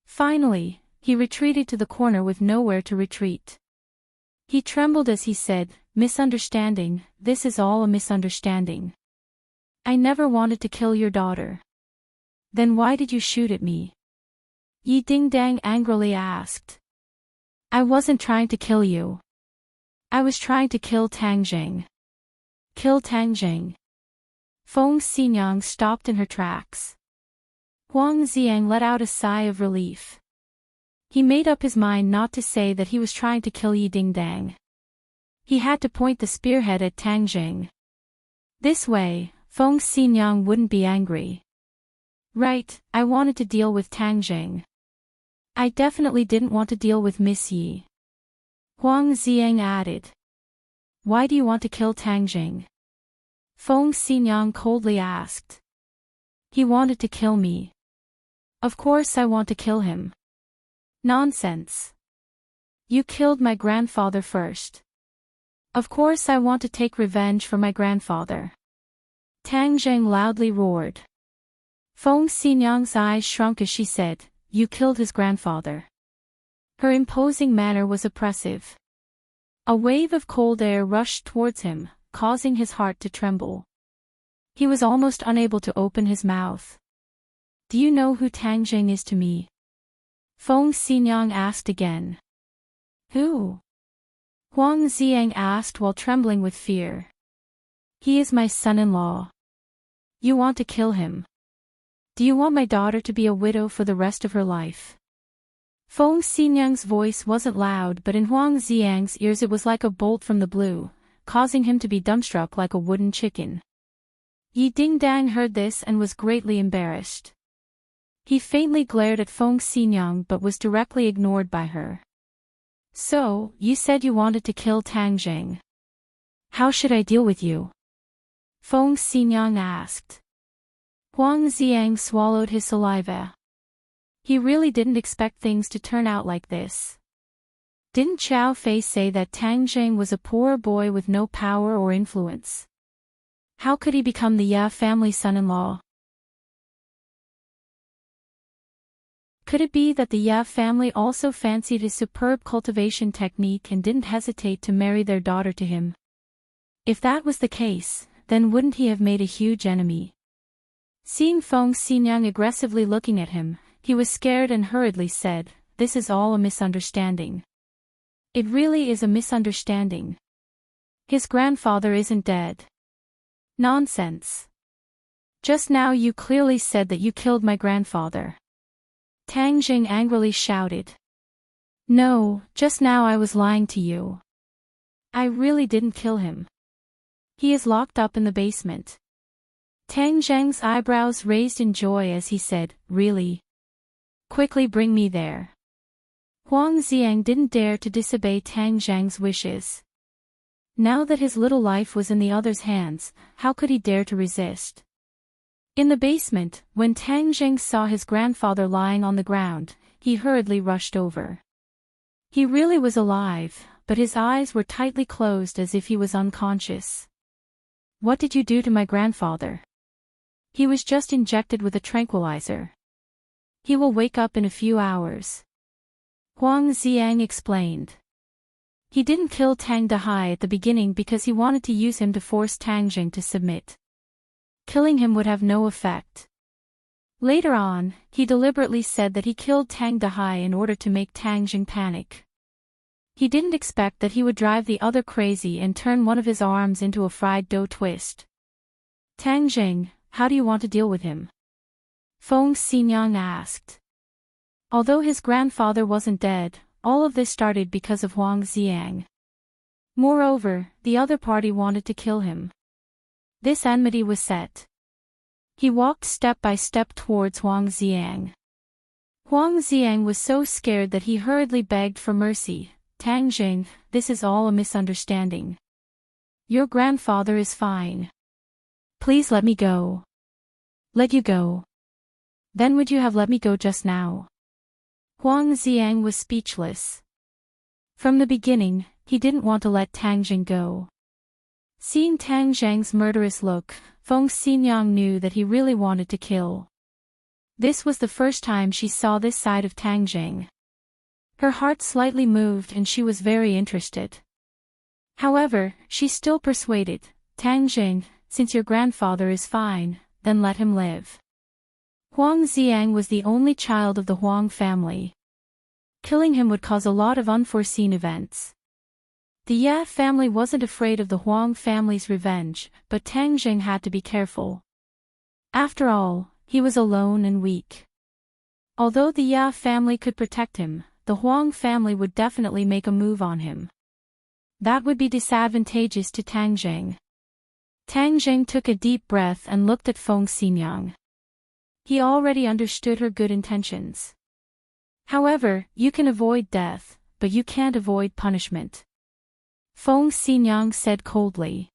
Finally, he retreated to the corner with nowhere to retreat. He trembled as he said, "Misunderstanding, this is all a misunderstanding." I never wanted to kill your daughter. Then why did you shoot at me? Yi Dingdang angrily asked. I wasn't trying to kill you. I was trying to kill Tangjing. Kill Tangjing. Feng Xinyang stopped in her tracks. Huang Xiang let out a sigh of relief. He made up his mind not to say that he was trying to kill Yi Dingdang. He had to point the spearhead at Tangjing. This way, Feng Xinyang wouldn't be angry. Right, I wanted to deal with Tangjing. I definitely didn't want to deal with Miss Yi. Huang Xiang added. Why do you want to kill Tangjing? Feng Xinyang coldly asked. He wanted to kill me. Of course I want to kill him. Nonsense. You killed my grandfather first. Of course I want to take revenge for my grandfather. Tangjing loudly roared. Feng Xinyang's eyes shrunk as she said, You killed his grandfather. Her imposing manner was oppressive. A wave of cold air rushed towards him, causing his heart to tremble. He was almost unable to open his mouth. Do you know who Tangjing is to me? Feng Xinyang asked again. Who? Huang Xiang asked while trembling with fear. He is my son-in-law. You want to kill him. Do you want my daughter to be a widow for the rest of her life? Feng Xinyang's voice wasn't loud, but in Huang Xiang's ears it was like a bolt from the blue, causing him to be dumbstruck like a wooden chicken. Yi Dingdang heard this and was greatly embarrassed. He faintly glared at Feng Xinyang but was directly ignored by her. So, you said you wanted to kill Tangjing. How should I deal with you? Feng Xinyang asked. Huang Xiang swallowed his saliva. He really didn't expect things to turn out like this. Didn't Xiao Fei say that Tangjing was a poor boy with no power or influence? How could he become the Ya family son-in-law? Could it be that the Ya family also fancied his superb cultivation technique and didn't hesitate to marry their daughter to him? If that was the case, then wouldn't he have made a huge enemy? Seeing Feng Xinyang aggressively looking at him, he was scared and hurriedly said, This is all a misunderstanding. It really is a misunderstanding. His grandfather isn't dead. Nonsense. Just now you clearly said that you killed my grandfather. Tangjing angrily shouted. No, just now I was lying to you. I really didn't kill him. He is locked up in the basement. Tangjing's eyebrows raised in joy as he said, Really? Quickly bring me there. Huang Xiang didn't dare to disobey Tangjing's wishes. Now that his little life was in the other's hands, how could he dare to resist? In the basement, when Tangjing saw his grandfather lying on the ground, he hurriedly rushed over. He really was alive, but his eyes were tightly closed as if he was unconscious. What did you do to my grandfather? He was just injected with a tranquilizer. He will wake up in a few hours. Huang Xiang explained. He didn't kill Tang Dahai at the beginning because he wanted to use him to force Tangjing to submit. Killing him would have no effect. Later on, he deliberately said that he killed Tang Dahai in order to make Tangjing panic. He didn't expect that he would drive the other crazy and turn one of his arms into a fried dough twist. Tangjing, how do you want to deal with him? Feng Xinyang asked. Although his grandfather wasn't dead, all of this started because of Huang Xiang. Moreover, the other party wanted to kill him. This enmity was set. He walked step by step towards Huang Xiang. Huang Xiang was so scared that he hurriedly begged for mercy. Tangjing, this is all a misunderstanding. Your grandfather is fine. Please let me go. Let you go. Then would you have let me go just now? Huang Xiang was speechless. From the beginning, he didn't want to let Tangjing go. Seeing Tangjing's murderous look, Feng Xinyang knew that he really wanted to kill. This was the first time she saw this side of Tangjing. Her heart slightly moved and she was very interested. However, she still persuaded, Tangjing, since your grandfather is fine, then let him live. Huang Xiang was the only child of the Huang family. Killing him would cause a lot of unforeseen events. The Ya family wasn't afraid of the Huang family's revenge, but Tang Jing had to be careful. After all, he was alone and weak. Although the Ya family could protect him, the Huang family would definitely make a move on him. That would be disadvantageous to Tang Jing. Tang Jing took a deep breath and looked at Feng Xinyang. He already understood her good intentions. However, you can avoid death, but you can't avoid punishment. Feng Xinyang said coldly.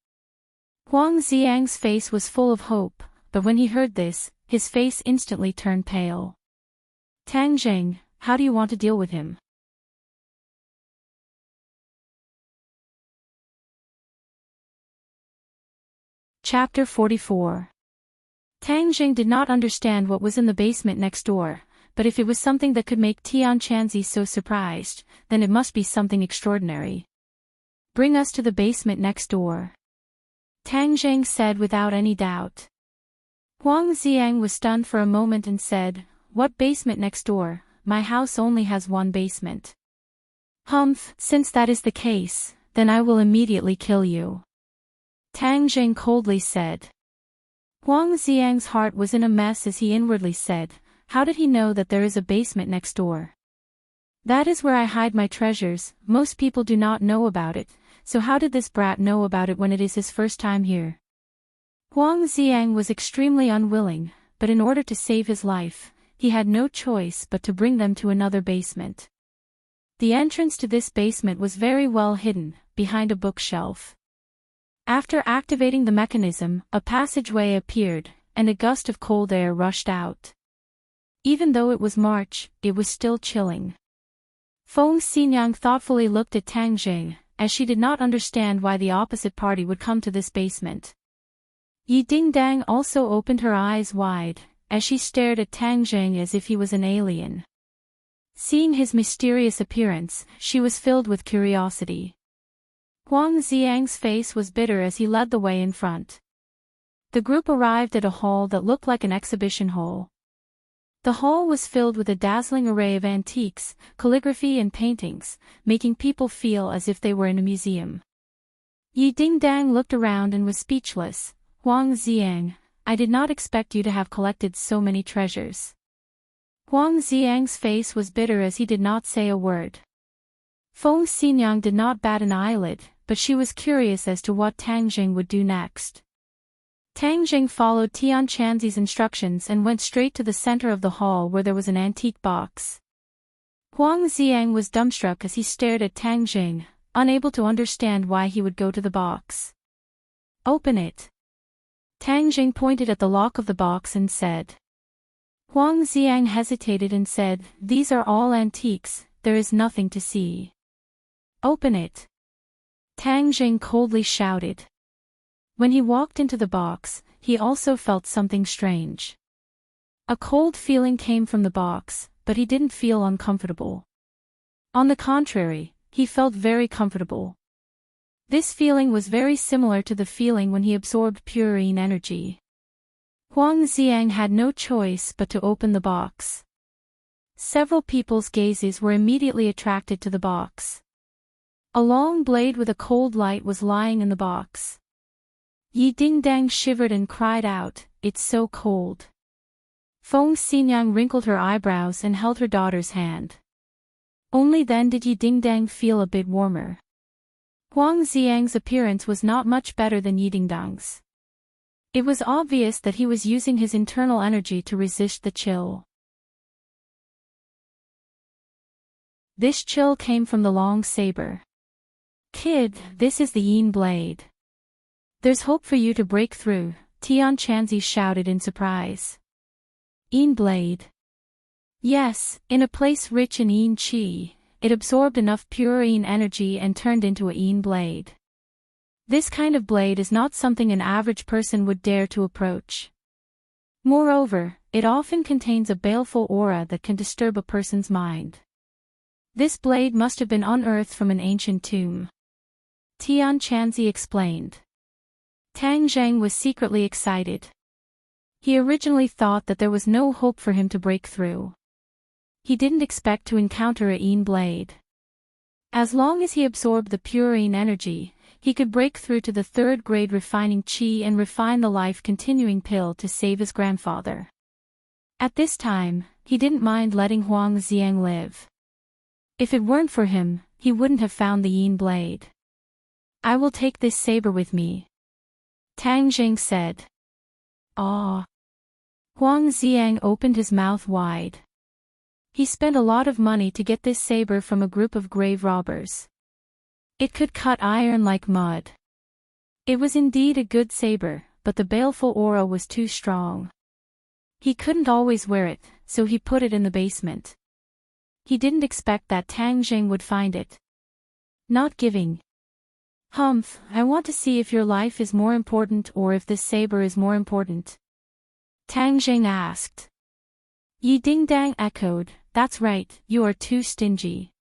Huang Xiang's face was full of hope, but when he heard this, his face instantly turned pale. Tang Jing, how do you want to deal with him? Chapter 44. Tang Jing did not understand what was in the basement next door, but if it was something that could make Tian Chanzi so surprised, then it must be something extraordinary. Bring us to the basement next door. Tang Jing said without any doubt. Huang Xiang was stunned for a moment and said, What basement next door? My house only has one basement. Humph, since that is the case, then I will immediately kill you. Tang Jing coldly said. Huang Xiang's heart was in a mess as he inwardly said, How did he know that there is a basement next door? That is where I hide my treasures. Most people do not know about it, so how did this brat know about it when it is his first time here? Huang Xiang was extremely unwilling, but in order to save his life, he had no choice but to bring them to another basement. The entrance to this basement was very well hidden, behind a bookshelf. After activating the mechanism, a passageway appeared, and a gust of cold air rushed out. Even though it was March, it was still chilling. Feng Xinyang thoughtfully looked at Tang Jing, as she did not understand why the opposite party would come to this basement. Yi Dingdang also opened her eyes wide, as she stared at Tang Jing as if he was an alien. Seeing his mysterious appearance, she was filled with curiosity. Huang Xiang's face was bitter as he led the way in front. The group arrived at a hall that looked like an exhibition hall. The hall was filled with a dazzling array of antiques, calligraphy and paintings, making people feel as if they were in a museum. Yi Dingdang looked around and was speechless. Huang Xiang, I did not expect you to have collected so many treasures. Huang Xiang's face was bitter as he did not say a word. Feng Xinyang did not bat an eyelid, but she was curious as to what Tang Jing would do next. Tang Jing followed Tian Chanzi's instructions and went straight to the center of the hall where there was an antique box. Huang Xiang was dumbstruck as he stared at Tang Jing, unable to understand why he would go to the box. Open it. Tang Jing pointed at the lock of the box and said. Huang Xiang hesitated and said, These are all antiques, there is nothing to see. Open it. Tang Jing coldly shouted. When he walked into the box, he also felt something strange. A cold feeling came from the box, but he didn't feel uncomfortable. On the contrary, he felt very comfortable. This feeling was very similar to the feeling when he absorbed purine energy. Huang Xiang had no choice but to open the box. Several people's gazes were immediately attracted to the box. A long blade with a cold light was lying in the box. Yi Dingdang shivered and cried out, It's so cold. Feng Xinyang wrinkled her eyebrows and held her daughter's hand. Only then did Yi Dingdang feel a bit warmer. Huang Xiang's appearance was not much better than Yi Dingdang's. It was obvious that he was using his internal energy to resist the chill. This chill came from the long saber. Kid, this is the Yin blade. There's hope for you to break through, Tian Chanzi shouted in surprise. Yin blade. Yes, in a place rich in Yin Qi, it absorbed enough pure Yin energy and turned into a Yin blade. This kind of blade is not something an average person would dare to approach. Moreover, it often contains a baleful aura that can disturb a person's mind. This blade must have been unearthed from an ancient tomb. Tian Chanzi explained. Tang Zheng was secretly excited. He originally thought that there was no hope for him to break through. He didn't expect to encounter a Yin blade. As long as he absorbed the pure Yin energy, he could break through to the third-grade refining qi and refine the life-continuing pill to save his grandfather. At this time, he didn't mind letting Huang Xiang live. If it weren't for him, he wouldn't have found the Yin blade. I will take this saber with me, Tang Jing said. Ah. Huang Xiang opened his mouth wide. He spent a lot of money to get this saber from a group of grave robbers. It could cut iron like mud. It was indeed a good saber, but the baleful aura was too strong. He couldn't always wear it, so he put it in the basement. He didn't expect that Tang Jing would find it. Not giving. Humph, I want to see if your life is more important or if this saber is more important, Tang Jing asked. Yi Dingdang echoed, that's right, you are too stingy.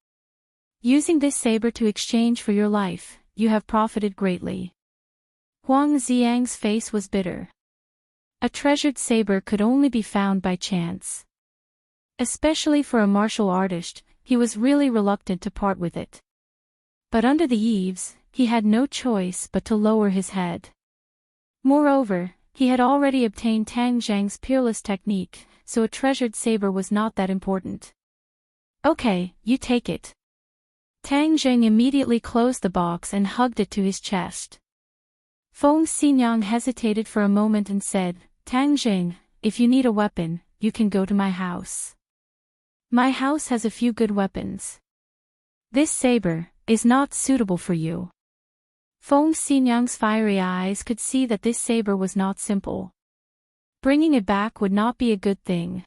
Using this saber to exchange for your life, you have profited greatly. Huang Xiang's face was bitter. A treasured saber could only be found by chance. Especially for a martial artist, he was really reluctant to part with it. But under the eaves, he had no choice but to lower his head. Moreover, he had already obtained Tang Zhang's peerless technique, so a treasured saber was not that important. Okay, you take it. Tang Zheng immediately closed the box and hugged it to his chest. Feng Xinyang hesitated for a moment and said, Tang Zheng, if you need a weapon, you can go to my house. My house has a few good weapons. This saber is not suitable for you. Feng Xinyang's fiery eyes could see that this saber was not simple. Bringing it back would not be a good thing.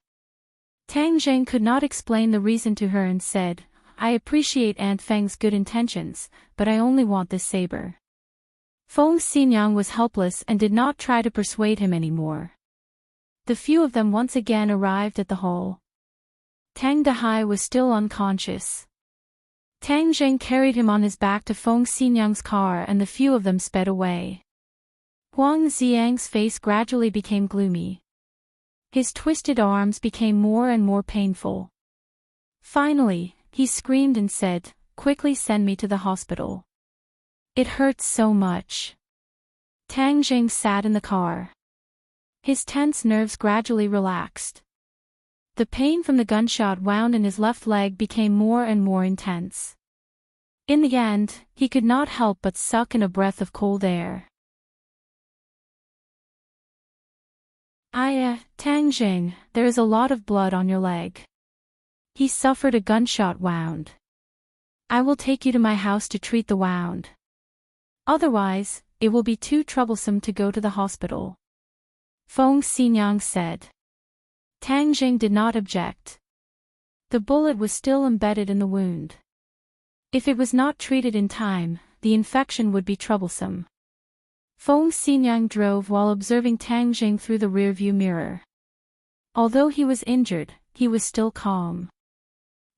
Tang Zheng could not explain the reason to her and said, I appreciate Aunt Feng's good intentions, but I only want this saber. Feng Xinyang was helpless and did not try to persuade him anymore. The few of them once again arrived at the hall. Tang Dehai was still unconscious. Tang Zheng carried him on his back to Feng Xinyang's car and the few of them sped away. Huang Xiang's face gradually became gloomy. His twisted arms became more and more painful. Finally, he screamed and said, quickly send me to the hospital. It hurts so much. Tang Jing sat in the car. His tense nerves gradually relaxed. The pain from the gunshot wound in his left leg became more and more intense. In the end, he could not help but suck in a breath of cold air. Tang Jing, there is a lot of blood on your leg. He suffered a gunshot wound. I will take you to my house to treat the wound. Otherwise, it will be too troublesome to go to the hospital. Feng Xinyang said. Tang Jing did not object. The bullet was still embedded in the wound. If it was not treated in time, the infection would be troublesome. Feng Xinyang drove while observing Tang Jing through the rearview mirror. Although he was injured, he was still calm.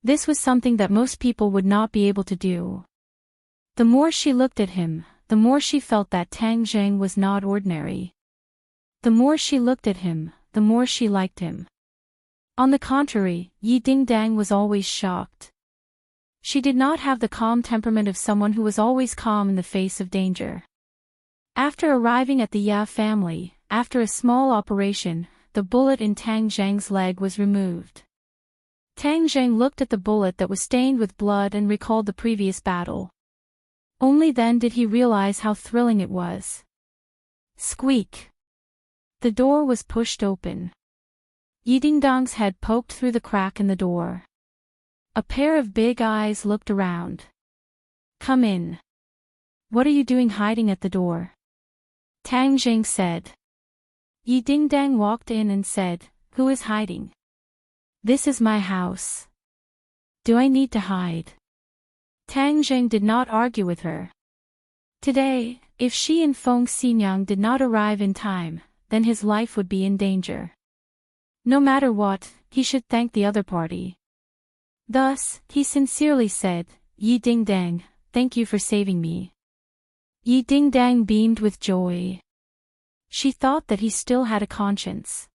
This was something that most people would not be able to do. The more she looked at him, the more she felt that Tang Jing was not ordinary. The more she looked at him, the more she liked him. On the contrary, Yi Dingdang was always shocked. She did not have the calm temperament of someone who was always calm in the face of danger. After arriving at the Ya family, after a small operation, the bullet in Tang Zheng's leg was removed. Tang Zheng looked at the bullet that was stained with blood and recalled the previous battle. Only then did he realize how thrilling it was. Squeak! The door was pushed open. Yi Dingdang's head poked through the crack in the door. A pair of big eyes looked around. Come in. What are you doing hiding at the door? Tang Jing said. Yi Dingdang walked in and said, who is hiding? This is my house. Do I need to hide? Tang Jing did not argue with her. Today, if she and Feng Xinyang did not arrive in time, then his life would be in danger. No matter what, he should thank the other party. Thus, he sincerely said, Yi Dingdang, thank you for saving me. Yi Dingdang beamed with joy. She thought that he still had a conscience.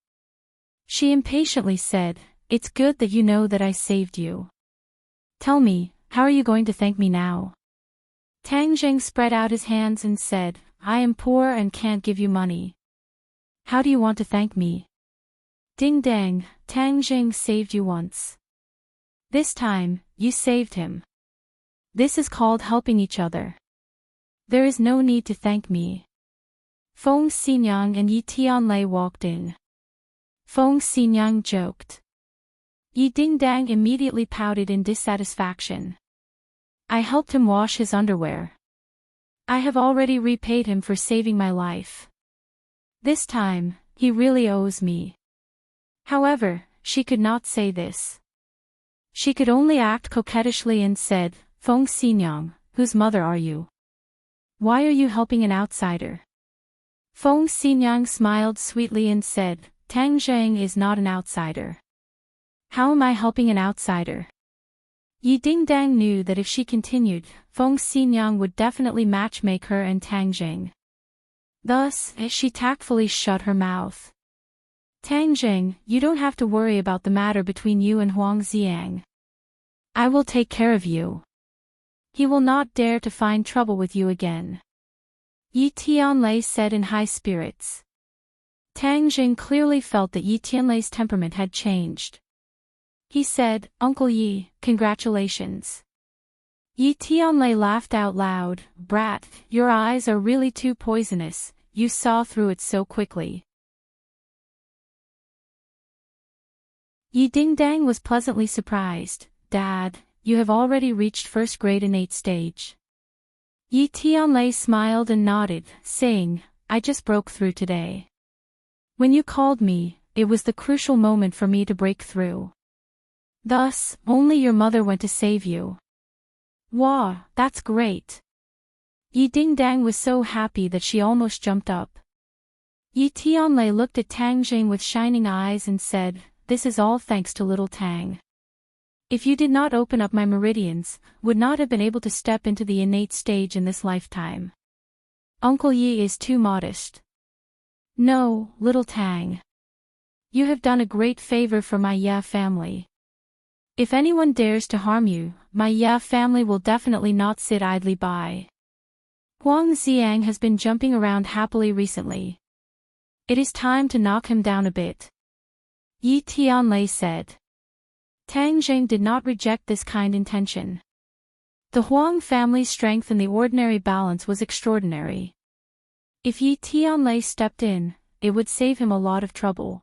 She impatiently said, "It's good that you know that I saved you. Tell me, how are you going to thank me now?" Tang Zheng spread out his hands and said, "I am poor and can't give you money. How do you want to thank me?" "Ding dang, Tang Zheng saved you once. This time, you saved him. This is called helping each other. There is no need to thank me." Feng Xinyang and Yi Tianlei walked in. Feng Xinyang joked. Yi Dingdang immediately pouted in dissatisfaction. "I helped him wash his underwear. I have already repaid him for saving my life. This time, he really owes me." However, she could not say this. She could only act coquettishly and said, "Feng Xinyang, whose mother are you? Why are you helping an outsider?" Feng Xinyang smiled sweetly and said, "Tang Zheng is not an outsider. How am I helping an outsider?" Yi Dingdang knew that if she continued, Feng Xinyang would definitely matchmake her and Tang Zheng. Thus, she tactfully shut her mouth. "Tang Zheng, you don't have to worry about the matter between you and Huang Xiang. I will take care of you. He will not dare to find trouble with you again," Yi Tianlei said in high spirits. Tang Zheng clearly felt that Yi Tianlei's temperament had changed. He said, "Uncle Yi, congratulations." Yi Tianlei laughed out loud, "Brat, your eyes are really too poisonous, you saw through it so quickly." Yi Dingdang was pleasantly surprised. "Dad, you have already reached first grade innate stage." Yi Tianlei smiled and nodded, saying, "I just broke through today. When you called me, it was the crucial moment for me to break through. Thus, only your mother went to save you." "Wow, that's great." Yi Dingdang was so happy that she almost jumped up. Yi Tianlei looked at Tang Zheng with shining eyes and said, "This is all thanks to little Tang. If you did not open up my meridians, would not have been able to step into the innate stage in this lifetime. Uncle Yi is too modest." "No, little Tang. You have done a great favor for my Ye family. If anyone dares to harm you, my Ye family will definitely not sit idly by. Huang Xiang has been jumping around happily recently. It is time to knock him down a bit," Yi Tianlei said. Tang Zheng did not reject this kind intention. The Huang family's strength in the ordinary balance was extraordinary. If Yi Tianlei stepped in, it would save him a lot of trouble.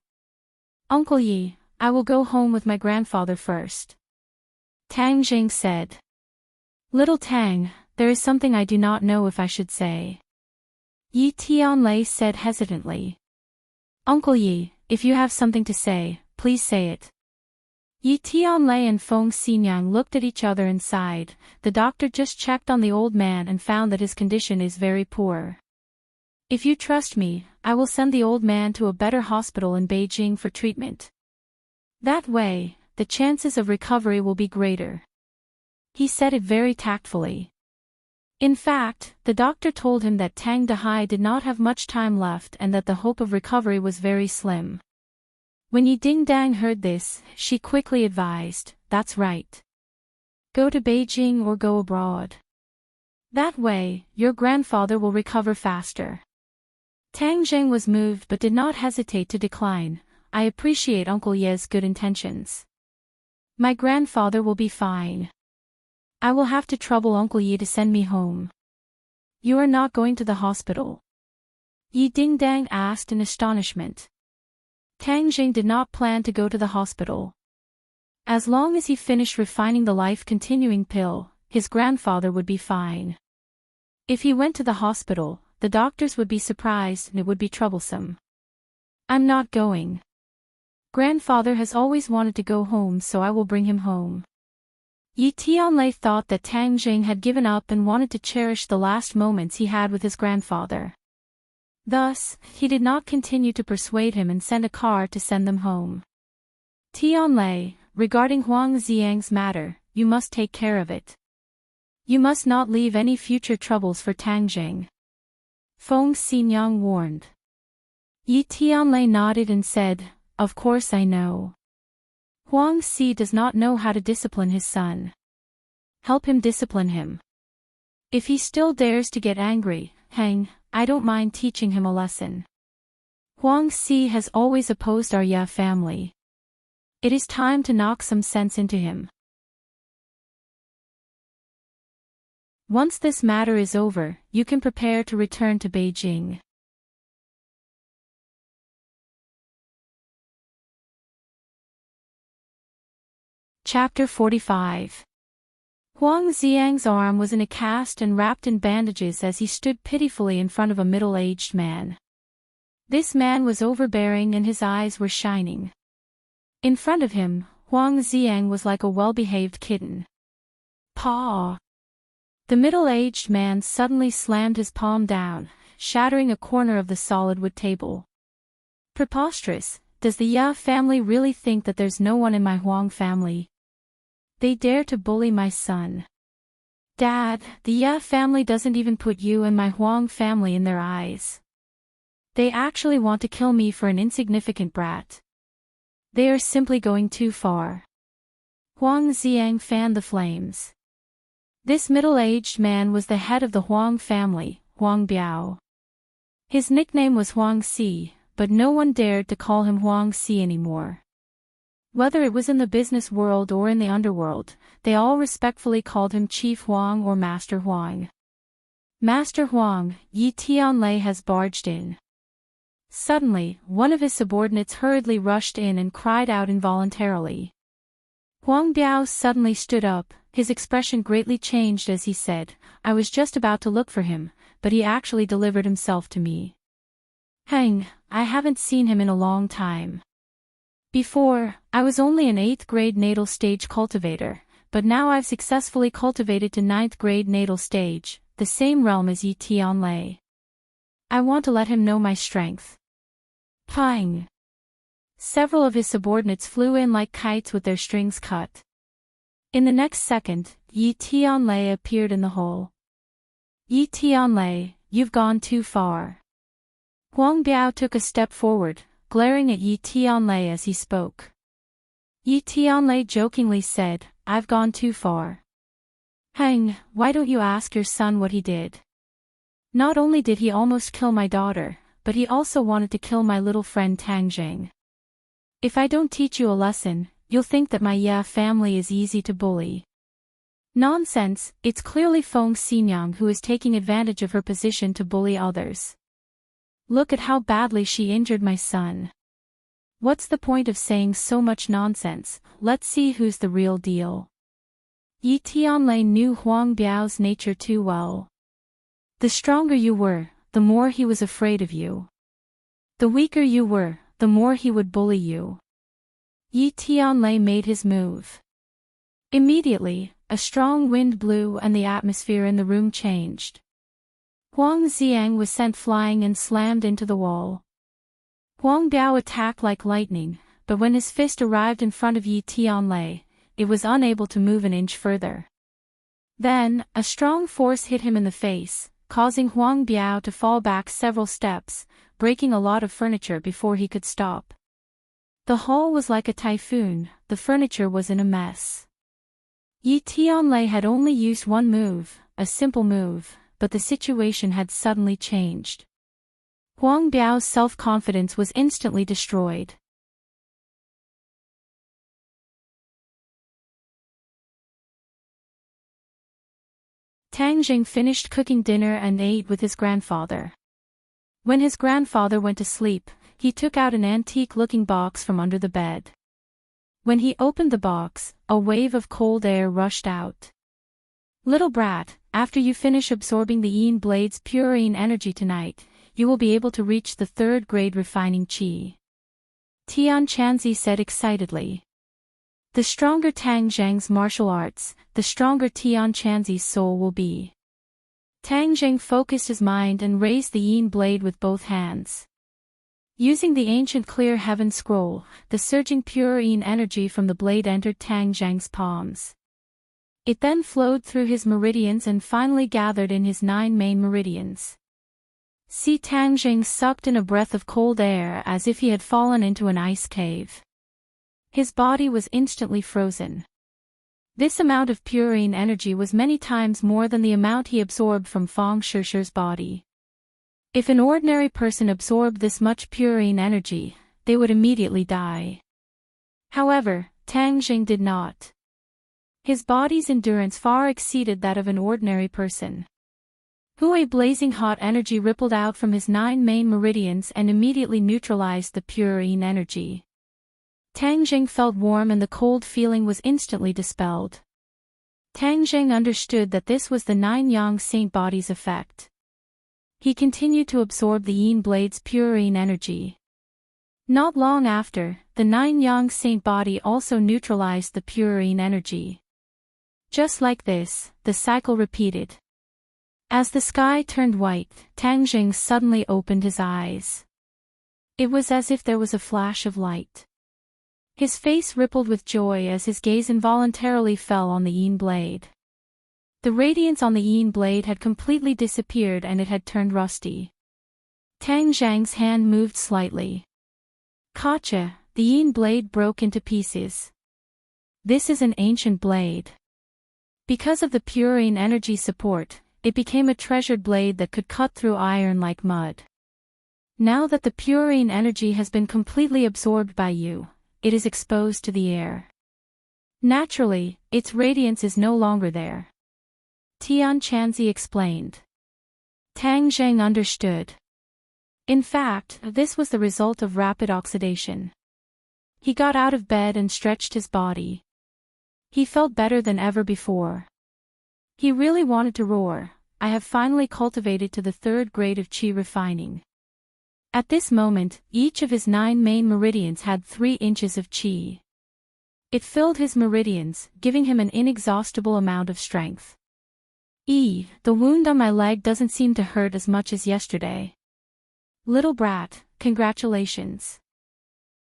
"Uncle Yi, I will go home with my grandfather first," Tang Zheng said. "Little Tang, there is something I do not know if I should say," Yi Tianlei said hesitantly. "Uncle Yi, if you have something to say, please say it." Yi Tianlei and Feng Xinyang looked at each other and sighed. The doctor just checked on the old man and found that his condition is very poor. "If you trust me, I will send the old man to a better hospital in Beijing for treatment. That way, the chances of recovery will be greater." He said it very tactfully. In fact, the doctor told him that Tang Dehai did not have much time left and that the hope of recovery was very slim. When Yi Dingdang heard this, she quickly advised, "That's right. Go to Beijing or go abroad. That way, your grandfather will recover faster." Tang Zheng was moved but did not hesitate to decline. "I appreciate Uncle Ye's good intentions. My grandfather will be fine. I will have to trouble Uncle Ye to send me home." "You are not going to the hospital?" Yi Dingdang asked in astonishment. Tang Zheng did not plan to go to the hospital. As long as he finished refining the life-continuing pill, his grandfather would be fine. If he went to the hospital, the doctors would be surprised and it would be troublesome. "I'm not going. Grandfather has always wanted to go home, so I will bring him home." Yi Tianlei thought that Tang Zheng had given up and wanted to cherish the last moments he had with his grandfather. Thus, he did not continue to persuade him and sent a car to send them home. "Tianlei, regarding Huang Xiang's matter, you must take care of it. You must not leave any future troubles for Tang Zheng," Feng Xinyang warned. Yi Tianlei nodded and said, "Of course I know. Huang Si does not know how to discipline his son. Help him discipline him. If he still dares to get angry, I don't mind teaching him a lesson. Huang Si has always opposed our Ya family. It is time to knock some sense into him." Once this matter is over, you can prepare to return to Beijing. Chapter 45. Huang Xiang's arm was in a cast and wrapped in bandages as he stood pitifully in front of a middle-aged man. This man was overbearing and his eyes were shining. In front of him, Huang Xiang was like a well-behaved kitten. Paw! The middle-aged man suddenly slammed his palm down, shattering a corner of the solid wood table. Preposterous! Does the Ya family really think that there's no one in my Huang family? They dare to bully my son. Dad, the Ya family doesn't even put you and my Huang family in their eyes. They actually want to kill me for an insignificant brat. They are simply going too far. Huang Xiang fanned the flames. This middle-aged man was the head of the Huang family, Huang Biao. His nickname was Huang Si, but no one dared to call him Huang Si anymore. Whether it was in the business world or in the underworld, they all respectfully called him Chief Huang or Master Huang. Master Huang, Yi Tianlei has barged in. Suddenly, one of his subordinates hurriedly rushed in and cried out involuntarily. Huang Biao suddenly stood up, his expression greatly changed as he said, "I was just about to look for him, but he actually delivered himself to me. I haven't seen him in a long time. Before, I was only an 8th grade natal stage cultivator, but now I've successfully cultivated to 9th grade natal stage, the same realm as Yi Tianlei. I want to let him know my strength." Pang! Several of his subordinates flew in like kites with their strings cut. In the next second, Yi Tianlei appeared in the hole. "Yi Tianlei, you've gone too far." Huang Biao took a step forward, glaring at Yi Tianlei as he spoke. Yi Tianlei jokingly said, "I've gone too far. Why don't you ask your son what he did? Not only did he almost kill my daughter, but he also wanted to kill my little friend Tang Zheng. If I don't teach you a lesson, you'll think that my Ya family is easy to bully." Nonsense, it's clearly Feng Xinyang who is taking advantage of her position to bully others. Look at how badly she injured my son. What's the point of saying so much nonsense? Let's see who's the real deal. Yi Tianlei knew Huang Biao's nature too well. The stronger you were, the more he was afraid of you. The weaker you were, the more he would bully you. Yi Tianlei made his move. Immediately, a strong wind blew and the atmosphere in the room changed. Huang Xiang was sent flying and slammed into the wall. Huang Biao attacked like lightning, but when his fist arrived in front of Yi Tianlei, it was unable to move an inch further. Then, a strong force hit him in the face, causing Huang Biao to fall back several steps, breaking a lot of furniture before he could stop. The hall was like a typhoon, the furniture was in a mess. Yi Tianlei had only used one move, a simple move, but the situation had suddenly changed. Huang Biao's self-confidence was instantly destroyed. Tang Zheng finished cooking dinner and ate with his grandfather. When his grandfather went to sleep, he took out an antique-looking box from under the bed. When he opened the box, a wave of cold air rushed out. "Little brat, after you finish absorbing the Yin Blade's pure Yin energy tonight, you will be able to reach the 3rd grade refining Qi," Tian Chanzi said excitedly. The stronger Tang Zheng's martial arts, the stronger Tian Chanzi's soul will be. Tang Zheng focused his mind and raised the Yin blade with both hands. Using the ancient clear heaven scroll, the surging pure Yin energy from the blade entered Tang Zheng's palms. It then flowed through his meridians and finally gathered in his 9 main meridians. Si Tangjing sucked in a breath of cold air as if he had fallen into an ice cave. His body was instantly frozen. This amount of purine energy was many times more than the amount he absorbed from Fang Shishi's body. If an ordinary person absorbed this much purine energy, they would immediately die. However, Tangjing did not. His body's endurance far exceeded that of an ordinary person. A blazing hot energy rippled out from his 9 main meridians and immediately neutralized the purine energy. Tangjing felt warm and the cold feeling was instantly dispelled. Tangjing understood that this was the 9 yang saint body's effect. He continued to absorb the yin blade's purine energy. Not long after, the 9 yang saint body also neutralized the purine energy. Just like this, the cycle repeated. As the sky turned white, Tangjing suddenly opened his eyes. It was as if there was a flash of light. His face rippled with joy as his gaze involuntarily fell on the yin blade. The radiance on the yin blade had completely disappeared and it had turned rusty. Tangjing's hand moved slightly. Gotcha, the yin blade broke into pieces. This is an ancient blade. Because of the purine energy support, it became a treasured blade that could cut through iron like mud. Now that the purine energy has been completely absorbed by you, it is exposed to the air. Naturally, its radiance is no longer there. Tian Chanzi explained. Tangjing understood. In fact, this was the result of rapid oxidation. He got out of bed and stretched his body. He felt better than ever before. He really wanted to roar. I have finally cultivated to the 3rd grade of Qi refining. At this moment, each of his 9 main meridians had 3 inches of Qi. It filled his meridians, giving him an inexhaustible amount of strength. The wound on my leg doesn't seem to hurt as much as yesterday. Little brat, congratulations.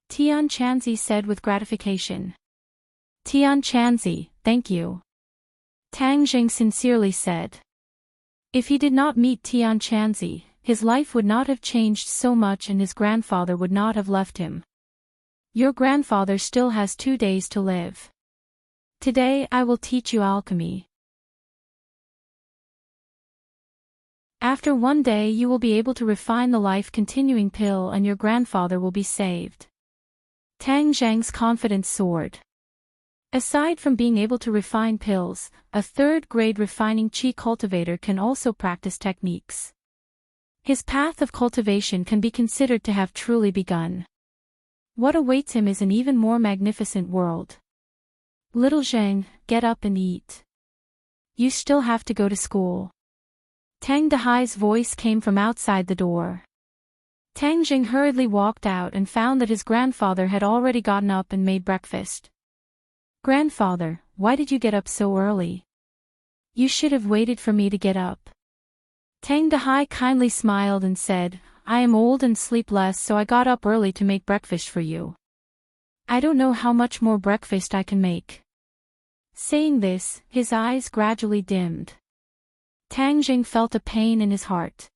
Tian Chanzi said with gratification. Tian Chanzi, thank you. Tangjing sincerely said. If he did not meet Tian Chanzi, his life would not have changed so much and his grandfather would not have left him. Your grandfather still has 2 days to live. Today I will teach you alchemy. After 1 day you will be able to refine the life-continuing pill and your grandfather will be saved. Tangjing's confidence soared. Aside from being able to refine pills, a 3rd grade refining Qi cultivator can also practice techniques. His path of cultivation can be considered to have truly begun. What awaits him is an even more magnificent world. Little Zheng, get up and eat. You still have to go to school. Tang Dehai's voice came from outside the door. Tangjing hurriedly walked out and found that his grandfather had already gotten up and made breakfast. Grandfather, why did you get up so early? You should have waited for me to get up. Tang Dehai kindly smiled and said, I am old and sleep less so I got up early to make breakfast for you. I don't know how much more breakfast I can make. Saying this, his eyes gradually dimmed. Tangjing felt a pain in his heart.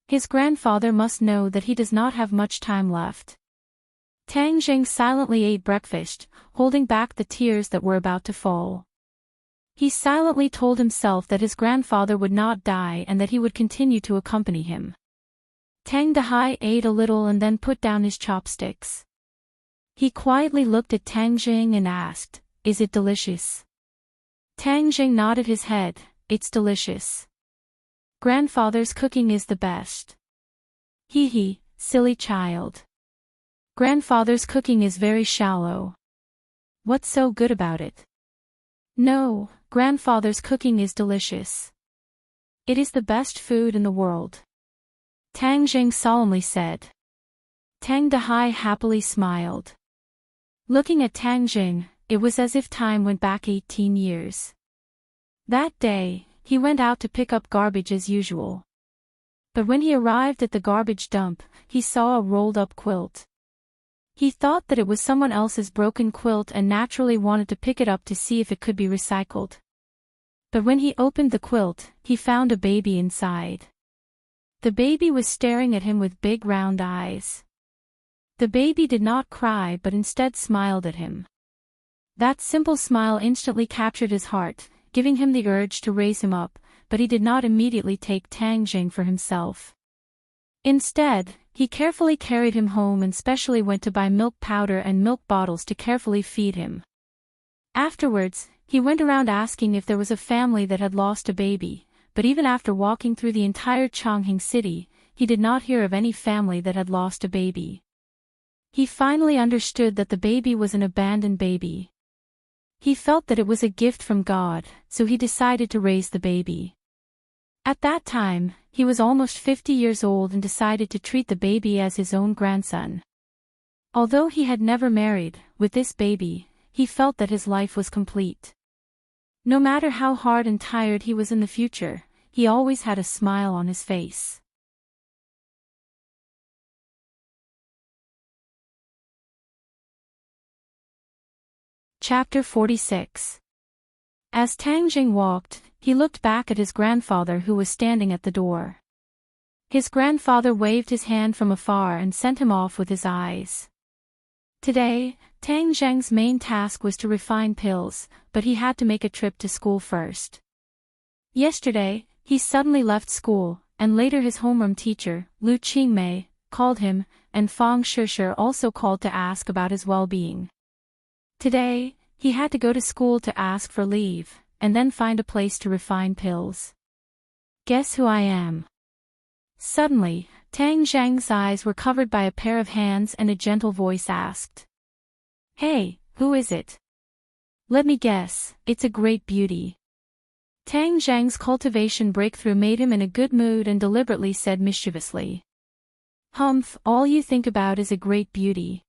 His grandfather must know that he does not have much time left. Tangjing silently ate breakfast, holding back the tears that were about to fall. He silently told himself that his grandfather would not die and that he would continue to accompany him. Tang Dehai ate a little and then put down his chopsticks. He quietly looked at Tangjing and asked, Is it delicious? Tangjing nodded his head, It's delicious. Grandfather's cooking is the best. Hee, silly child. Grandfather's cooking is very shallow. What's so good about it? No, grandfather's cooking is delicious. It is the best food in the world. Tangjing solemnly said. Tang Dehai happily smiled. Looking at Tangjing, it was as if time went back 18 years. That day, he went out to pick up garbage as usual. But when he arrived at the garbage dump, he saw a rolled-up quilt. He thought that it was someone else's broken quilt and naturally wanted to pick it up to see if it could be recycled. But when he opened the quilt, he found a baby inside. The baby was staring at him with big round eyes. The baby did not cry but instead smiled at him. That simple smile instantly captured his heart, giving him the urge to raise him up, but he did not immediately take Tang Jing for himself. Instead, he carefully carried him home and specially went to buy milk powder and milk bottles to carefully feed him. Afterwards, he went around asking if there was a family that had lost a baby, but even after walking through the entire Chongqing city, he did not hear of any family that had lost a baby. He finally understood that the baby was an abandoned baby. He felt that it was a gift from God, so he decided to raise the baby. At that time, he was almost 50 years old and decided to treat the baby as his own grandson. Although he had never married, with this baby, he felt that his life was complete. No matter how hard and tired he was in the future, he always had a smile on his face. Chapter 46. As Tang Jing walked, he looked back at his grandfather who was standing at the door. His grandfather waved his hand from afar and sent him off with his eyes. Today, Tang Zheng's main task was to refine pills, but he had to make a trip to school first. Yesterday, he suddenly left school, and later his homeroom teacher, Lu Qingmei, called him, and Fang Shishir also called to ask about his well-being. Today, he had to go to school to ask for leave, and then find a place to refine pills. Guess who I am? Suddenly, Tang Zheng's eyes were covered by a pair of hands and a gentle voice asked. Hey, who is it? Let me guess, it's a great beauty. Tang Zheng's cultivation breakthrough made him in a good mood and deliberately said mischievously. Humph, all you think about is a great beauty.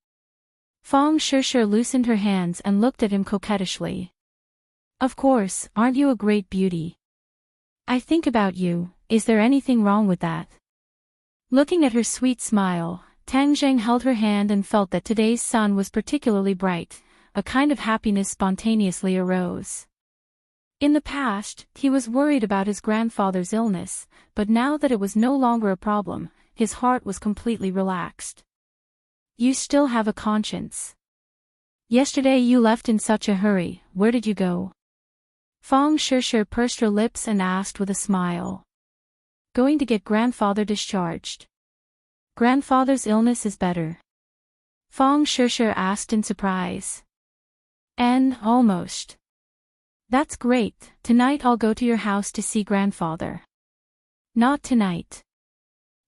Fang Shishir loosened her hands and looked at him coquettishly. Of course, aren't you a great beauty? I think about you, is there anything wrong with that? Looking at her sweet smile, Tang Zheng held her hand and felt that today's sun was particularly bright, a kind of happiness spontaneously arose. In the past, he was worried about his grandfather's illness, but now that it was no longer a problem, his heart was completely relaxed. You still have a conscience. Yesterday you left in such a hurry, where did you go? Fang Shishir pursed her lips and asked with a smile. Going to get grandfather discharged. Grandfather's illness is better. Fang Shishir asked in surprise. Almost. That's great, tonight I'll go to your house to see grandfather. Not tonight.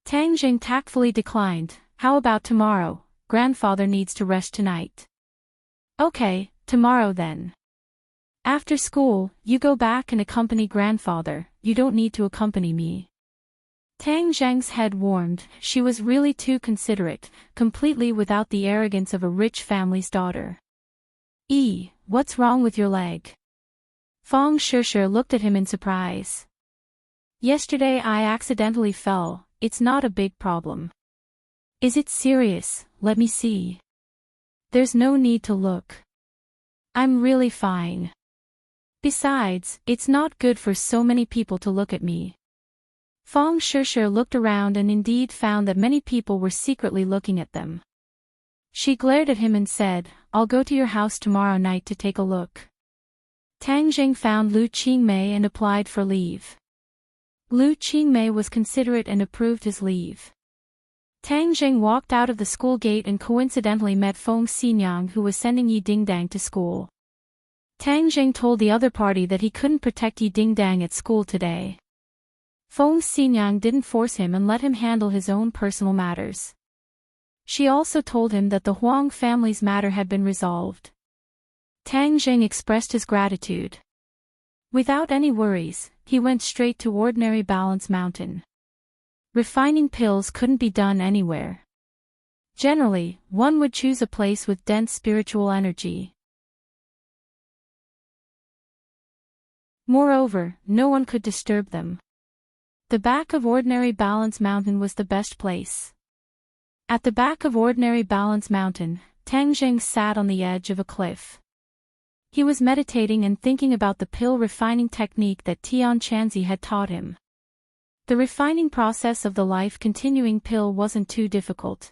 Tang Jing tactfully declined, how about tomorrow, grandfather needs to rest tonight. Okay, tomorrow then. After school, you go back and accompany grandfather, you don't need to accompany me. Tang Zheng's head warmed, she was really too considerate, completely without the arrogance of a rich family's daughter. What's wrong with your leg? Fang Shishir looked at him in surprise. Yesterday I accidentally fell, it's not a big problem. Is it serious? Let me see. There's no need to look. I'm really fine. Besides, it's not good for so many people to look at me. Fang Shishir looked around and indeed found that many people were secretly looking at them. She glared at him and said, I'll go to your house tomorrow night to take a look. Tang Jing found Lu Qingmei and applied for leave. Lu Qingmei was considerate and approved his leave. Tang Jing walked out of the school gate and coincidentally met Feng Xinyang, who was sending Yi Dingdang to school. Tang Jing told the other party that he couldn't protect Yi Dingdang at school today. Feng Xinyang didn't force him and let him handle his own personal matters. She also told him that the Huang family's matter had been resolved. Tang Jing expressed his gratitude. Without any worries, he went straight to ordinary Balance Mountain. Refining pills couldn't be done anywhere. Generally, one would choose a place with dense spiritual energy. Moreover, no one could disturb them. The back of ordinary Balance Mountain was the best place. At the back of ordinary Balance Mountain, Tang Jing sat on the edge of a cliff. He was meditating and thinking about the pill refining technique that Tian Chanzi had taught him. The refining process of the life-continuing pill wasn't too difficult.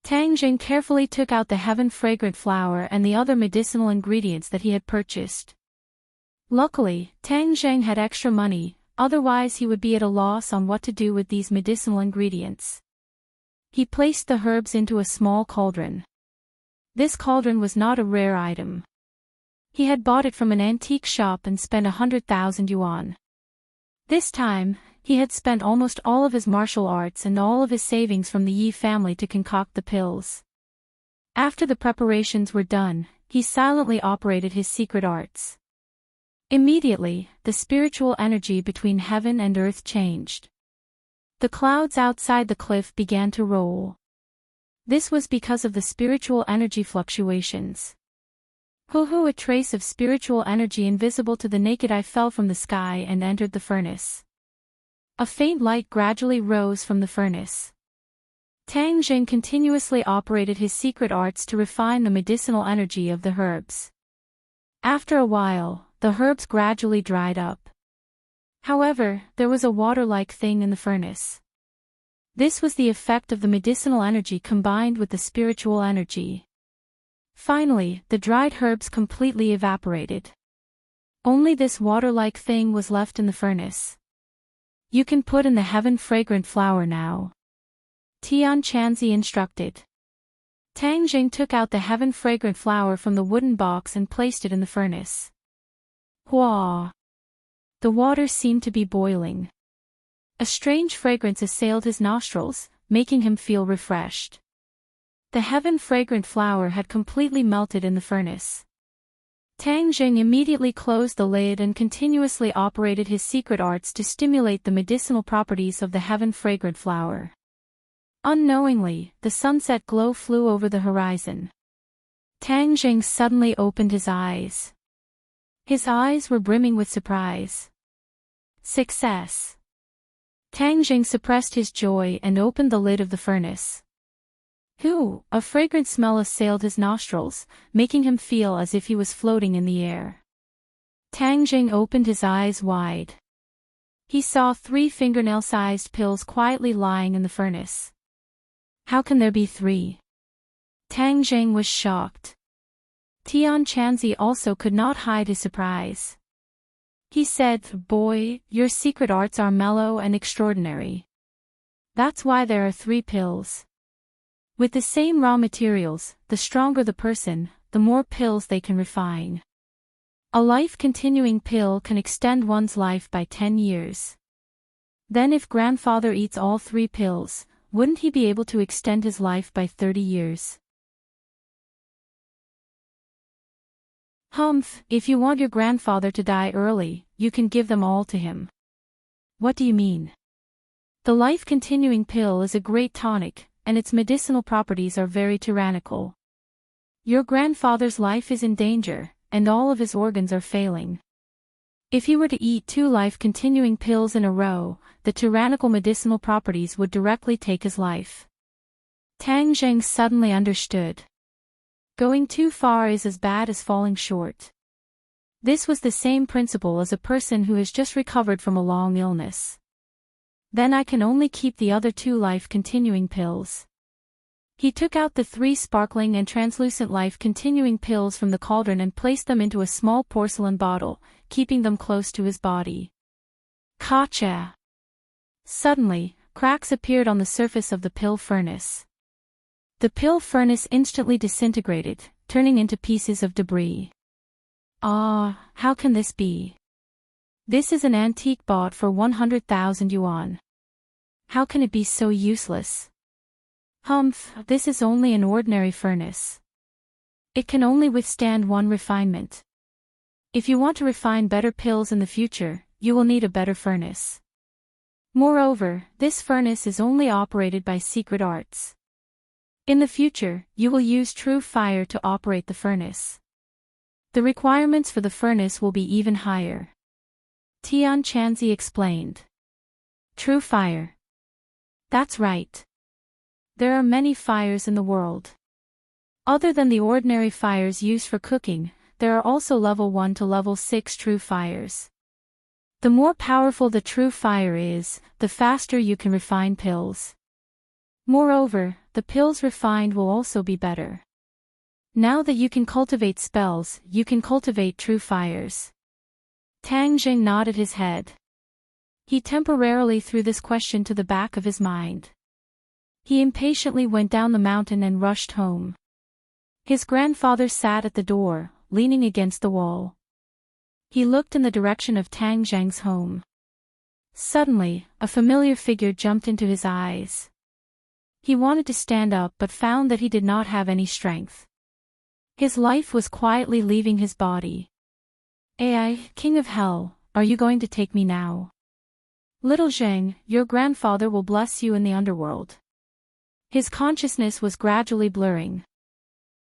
Tang Jing carefully took out the heaven-fragrant flower and the other medicinal ingredients that he had purchased. Luckily, Tang Jing had extra money, otherwise he would be at a loss on what to do with these medicinal ingredients. He placed the herbs into a small cauldron. This cauldron was not a rare item. He had bought it from an antique shop and spent 100,000 yuan. This time, he had spent almost all of his martial arts and all of his savings from the Yi family to concoct the pills. After the preparations were done, he silently operated his secret arts. Immediately, the spiritual energy between heaven and earth changed. The clouds outside the cliff began to roll. This was because of the spiritual energy fluctuations. A trace of spiritual energy invisible to the naked eye fell from the sky and entered the furnace. A faint light gradually rose from the furnace. Tang Jing continuously operated his secret arts to refine the medicinal energy of the herbs. After a while, the herbs gradually dried up. However, there was a water-like thing in the furnace. This was the effect of the medicinal energy combined with the spiritual energy. Finally, the dried herbs completely evaporated. Only this water-like thing was left in the furnace. You can put in the heaven-fragrant flower now. Tian Chanzi instructed. Tang Jing took out the heaven-fragrant flower from the wooden box and placed it in the furnace. Hua! The water seemed to be boiling. A strange fragrance assailed his nostrils, making him feel refreshed. The heaven-fragrant flower had completely melted in the furnace. Tang Jing immediately closed the lid and continuously operated his secret arts to stimulate the medicinal properties of the heaven-fragrant flower. Unknowingly, the sunset glow flew over the horizon. Tang Jing suddenly opened his eyes. His eyes were brimming with surprise. Success! Tang Jing suppressed his joy and opened the lid of the furnace. A fragrant smell assailed his nostrils, making him feel as if he was floating in the air. Tang Jing opened his eyes wide. He saw 3 fingernail-sized pills quietly lying in the furnace. How can there be 3? Tang Jing was shocked. Tian Chanzi also could not hide his surprise. He said, "Boy, your secret arts are mellow and extraordinary. That's why there are 3 pills. With the same raw materials, the stronger the person, the more pills they can refine. A life-continuing pill can extend one's life by 10 years. Then if grandfather eats all 3 pills, wouldn't he be able to extend his life by 30 years? If you want your grandfather to die early, you can give them all to him." What do you mean? The life-continuing pill is a great tonic, and its medicinal properties are very tyrannical. Your grandfather's life is in danger, and all of his organs are failing. If he were to eat 2 life-continuing pills in a row, the tyrannical medicinal properties would directly take his life. Tang Jing suddenly understood. Going too far is as bad as falling short. This was the same principle as a person who has just recovered from a long illness. Then I can only keep the other 2 life-continuing pills. He took out the 3 sparkling and translucent life-continuing pills from the cauldron and placed them into a small porcelain bottle, keeping them close to his body. Kacha! Suddenly, cracks appeared on the surface of the pill furnace. The pill furnace instantly disintegrated, turning into pieces of debris. How can this be? This is an antique bought for 100,000 yuan. How can it be so useless? This is only an ordinary furnace. It can only withstand 1 refinement. If you want to refine better pills in the future, you will need a better furnace. Moreover, this furnace is only operated by secret arts. In the future, you will use true fire to operate the furnace. The requirements for the furnace will be even higher. Tian Chanzi explained. True fire. That's right. There are many fires in the world. Other than the ordinary fires used for cooking, there are also level 1 to level 6 true fires. The more powerful the true fire is, the faster you can refine pills. Moreover, the pills refined will also be better. Now that you can cultivate spells, you can cultivate true fires. Tang Jing nodded his head. He temporarily threw this question to the back of his mind. He impatiently went down the mountain and rushed home. His grandfather sat at the door, leaning against the wall. He looked in the direction of Tang Zheng's home. Suddenly, a familiar figure jumped into his eyes. He wanted to stand up but found that he did not have any strength. His life was quietly leaving his body. Ai, King of Hell, are you going to take me now? Little Zheng, your grandfather will bless you in the underworld. His consciousness was gradually blurring.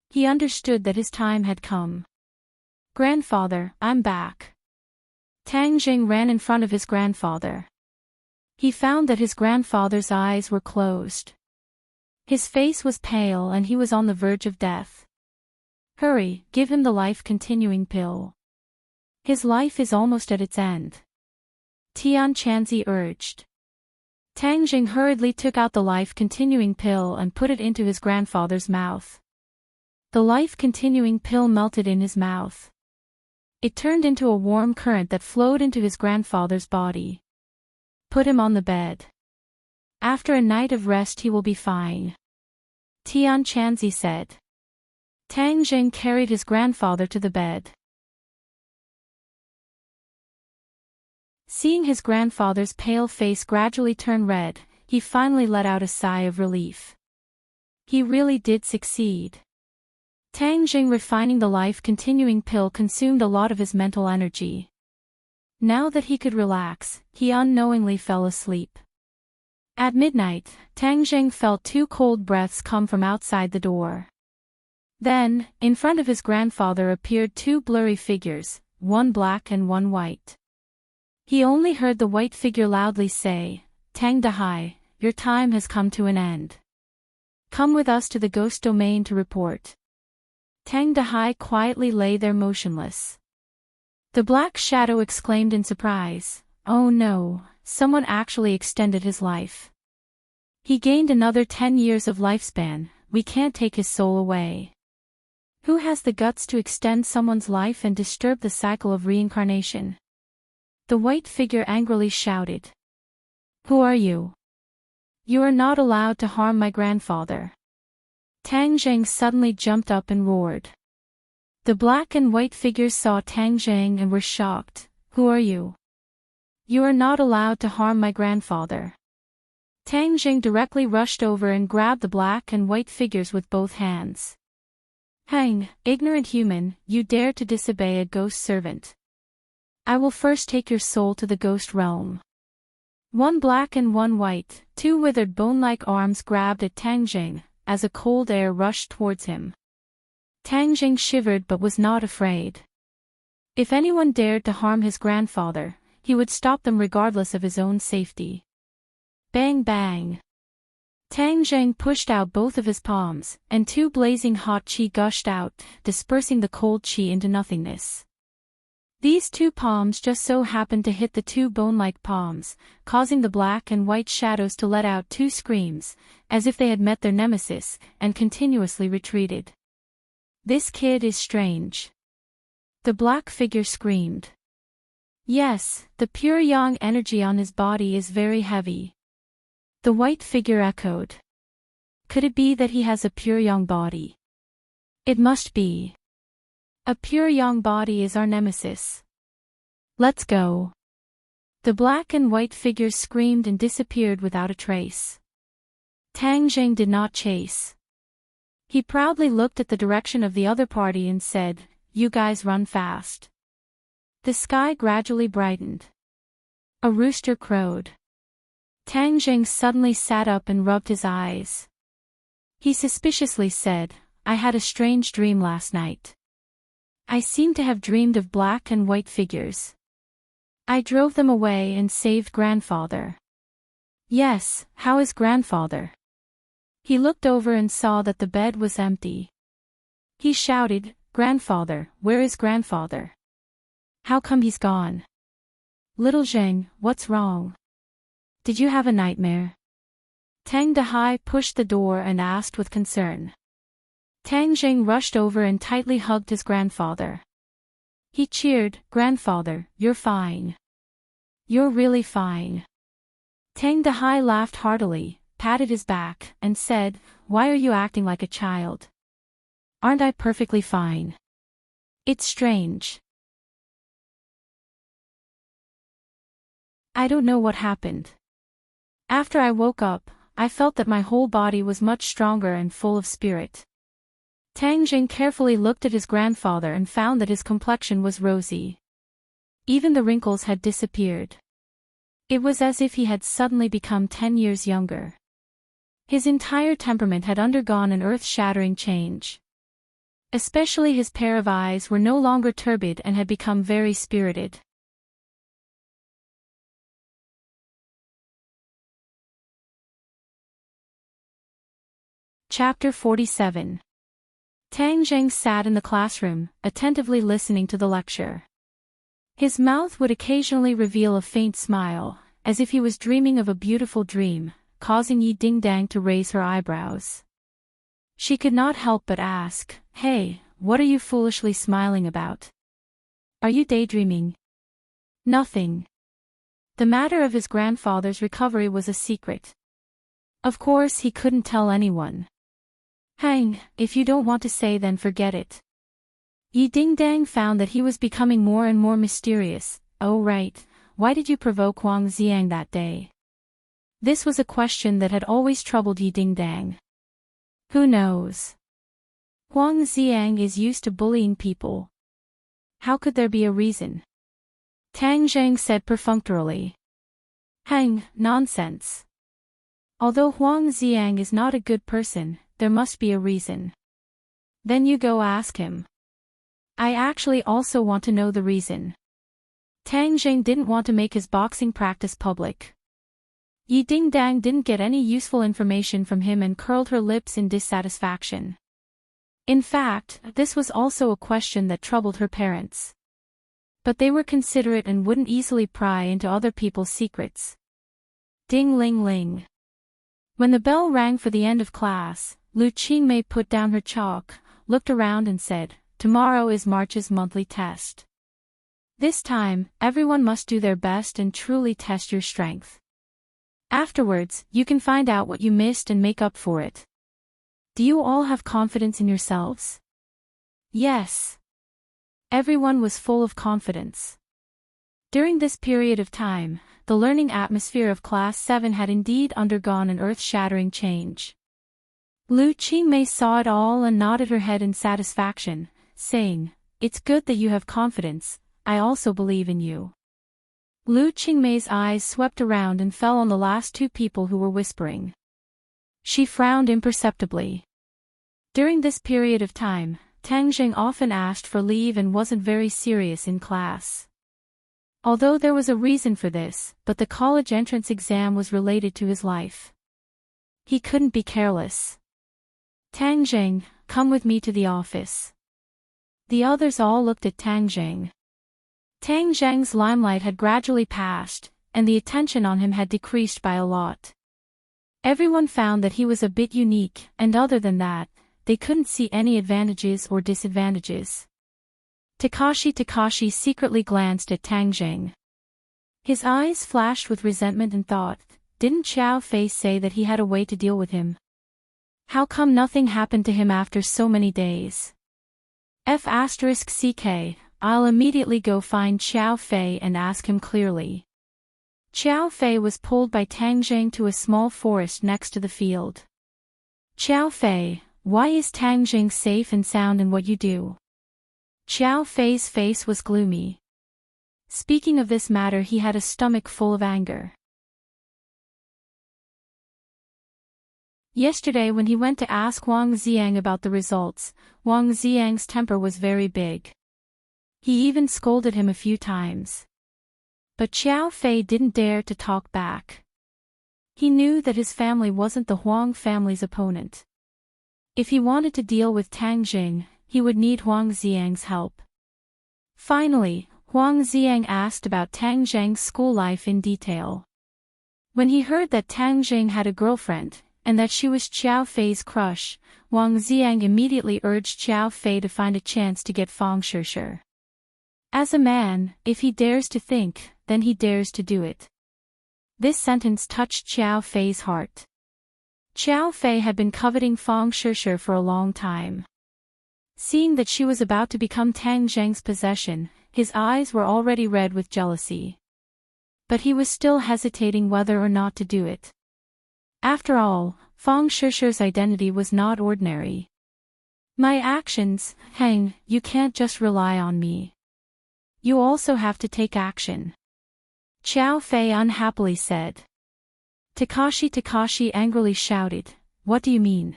He understood that his time had come. Grandfather, I'm back. Tang Jing ran in front of his grandfather. He found that his grandfather's eyes were closed. His face was pale and he was on the verge of death. Hurry, give him the life-continuing pill. His life is almost at its end. Tian Chanzi urged. Tang Jing hurriedly took out the life-continuing pill and put it into his grandfather's mouth. The life-continuing pill melted in his mouth. It turned into a warm current that flowed into his grandfather's body. Put him on the bed. After a night of rest he will be fine. Tian Chanzi said. Tang Jing carried his grandfather to the bed. Seeing his grandfather's pale face gradually turn red, he finally let out a sigh of relief. He really did succeed. Tang Jing refining the life-continuing pill consumed a lot of his mental energy. Now that he could relax, he unknowingly fell asleep. At midnight, Tang Jing felt 2 cold breaths come from outside the door. Then, in front of his grandfather appeared 2 blurry figures, one black and one white. He only heard the white figure loudly say, Tang Dahai, your time has come to an end. Come with us to the ghost domain to report. Tang Dahai quietly lay there motionless. The black shadow exclaimed in surprise, oh no, someone actually extended his life. He gained another 10 years of lifespan, we can't take his soul away. Who has the guts to extend someone's life and disturb the cycle of reincarnation? The white figure angrily shouted. Who are you? You are not allowed to harm my grandfather. Tang Jing suddenly jumped up and roared. The black and white figures saw Tang Jing and were shocked. Who are you? You are not allowed to harm my grandfather. Tang Jing directly rushed over and grabbed the black and white figures with both hands. Hang, ignorant human, you dare to disobey a ghost servant. I will first take your soul to the ghost realm. One black and one white, 2 withered bone-like arms grabbed at Tang Jing, as a cold air rushed towards him. Tang Jing shivered but was not afraid. If anyone dared to harm his grandfather, he would stop them regardless of his own safety. Bang bang. Tang Jing pushed out both of his palms, and 2 blazing hot qi gushed out, dispersing the cold qi into nothingness. These 2 palms just so happened to hit the 2 bone-like palms, causing the black and white shadows to let out 2 screams, as if they had met their nemesis, and continuously retreated. This kid is strange. The black figure screamed. Yes, the pure yang energy on his body is very heavy. The white figure echoed. Could it be that he has a pure yang body? It must be. A pure yang body is our nemesis. Let's go. The black and white figures screamed and disappeared without a trace. Tang Jing did not chase. He proudly looked at the direction of the other party and said, you guys run fast. The sky gradually brightened. A rooster crowed. Tang Jing suddenly sat up and rubbed his eyes. He suspiciously said, I had a strange dream last night. I seem to have dreamed of black and white figures. I drove them away and saved grandfather. Yes, how is grandfather? He looked over and saw that the bed was empty. He shouted, Grandfather, where is grandfather? How come he's gone? Little Zheng, what's wrong? Did you have a nightmare? Tang Dehai pushed the door and asked with concern. Tang Zheng rushed over and tightly hugged his grandfather. He cheered, "Grandfather, you're fine. You're really fine." Tang Dehai laughed heartily, patted his back, and said, "Why are you acting like a child? Aren't I perfectly fine? It's strange. I don't know what happened. After I woke up, I felt that my whole body was much stronger and full of spirit." Tang Jing carefully looked at his grandfather and found that his complexion was rosy. Even the wrinkles had disappeared. It was as if he had suddenly become 10 years younger. His entire temperament had undergone an earth-shattering change. Especially his pair of eyes were no longer turbid and had become very spirited. Chapter 47. Tang Zheng sat in the classroom, attentively listening to the lecture. His mouth would occasionally reveal a faint smile, as if he was dreaming of a beautiful dream, causing Yi Dingdang to raise her eyebrows. She could not help but ask, "Hey, what are you foolishly smiling about? Are you daydreaming?" "Nothing." The matter of his grandfather's recovery was a secret. Of course he couldn't tell anyone. "Hang, if you don't want to say then forget it." Yi Dingdang found that he was becoming more and more mysterious. "Oh right, why did you provoke Huang Xiang that day?" This was a question that had always troubled Yi Dingdang. Who knows? Huang Xiang is used to bullying people. How could there be a reason? Tang Zheng said perfunctorily. "Hang, nonsense. Although Huang Xiang is not a good person, there must be a reason." "Then you go ask him." "I actually also want to know the reason." Tang Zheng didn't want to make his boxing practice public. Yi Dingdang didn't get any useful information from him and curled her lips in dissatisfaction. In fact, this was also a question that troubled her parents. But they were considerate and wouldn't easily pry into other people's secrets. Ding-ling-ling. When the bell rang for the end of class, Lu Qingmei put down her chalk, looked around and said, "Tomorrow is March's monthly test. This time, everyone must do their best and truly test your strength. Afterwards, you can find out what you missed and make up for it. Do you all have confidence in yourselves?" Yes. Everyone was full of confidence. During this period of time, the learning atmosphere of Class 7 had indeed undergone an earth-shattering change. Lu Qingmei saw it all and nodded her head in satisfaction, saying, "It's good that you have confidence, I also believe in you." Lu Qingmei's eyes swept around and fell on the last two people who were whispering. She frowned imperceptibly. During this period of time, Tang Zheng often asked for leave and wasn't very serious in class. Although there was a reason for this, but the college entrance exam was related to his life. He couldn't be careless. "Tang Zheng, come with me to the office." The others all looked at Tang Zheng. Tang Zheng's limelight had gradually passed, and the attention on him had decreased by a lot. Everyone found that he was a bit unique, and other than that, they couldn't see any advantages or disadvantages. Takashi secretly glanced at Tang Zheng. His eyes flashed with resentment and thought, didn't Xiao Fei say that he had a way to deal with him? How come nothing happened to him after so many days? F***ck, I'll immediately go find Xiao Fei and ask him clearly. Xiao Fei was pulled by Tang Zheng to a small forest next to the field. "Xiao Fei, why is Tang Zheng safe and sound in what you do?" Xiao Fei's face was gloomy. Speaking of this matter, he had a stomach full of anger. Yesterday when he went to ask Huang Xiang about the results, Huang Xiang's temper was very big. He even scolded him a few times. But Xiao Fei didn't dare to talk back. He knew that his family wasn't the Huang family's opponent. If he wanted to deal with Tang Zheng, he would need Huang Xiang's help. Finally, Huang Xiang asked about Tang Zheng's school life in detail. When he heard that Tang Zheng had a girlfriend, and that she was Qiao Fei's crush, Huang Xiang immediately urged Qiao Fei to find a chance to get Fang Shishir. As a man, if he dares to think, then he dares to do it. This sentence touched Qiao Fei's heart. Qiao Fei had been coveting Fang Shishir for a long time. Seeing that she was about to become Tang Zheng's possession, his eyes were already red with jealousy. But he was still hesitating whether or not to do it. After all, Fang Shishir's identity was not ordinary. My actions, Heng, you can't just rely on me. You also have to take action. Qiao Fei unhappily said. Takashi angrily shouted, what do you mean?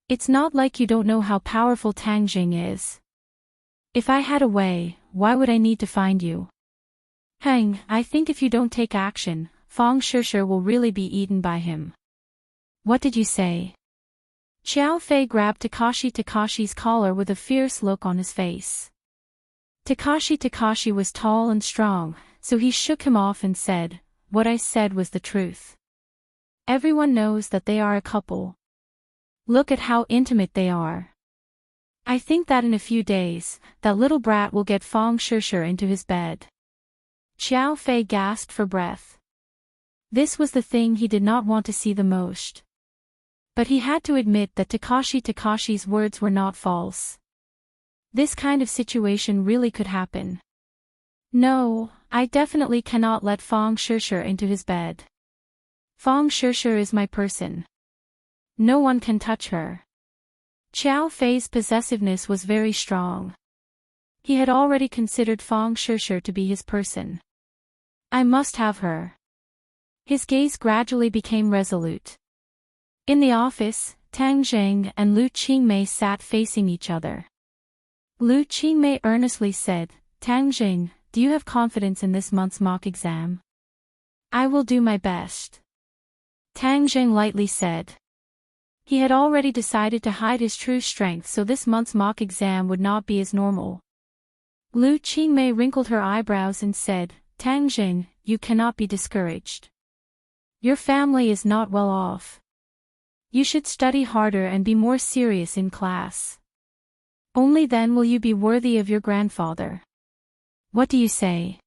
It's not like you don't know how powerful Tang Jing is. If I had a way, why would I need to find you? Heng, I think if you don't take action, Fang Shishir will really be eaten by him. What did you say? Qiao Fei grabbed Takashi's collar with a fierce look on his face. Takashi was tall and strong, so he shook him off and said, what I said was the truth. Everyone knows that they are a couple. Look at how intimate they are. I think that in a few days, that little brat will get Fang Shishir into his bed. Qiao Fei gasped for breath. This was the thing he did not want to see the most. But he had to admit that Takashi's words were not false. This kind of situation really could happen. No, I definitely cannot let Fang Shishir into his bed. Fang Shishir is my person. No one can touch her. Qiao Fei's possessiveness was very strong. He had already considered Fang Shishir to be his person. I must have her. His gaze gradually became resolute. In the office, Tang Zheng and Lu Qingmei sat facing each other. Lu Qingmei earnestly said, Tang Zheng, do you have confidence in this month's mock exam? I will do my best. Tang Zheng lightly said. He had already decided to hide his true strength, so this month's mock exam would not be as normal. Lu Qingmei wrinkled her eyebrows and said, Tang Zheng, you cannot be discouraged. Your family is not well off. You should study harder and be more serious in class. Only then will you be worthy of your grandfather. What do you say?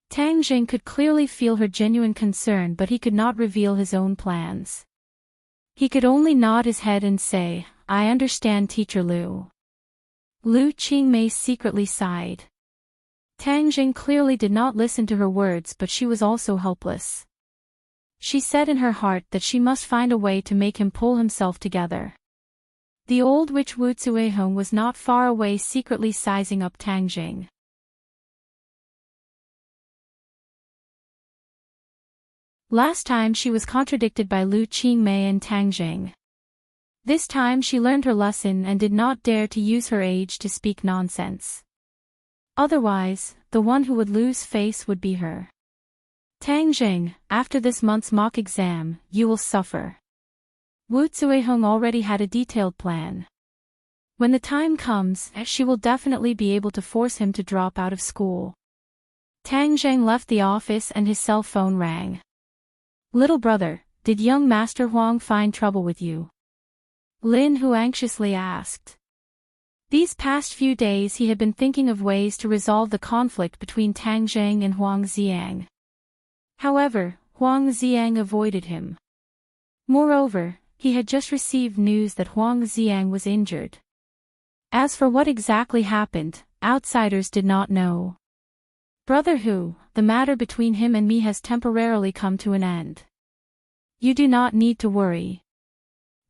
Tang Zheng could clearly feel her genuine concern, but he could not reveal his own plans. He could only nod his head and say, I understand, Teacher Lu. Lu Qingmei secretly sighed. Tang Zheng clearly did not listen to her words, but she was also helpless. She said in her heart that she must find a way to make him pull himself together. The old witch Wu Zuiheng was not far away, secretly sizing up Tang Zheng. Last time she was contradicted by Lu Qingmei and Tang Zheng. This time she learned her lesson and did not dare to use her age to speak nonsense. Otherwise, the one who would lose face would be her. Tang Zheng, after this month's mock exam, you will suffer. Wu Zuiheng already had a detailed plan. When the time comes, she will definitely be able to force him to drop out of school. Tang Zheng left the office and his cell phone rang. Little brother, did young Master Huang find trouble with you? Lin Hu anxiously asked. These past few days he had been thinking of ways to resolve the conflict between Tang Zheng and Huang Xiang. However, Huang Xiang avoided him. Moreover, he had just received news that Huang Xiang was injured. As for what exactly happened, outsiders did not know. Brother Hu, the matter between him and me has temporarily come to an end. You do not need to worry.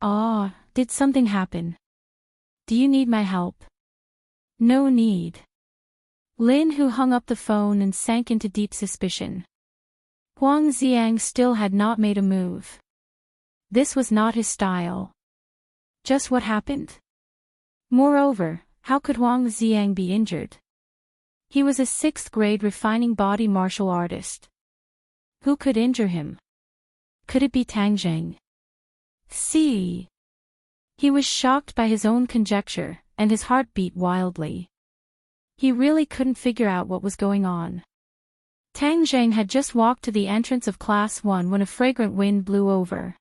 Ah, did something happen? Do you need my help? No need. Lin Hu hung up the phone and sank into deep suspicion. Huang Xiang still had not made a move. This was not his style. Just what happened? Moreover, how could Huang Xiang be injured? He was a 6th grade refining body martial artist. Who could injure him? Could it be Tang Zheng? See. He was shocked by his own conjecture, and his heart beat wildly. He really couldn't figure out what was going on. Tang Zheng had just walked to the entrance of Class 1 when a fragrant wind blew over.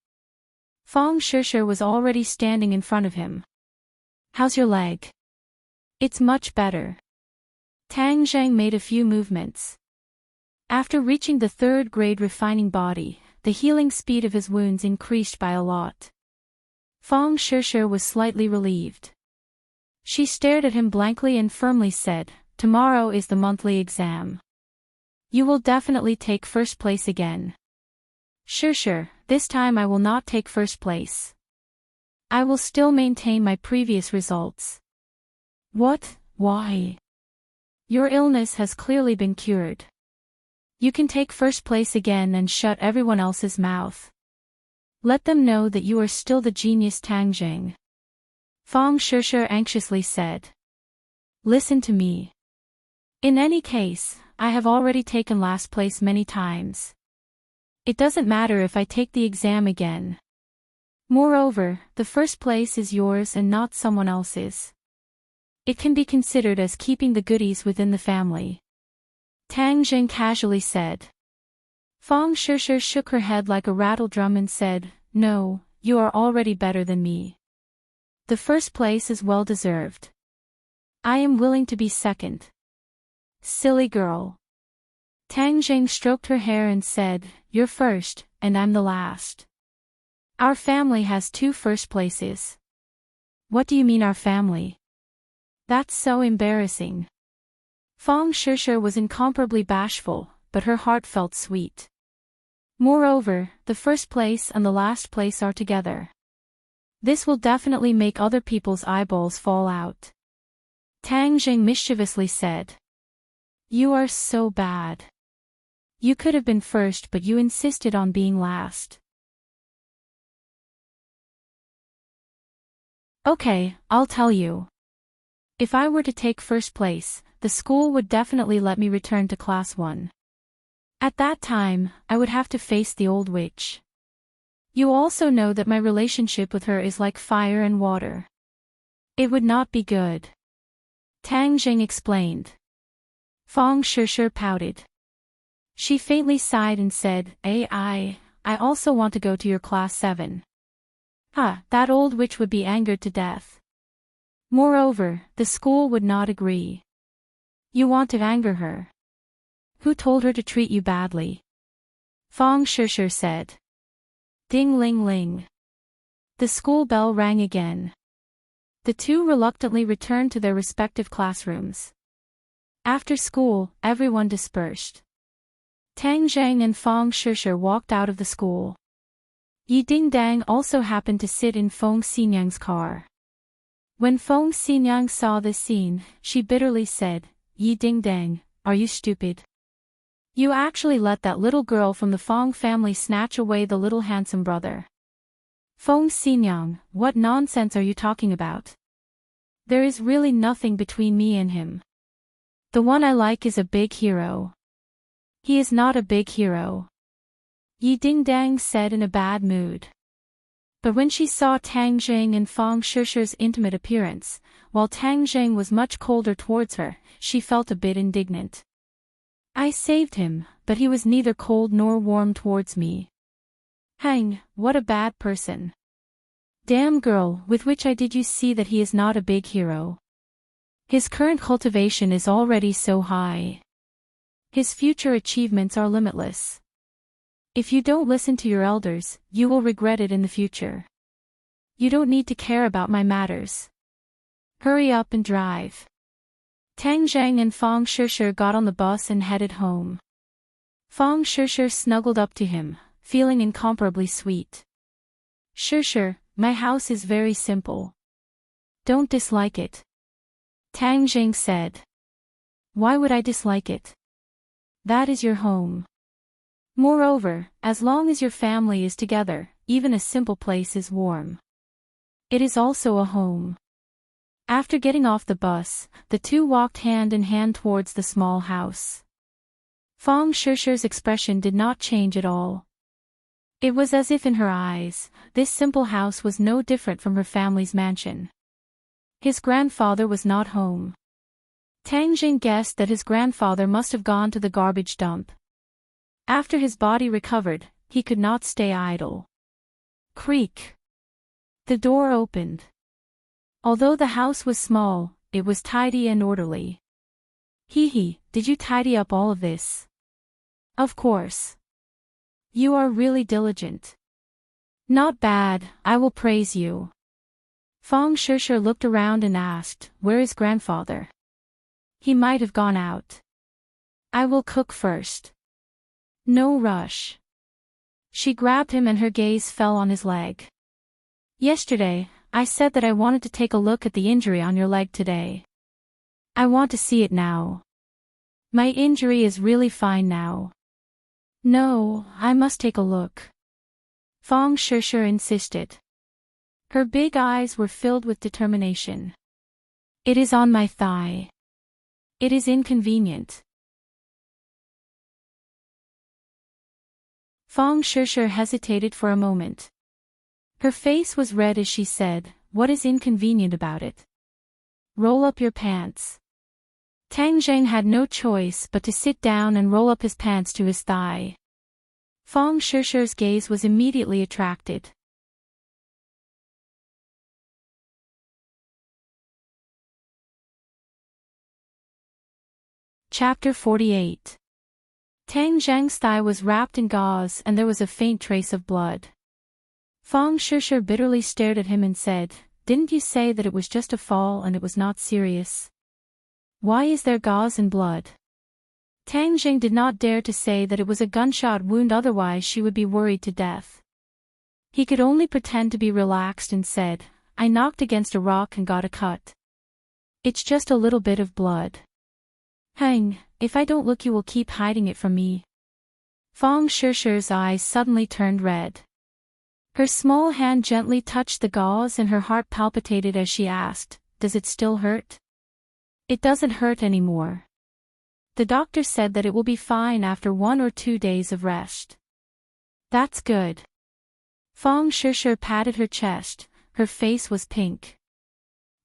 Feng Shishir was already standing in front of him. "How's your leg?" "It's much better." Tang Zheng made a few movements. After reaching the third-grade refining body, the healing speed of his wounds increased by a lot. Feng Shishir was slightly relieved. She stared at him blankly and firmly said, "Tomorrow is the monthly exam. You will definitely take first place again." Sure, this time I will not take first place. I will still maintain my previous results." "What? Why?" "Your illness has clearly been cured. You can take first place again and shut everyone else's mouth. Let them know that you are still the genius Tang Zheng." Feng Shishir anxiously said. "Listen to me. In any case, I have already taken last place many times. It doesn't matter if I take the exam again. Moreover, the first place is yours and not someone else's. It can be considered as keeping the goodies within the family." Tang Zheng casually said. Feng Shishir shook her head like a rattledrum and said, "No, you are already better than me. The first place is well deserved. I am willing to be second." "Silly girl." Tang Zheng stroked her hair and said, "You're first, and I'm the last. Our family has 2 first places." "What do you mean our family? That's so embarrassing." Feng Shishir was incomparably bashful, but her heart felt sweet. Moreover, the first place and the last place are together. This will definitely make other people's eyeballs fall out. Tang Zheng mischievously said. "You are so bad. You could have been first but you insisted on being last." "Okay, I'll tell you. If I were to take first place, the school would definitely let me return to Class 1. At that time, I would have to face the old witch. You also know that my relationship with her is like fire and water. It would not be good." Tang Zheng explained. Feng Shishir pouted. She faintly sighed and said, I also want to go to your Class 7. That old witch would be angered to death. Moreover, the school would not agree. You want to anger her. Who told her to treat you badly? Feng Shishir said. Ding ling ling. The school bell rang again. The two reluctantly returned to their respective classrooms. After school, everyone dispersed. Tang Zhang and Feng Shishir walked out of the school. Yi Dingdang also happened to sit in Feng Xinyang's car. When Feng Xinyang saw this scene, she bitterly said, Yi Dingdang, are you stupid? You actually let that little girl from the Feng family snatch away the little handsome brother. Feng Xinyang, what nonsense are you talking about? There is really nothing between me and him. The one I like is a big hero. He is not a big hero. Yi Dingdang said in a bad mood. But when she saw Tang Zheng and Feng Shishir's intimate appearance, while Tang Zheng was much colder towards her, she felt a bit indignant. I saved him, but he was neither cold nor warm towards me. Hang, what a bad person. Damn girl, with which eye did you see that he is not a big hero? His current cultivation is already so high. His future achievements are limitless. If you don't listen to your elders, you will regret it in the future. You don't need to care about my matters. Hurry up and drive. Tang Zhang and Feng Shishir got on the bus and headed home. Feng Shishir snuggled up to him, feeling incomparably sweet. Shishir, my house is very simple. Don't dislike it. Tang Zhang said. Why would I dislike it? That is your home. Moreover, as long as your family is together, even a simple place is warm. It is also a home. After getting off the bus, the two walked hand in hand towards the small house. Feng Shishir's expression did not change at all. It was as if in her eyes, this simple house was no different from her family's mansion. His grandfather was not home. Tang Jing guessed that his grandfather must have gone to the garbage dump. After his body recovered, he could not stay idle. Creak. The door opened. Although the house was small, it was tidy and orderly. Hee, did you tidy up all of this? Of course. You are really diligent. Not bad, I will praise you. Fong Shishir looked around and asked, where is grandfather? He might have gone out. I will cook first. No rush. She grabbed him and her gaze fell on his leg. Yesterday, I said that I wanted to take a look at the injury on your leg today. I want to see it now. My injury is really fine now. No, I must take a look. Fong Shishir insisted. Her big eyes were filled with determination. It is on my thigh. It is inconvenient. Fong Shishir hesitated for a moment. Her face was red as she said, what is inconvenient about it? Roll up your pants. Tang Zheng had no choice but to sit down and roll up his pants to his thigh. Fong Shishir's gaze was immediately attracted. Chapter 48. Tang Zheng's thigh was wrapped in gauze and there was a faint trace of blood. Fong Shishir bitterly stared at him and said, didn't you say that it was just a fall and it was not serious? Why is there gauze and blood? Tang Zheng did not dare to say that it was a gunshot wound, otherwise she would be worried to death. He could only pretend to be relaxed and said, I knocked against a rock and got a cut. It's just a little bit of blood. Hang, if I don't look you will keep hiding it from me. Fong Shishir's eyes suddenly turned red. Her small hand gently touched the gauze and her heart palpitated as she asked, does it still hurt? It doesn't hurt anymore. The doctor said that it will be fine after 1 or 2 days of rest. That's good. Fong Shishir patted her chest, her face was pink.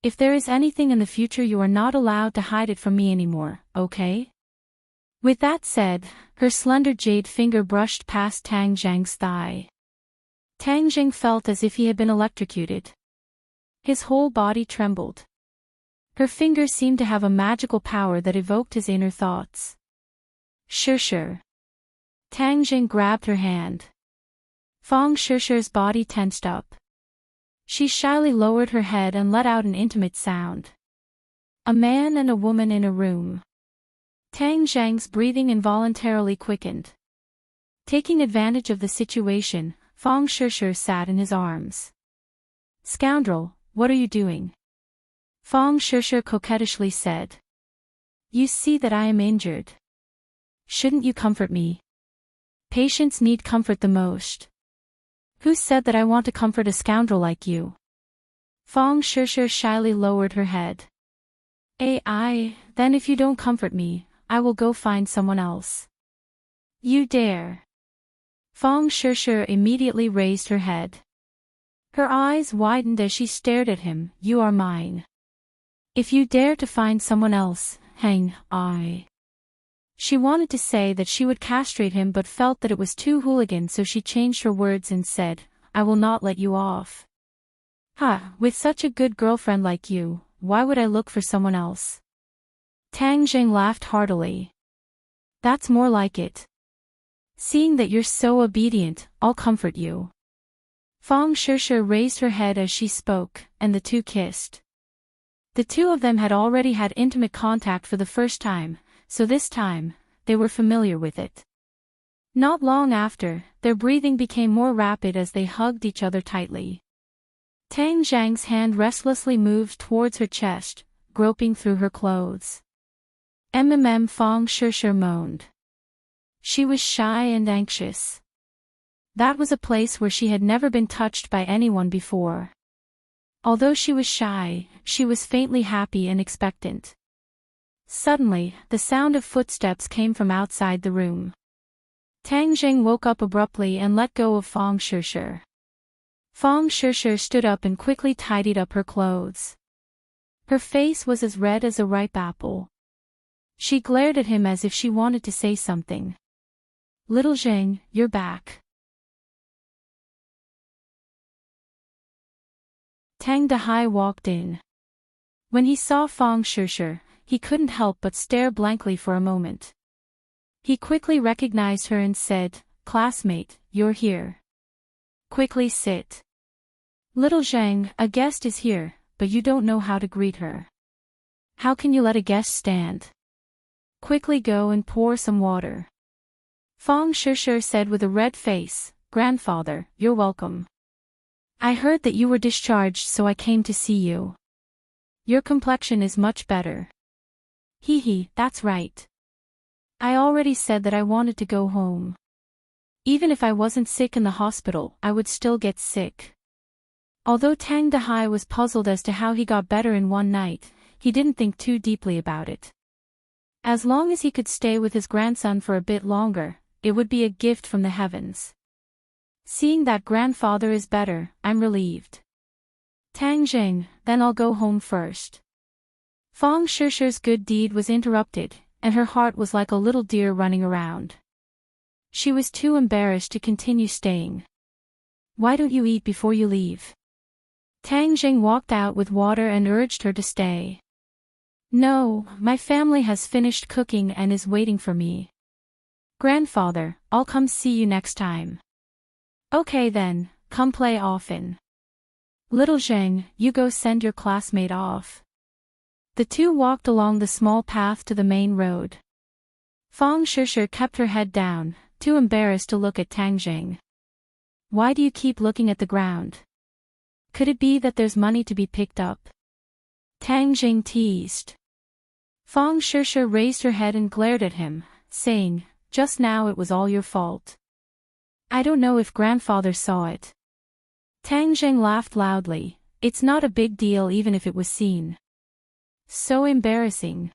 If there is anything in the future you are not allowed to hide it from me anymore, okay? With that said, her slender jade finger brushed past Tang Zheng's thigh. Tang Zheng felt as if he had been electrocuted. His whole body trembled. Her fingers seemed to have a magical power that evoked his inner thoughts. Shishir. Tang Zheng grabbed her hand. Fong Shishir's body tensed up. She shyly lowered her head and let out an intimate sound. A man and a woman in a room. Tang Zheng's breathing involuntarily quickened. Taking advantage of the situation, Fong Shishir sat in his arms. Scoundrel, what are you doing? Fong Shishir coquettishly said. You see that I am injured. Shouldn't you comfort me? Patients need comfort the most. Who said that I want to comfort a scoundrel like you? Fong Shishir shyly lowered her head. Then if you don't comfort me, I will go find someone else. You dare. Fong Shishir immediately raised her head. Her eyes widened as she stared at him, you are mine. If you dare to find someone else, hang, I. She wanted to say that she would castrate him but felt that it was too hooligan, so she changed her words and said, I will not let you off. With such a good girlfriend like you, why would I look for someone else? Tang Zheng laughed heartily. That's more like it. Seeing that you're so obedient, I'll comfort you. Fong Shishir raised her head as she spoke, and the two kissed. The two of them had already had intimate contact for the first time, so this time, they were familiar with it. Not long after, their breathing became more rapid as they hugged each other tightly. Tang Zhang's hand restlessly moved towards her chest, groping through her clothes. Fong Shishir moaned. She was shy and anxious. That was a place where she had never been touched by anyone before. Although she was shy, she was faintly happy and expectant. Suddenly, the sound of footsteps came from outside the room. Tang Zheng woke up abruptly and let go of Fong Shishir. Fong Shishir stood up and quickly tidied up her clothes. Her face was as red as a ripe apple. She glared at him as if she wanted to say something. Little Zheng, you're back. Tang Dehai walked in. When he saw Fang Shishir, he couldn't help but stare blankly for a moment. He quickly recognized her and said, "Classmate, you're here. Quickly sit. Little Zheng, a guest is here, but you don't know how to greet her. How can you let a guest stand? Quickly go and pour some water." Fang Shishir said with a red face, "Grandfather, you're welcome. I heard that you were discharged, so I came to see you. Your complexion is much better." Hee, that's right. I already said that I wanted to go home. Even if I wasn't sick in the hospital, I would still get sick. Although Tang Dehai was puzzled as to how he got better in one night, he didn't think too deeply about it. As long as he could stay with his grandson for a bit longer, it would be a gift from the heavens. Seeing that grandfather is better, I'm relieved. Tang Jing, then I'll go home first. Fang Shishir's good deed was interrupted, and her heart was like a little deer running around. She was too embarrassed to continue staying. Why don't you eat before you leave? Tang Jing walked out with water and urged her to stay. No, my family has finished cooking and is waiting for me. Grandfather, I'll come see you next time. Okay then, come play often. Little Zheng, you go send your classmate off. The two walked along the small path to the main road. Fang Shishir kept her head down, too embarrassed to look at Tang Jing. Why do you keep looking at the ground? Could it be that there's money to be picked up? Tang Jing teased. Fang Shishir raised her head and glared at him, saying, "Just now it was all your fault. I don't know if grandfather saw it." Tang Jing laughed loudly. It's not a big deal even if it was seen. So embarrassing.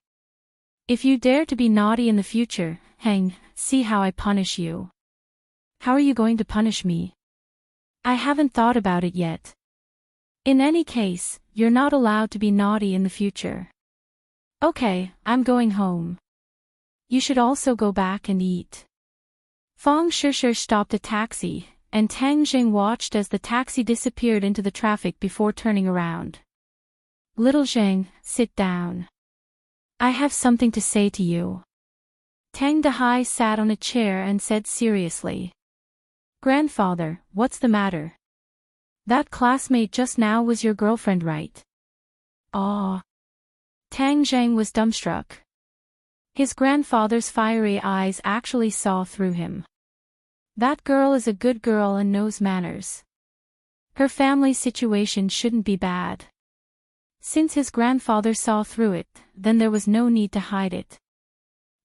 If you dare to be naughty in the future, Heng, see how I punish you. How are you going to punish me? I haven't thought about it yet. In any case, you're not allowed to be naughty in the future. Okay, I'm going home. You should also go back and eat. Fang Shishir stopped a taxi, and Tang Jing watched as the taxi disappeared into the traffic before turning around. Little Zheng, sit down. I have something to say to you. Tang Dehai sat on a chair and said seriously. Grandfather, what's the matter? That classmate just now was your girlfriend, right? Ah. Tang Zheng was dumbstruck. His grandfather's fiery eyes actually saw through him. That girl is a good girl and knows manners. Her family's situation shouldn't be bad. Since his grandfather saw through it, then there was no need to hide it.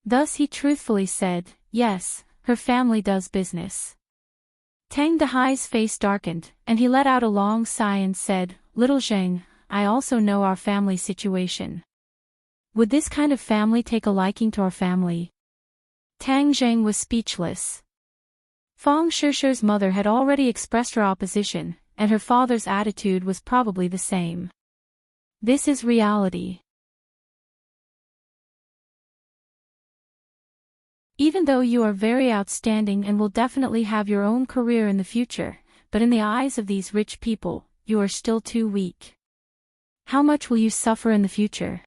Thus he truthfully said, yes, her family does business. Tang Dehai's face darkened, and he let out a long sigh and said, Little Zheng, I also know our family situation. Would this kind of family take a liking to our family? Tang Zheng was speechless. Fang Shishir's mother had already expressed her opposition, and her father's attitude was probably the same. This is reality. Even though you are very outstanding and will definitely have your own career in the future, but in the eyes of these rich people, you are still too weak. How much will you suffer in the future?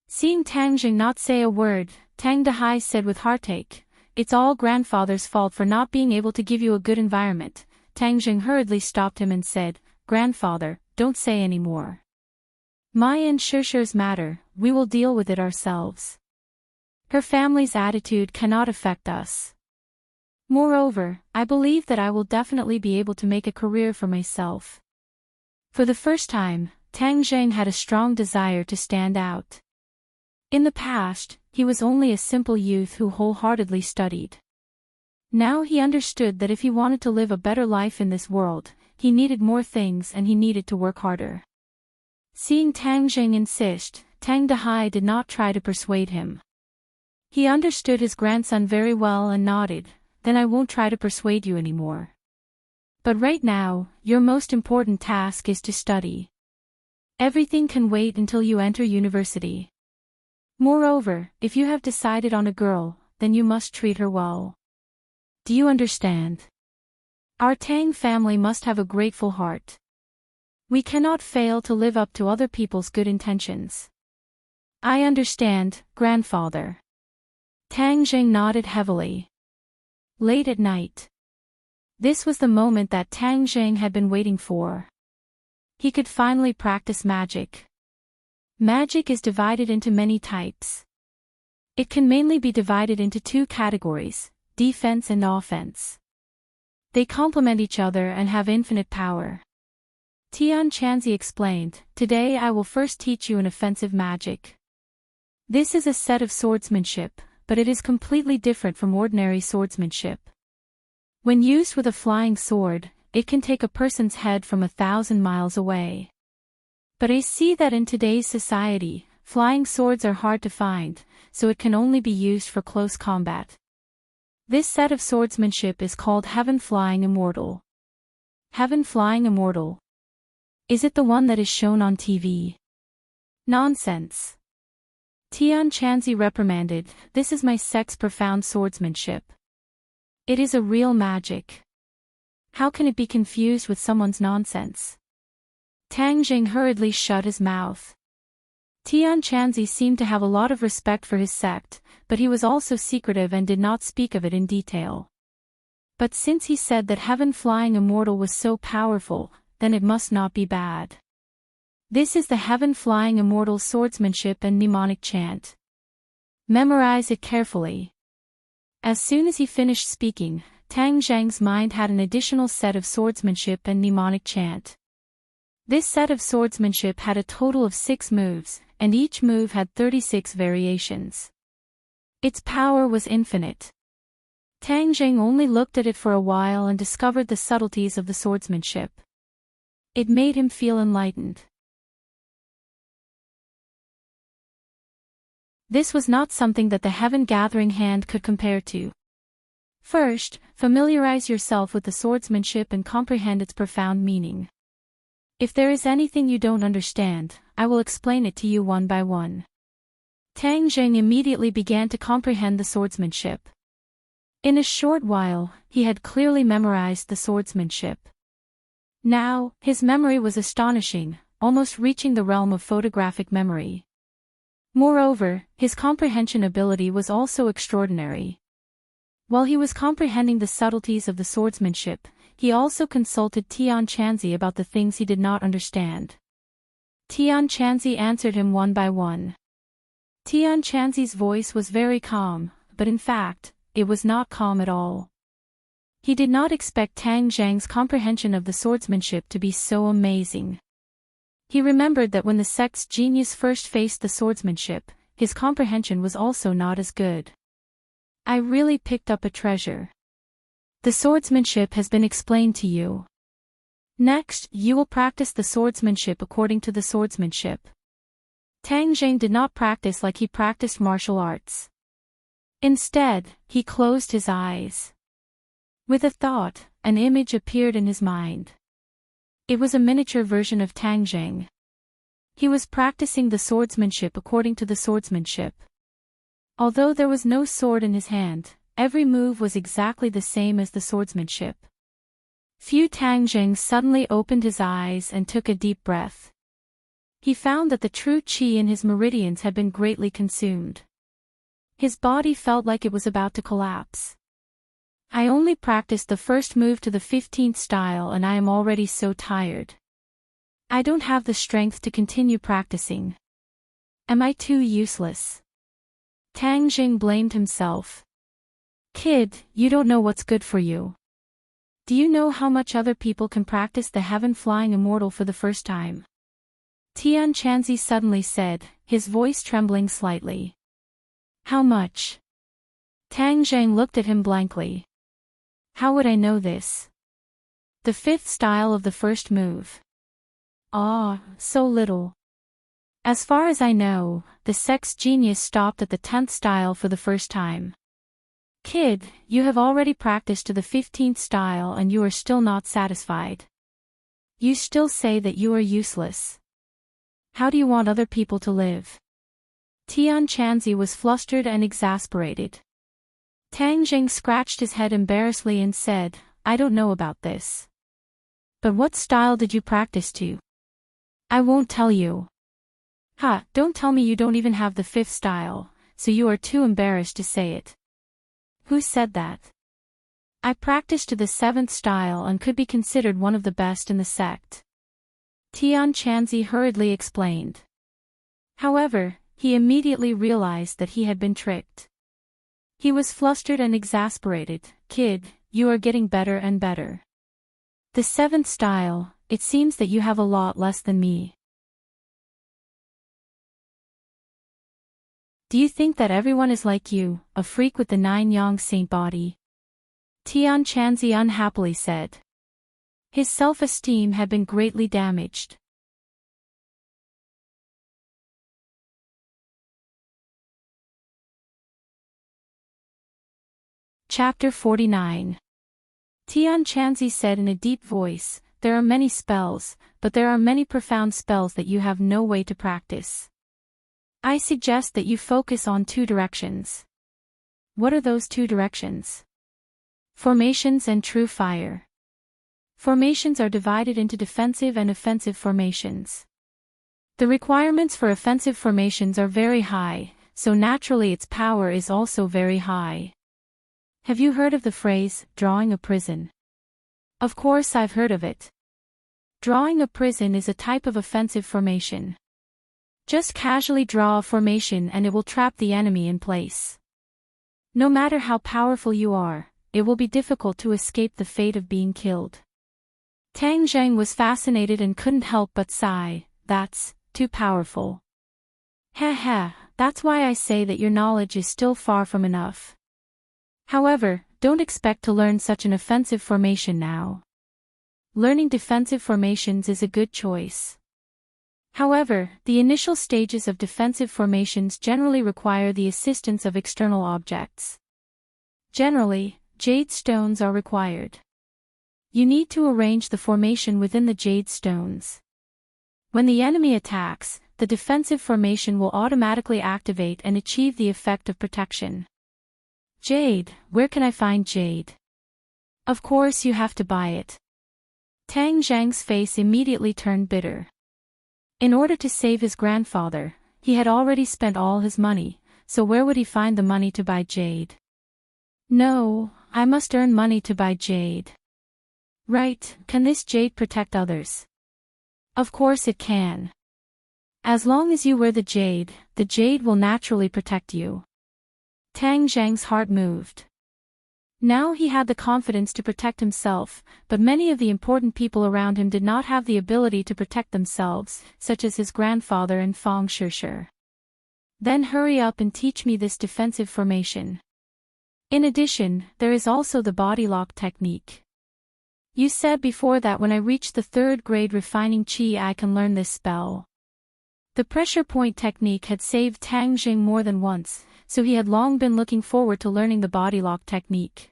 Seeing Tang Jing not say a word, Tang Dehai said with heartache, it's all grandfather's fault for not being able to give you a good environment. Tang Jing hurriedly stopped him and said, Grandfather, don't say any more. My and Shishir's matter, we will deal with it ourselves. Her family's attitude cannot affect us. Moreover, I believe that I will definitely be able to make a career for myself. For the first time, Tang Zheng had a strong desire to stand out. In the past, he was only a simple youth who wholeheartedly studied. Now he understood that if he wanted to live a better life in this world, he needed more things and he needed to work harder. Seeing Tang Zheng insist, Tang Dehai did not try to persuade him. He understood his grandson very well and nodded, then I won't try to persuade you anymore. But right now, your most important task is to study. Everything can wait until you enter university. Moreover, if you have decided on a girl, then you must treat her well. Do you understand? Our Tang family must have a grateful heart. We cannot fail to live up to other people's good intentions. I understand, grandfather. Tang Jing nodded heavily. Late at night. This was the moment that Tang Jing had been waiting for. He could finally practice magic. Magic is divided into many types. It can mainly be divided into two categories, defense and offense. They complement each other and have infinite power. Tian Chanzi explained, "Today I will first teach you an offensive magic. This is a set of swordsmanship, but it is completely different from ordinary swordsmanship. When used with a flying sword, it can take a person's head from 1,000 miles away. But I see that in today's society, flying swords are hard to find, so it can only be used for close combat. This set of swordsmanship is called Heaven Flying Immortal." Heaven Flying Immortal. Is it the one that is shown on TV? Nonsense. Tian Chanzi reprimanded, "This is my sect's profound swordsmanship. It is a real magic. How can it be confused with someone's nonsense?" Tang Jing hurriedly shut his mouth. Tian Chanzi seemed to have a lot of respect for his sect, but he was also secretive and did not speak of it in detail. But since he said that Heaven Flying Immortal was so powerful, then it must not be bad. This is the Heaven Flying Immortal swordsmanship and mnemonic chant. Memorize it carefully. As soon as he finished speaking, Tang Zhang's mind had an additional set of swordsmanship and mnemonic chant. This set of swordsmanship had a total of 6 moves, and each move had 36 variations. Its power was infinite. Tang Zhang only looked at it for a while and discovered the subtleties of the swordsmanship. It made him feel enlightened. This was not something that the Heaven Gathering Hand could compare to. First, familiarize yourself with the swordsmanship and comprehend its profound meaning. If there is anything you don't understand, I will explain it to you one by one. Tang Zheng immediately began to comprehend the swordsmanship. In a short while, he had clearly memorized the swordsmanship. Now, his memory was astonishing, almost reaching the realm of photographic memory. Moreover, his comprehension ability was also extraordinary. While he was comprehending the subtleties of the swordsmanship, he also consulted Tian Chanzi about the things he did not understand. Tian Chanzi answered him one by one. Tian Chanzi's voice was very calm, but in fact, it was not calm at all. He did not expect Tang Zhang's comprehension of the swordsmanship to be so amazing. He remembered that when the sect's genius first faced the swordsmanship, his comprehension was also not as good. I really picked up a treasure. The swordsmanship has been explained to you. Next, you will practice the swordsmanship according to the swordsmanship. Tang Zhang did not practice like he practiced martial arts. Instead, he closed his eyes. With a thought, an image appeared in his mind. It was a miniature version of Tang Zhang. He was practicing the swordsmanship according to the swordsmanship. Although there was no sword in his hand, every move was exactly the same as the swordsmanship. Fu Tang Zhang suddenly opened his eyes and took a deep breath. He found that the true qi in his meridians had been greatly consumed. His body felt like it was about to collapse. I only practiced the first move to the 15th style and I am already so tired. I don't have the strength to continue practicing. Am I too useless? Tang Jing blamed himself. Kid, you don't know what's good for you. Do you know how much other people can practice the Heaven Flying Immortal for the first time? Tian Chanzi suddenly said, his voice trembling slightly. How much? Tang Zhang looked at him blankly. How would I know this? The 5th style of the first move. Ah, so little. As far as I know, the sect's genius stopped at the 10th style for the first time. Kid, you have already practiced to the 15th style and you are still not satisfied. You still say that you are useless. How do you want other people to live? Tian Chanzi was flustered and exasperated. Tang Jing scratched his head embarrassedly and said, I don't know about this. But what style did you practice to? I won't tell you. Ha, don't tell me you don't even have the fifth style, so you are too embarrassed to say it. Who said that? I practiced to the seventh style and could be considered one of the best in the sect. Tian Chanzi hurriedly explained. However, he immediately realized that he had been tricked. He was flustered and exasperated. Kid, you are getting better and better. The seventh style, it seems that you have a lot less than me. Do you think that everyone is like you, a freak with the 9 yang saint body? Tian Chanzi unhappily said. His self-esteem had been greatly damaged. Chapter 49. Tian Chanzi said in a deep voice, there are many spells, but there are many profound spells that you have no way to practice. I suggest that you focus on 2 directions. What are those 2 directions? Formations and true fire. Formations are divided into defensive and offensive formations. The requirements for offensive formations are very high, so naturally its power is also very high. Have you heard of the phrase, drawing a prison? Of course I've heard of it. Drawing a prison is a type of offensive formation. Just casually draw a formation and it will trap the enemy in place. No matter how powerful you are, it will be difficult to escape the fate of being killed. Tang Zheng was fascinated and couldn't help but sigh, that's too powerful. Heh, that's why I say that your knowledge is still far from enough. However, don't expect to learn such an offensive formation now. Learning defensive formations is a good choice. However, the initial stages of defensive formations generally require the assistance of external objects. Generally, jade stones are required. You need to arrange the formation within the jade stones. When the enemy attacks, the defensive formation will automatically activate and achieve the effect of protection. Jade, where can I find jade? Of course you have to buy it. Tang Zhang's face immediately turned bitter. In order to save his grandfather, he had already spent all his money, so where would he find the money to buy jade? No, I must earn money to buy jade. Right, can this jade protect others? Of course it can. As long as you wear the jade will naturally protect you. Tang Zhang's heart moved. Now he had the confidence to protect himself, but many of the important people around him did not have the ability to protect themselves, such as his grandfather and Fang Shishir. Then hurry up and teach me this defensive formation. In addition, there is also the body lock technique. You said before that when I reach the 3rd grade refining chi I can learn this spell. The pressure point technique had saved Tang Jing more than once, so he had long been looking forward to learning the body lock technique.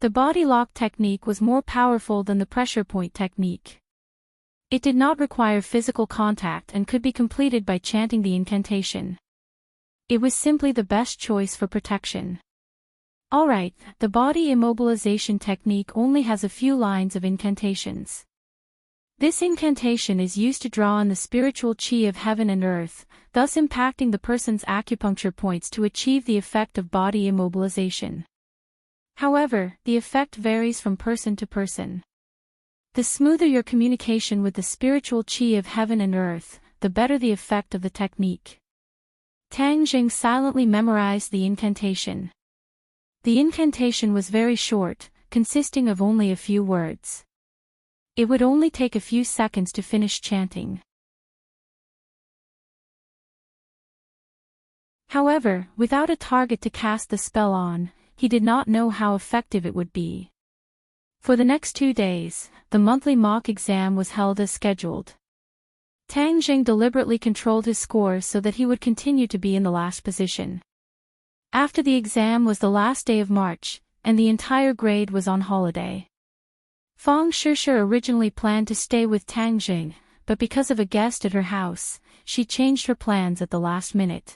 The body lock technique was more powerful than the pressure point technique. It did not require physical contact and could be completed by chanting the incantation. It was simply the best choice for protection. Alright, the body immobilization technique only has a few lines of incantations. This incantation is used to draw on the spiritual chi of heaven and earth, thus impacting the person's acupuncture points to achieve the effect of body immobilization. However, the effect varies from person to person. The smoother your communication with the spiritual chi of heaven and earth, the better the effect of the technique. Tang Jing silently memorized the incantation. The incantation was very short, consisting of only a few words. It would only take a few seconds to finish chanting. However, without a target to cast the spell on, he did not know how effective it would be. For the next 2 days, the monthly mock exam was held as scheduled. Tang Jing deliberately controlled his score so that he would continue to be in the last position. After the exam was the last day of March, and the entire grade was on holiday. Fang Shishir originally planned to stay with Tang Jing, but because of a guest at her house, she changed her plans at the last minute.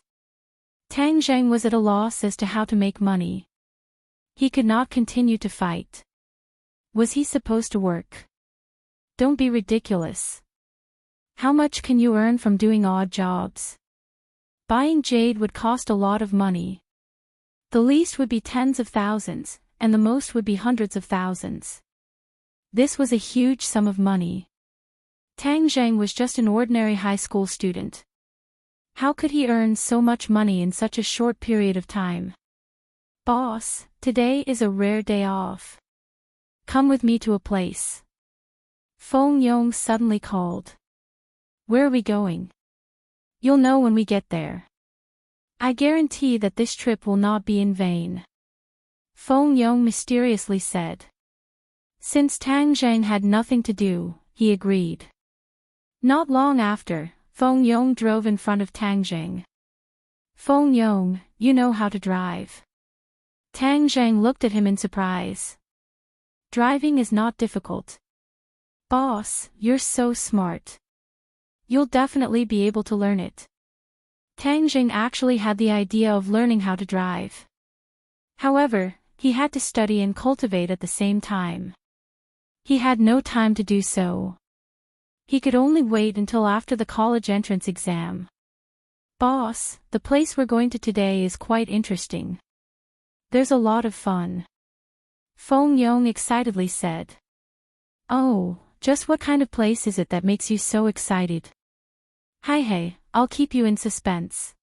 Tang Zheng was at a loss as to how to make money. He could not continue to fight. Was he supposed to work? Don't be ridiculous. How much can you earn from doing odd jobs? Buying jade would cost a lot of money. The least would be tens of thousands, and the most would be hundreds of thousands. This was a huge sum of money. Tang Zheng was just an ordinary high school student. How could he earn so much money in such a short period of time? Boss, today is a rare day off. Come with me to a place. Feng Yong suddenly called. Where are we going? You'll know when we get there. I guarantee that this trip will not be in vain. Feng Yong mysteriously said. Since Tang Zheng had nothing to do, he agreed. Not long after, Feng Yong drove in front of Tang Zheng. Feng Yong, you know how to drive. Tang Zheng looked at him in surprise. Driving is not difficult. Boss, you're so smart. You'll definitely be able to learn it. Tang Zheng actually had the idea of learning how to drive. However, he had to study and cultivate at the same time. He had no time to do so. He could only wait until after the college entrance exam. Boss, the place we're going to today is quite interesting. There's a lot of fun. Feng Yong excitedly said. Oh, just what kind of place is it that makes you so excited? Hey, I'll keep you in suspense.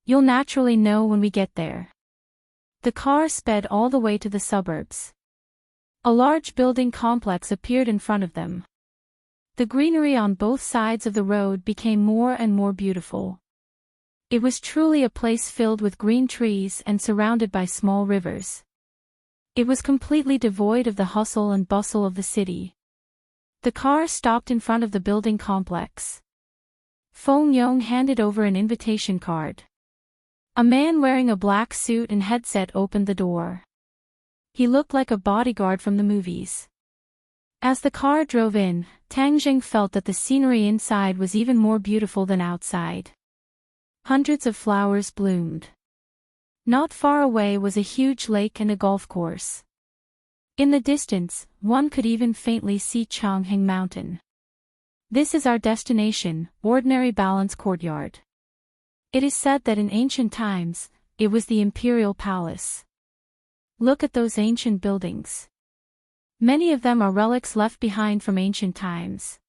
You'll naturally know when we get there. The car sped all the way to the suburbs. A large building complex appeared in front of them. The greenery on both sides of the road became more and more beautiful. It was truly a place filled with green trees and surrounded by small rivers. It was completely devoid of the hustle and bustle of the city. The car stopped in front of the building complex. Feng Yong handed over an invitation card. A man wearing a black suit and headset opened the door. He looked like a bodyguard from the movies. As the car drove in, Tang Zheng felt that the scenery inside was even more beautiful than outside. Hundreds of flowers bloomed. Not far away was a huge lake and a golf course. In the distance, one could even faintly see Changheng Mountain. This is our destination, Ordinary Balance Courtyard. It is said that in ancient times, it was the imperial palace. Look at those ancient buildings. Many of them are relics left behind from ancient times.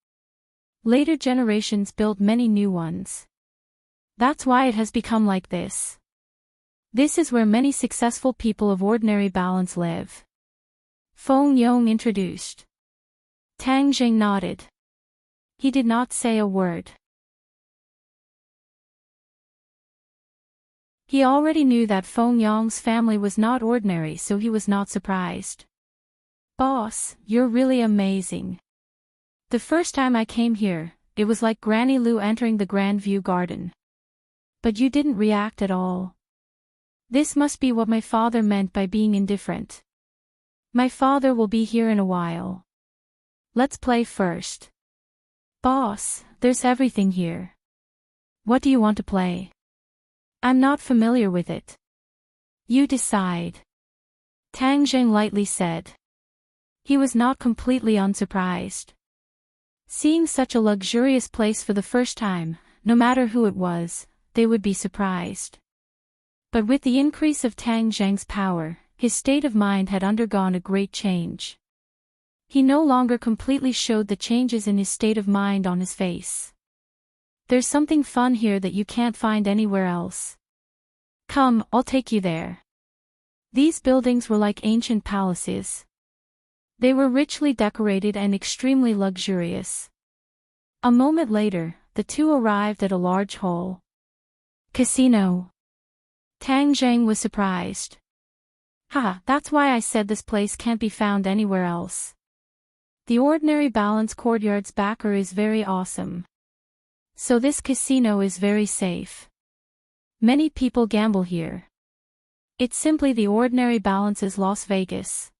Later generations built many new ones. That's why it has become like this. This is where many successful people of ordinary balance live. Feng Yong introduced. Tang Zheng nodded. He did not say a word. He already knew that Feng Yong's family was not ordinary, so he was not surprised. Boss, you're really amazing. The first time I came here, it was like Granny Lu entering the Grand View Garden. But you didn't react at all. This must be what my father meant by being indifferent. My father will be here in a while. Let's play first. Boss, there's everything here. What do you want to play? I'm not familiar with it. You decide. Tang Zheng lightly said. He was not completely unsurprised. Seeing such a luxurious place for the first time, no matter who it was, they would be surprised. But with the increase of Tang Zheng's power, his state of mind had undergone a great change. He no longer completely showed the changes in his state of mind on his face. There's something fun here that you can't find anywhere else. Come, I'll take you there. These buildings were like ancient palaces. They were richly decorated and extremely luxurious. A moment later, the two arrived at a large hall. Casino. Tang Zheng was surprised. That's why I said this place can't be found anywhere else. The Ordinary Balance Courtyard's backer is very awesome. So this casino is very safe. Many people gamble here. It's simply the Ordinary Balance's Las Vegas.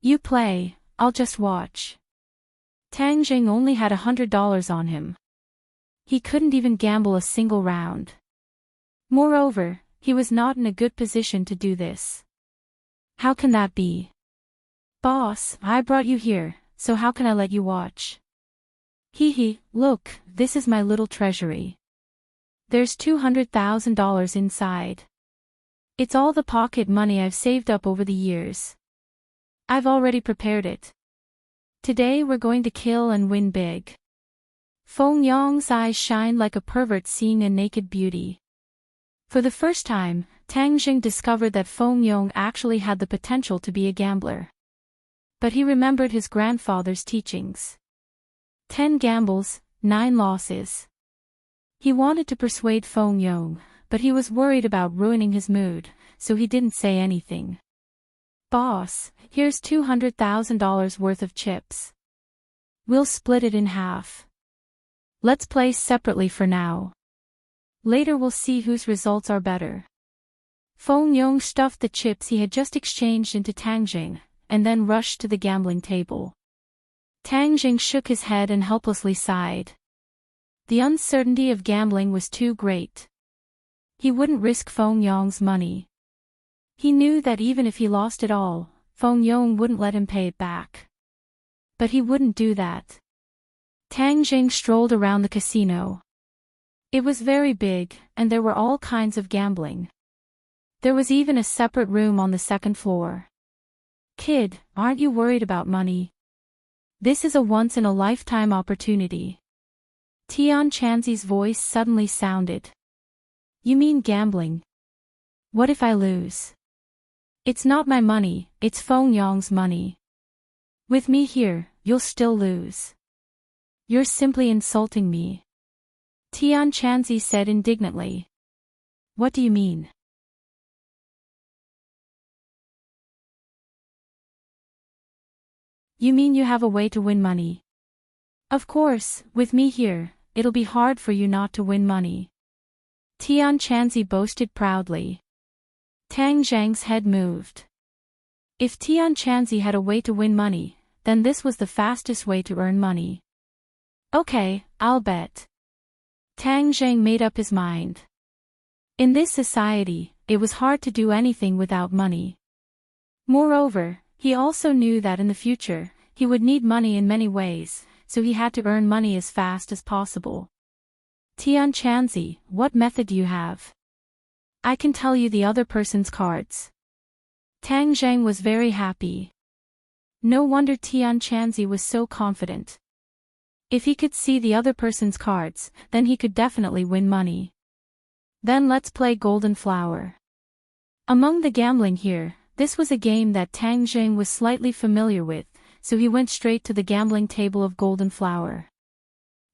You play, I'll just watch. Tang Zheng only had $100 on him. He couldn't even gamble a single round. Moreover, he was not in a good position to do this. How can that be? Boss, I brought you here, so how can I let you watch? Hee, look, this is my little treasury. There's $200,000 inside. It's all the pocket money I've saved up over the years. I've already prepared it. Today we're going to kill and win big. Feng Yong's eyes shined like a pervert seeing a naked beauty. For the first time, Tang Jing discovered that Feng Yong actually had the potential to be a gambler. But he remembered his grandfather's teachings. 10 gambles, 9 losses. He wanted to persuade Feng Yong, but he was worried about ruining his mood, so he didn't say anything. Boss, here's $200,000 worth of chips. We'll split it in half. Let's play separately for now. Later we'll see whose results are better. Feng Yong stuffed the chips he had just exchanged into Tang Jing, and then rushed to the gambling table. Tang Jing shook his head and helplessly sighed. The uncertainty of gambling was too great. He wouldn't risk Feng Yong's money. He knew that even if he lost it all, Feng Yong wouldn't let him pay it back. But he wouldn't do that. Tang Jing strolled around the casino. It was very big, and there were all kinds of gambling. There was even a separate room on the second floor. Kid, aren't you worried about money? This is a once-in-a-lifetime opportunity. Tian Chanzi's voice suddenly sounded. You mean gambling? What if I lose? It's not my money, it's Feng Yong's money. With me here, you'll still lose. You're simply insulting me. Tian Chanzi said indignantly. What do you mean? You mean you have a way to win money? Of course, with me here, it'll be hard for you not to win money. Tian Chanzi boasted proudly. Tang Zhang's head moved. If Tian Chanzi had a way to win money, then this was the fastest way to earn money. Okay, I'll bet. Tang Zhang made up his mind. In this society, it was hard to do anything without money. Moreover, he also knew that in the future, he would need money in many ways, so he had to earn money as fast as possible. Tian Chanzi, what method do you have? I can tell you the other person's cards. Tang Zhang was very happy. No wonder Tian Chanzi was so confident. If he could see the other person's cards, then he could definitely win money. Then let's play Golden Flower. Among the gambling here, this was a game that Tang Jing was slightly familiar with, so he went straight to the gambling table of Golden Flower.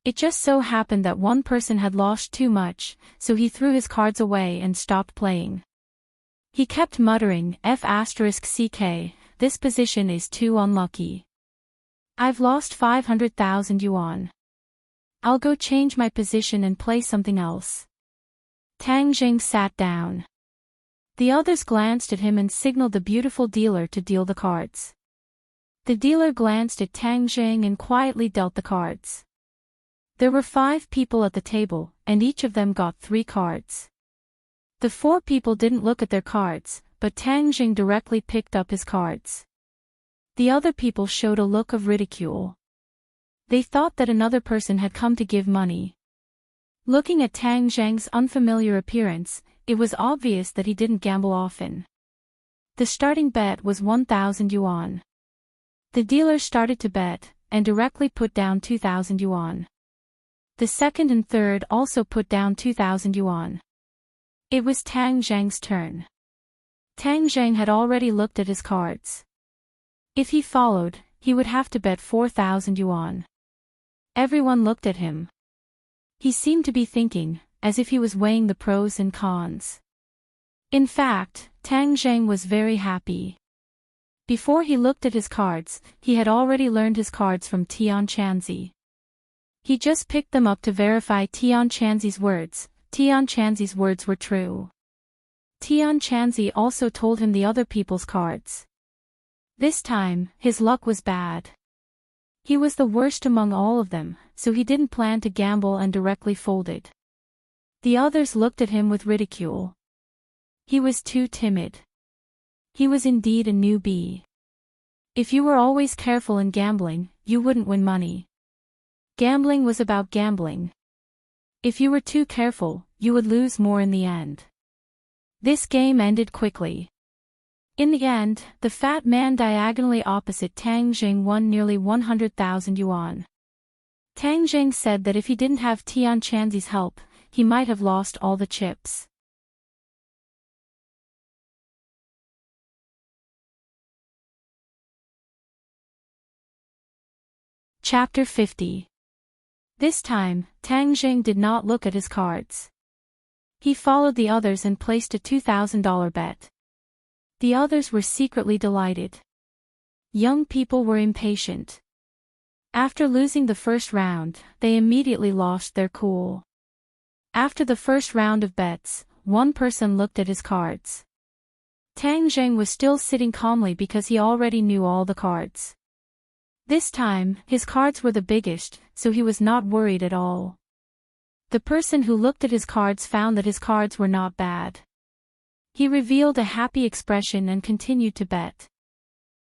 It just so happened that one person had lost too much, so he threw his cards away and stopped playing. He kept muttering, F***ck, this position is too unlucky. I've lost 500,000 yuan. I'll go change my position and play something else. Tang Jing sat down. The others glanced at him and signaled the beautiful dealer to deal the cards. The dealer glanced at Tang Jing and quietly dealt the cards. There were 5 people at the table, and each of them got 3 cards. The 4 people didn't look at their cards, but Tang Jing directly picked up his cards. The other people showed a look of ridicule. They thought that another person had come to give money. Looking at Tang Zhang's unfamiliar appearance, it was obvious that he didn't gamble often. The starting bet was 1,000 yuan. The dealer started to bet, and directly put down 2,000 yuan. The second and third also put down 2,000 yuan. It was Tang Zhang's turn. Tang Zhang had already looked at his cards. If he followed, he would have to bet 4,000 yuan. Everyone looked at him. He seemed to be thinking, as if he was weighing the pros and cons. In fact, Tang Zhang was very happy. Before he looked at his cards, he had already learned his cards from Tian Chanzi. He just picked them up to verify Tian Chanzi's words. Tian Chanzi's words were true. Tian Chanzi also told him the other people's cards. This time, his luck was bad. He was the worst among all of them, so he didn't plan to gamble and directly folded. The others looked at him with ridicule. He was too timid. He was indeed a newbie. If you were always careful in gambling, you wouldn't win money. Gambling was about gambling. If you were too careful, you would lose more in the end. This game ended quickly. In the end, the fat man diagonally opposite Tang Jing won nearly 100,000 yuan. Tang Jing said that if he didn't have Tian Chanzi's help, he might have lost all the chips. Chapter 50. This time, Tang Jing did not look at his cards. He followed the others and placed a $2,000 bet. The others were secretly delighted. Young people were impatient. After losing the first round, they immediately lost their cool. After the first round of bets, one person looked at his cards. Tang Jing was still sitting calmly because he already knew all the cards. This time, his cards were the biggest, so he was not worried at all. The person who looked at his cards found that his cards were not bad. He revealed a happy expression and continued to bet.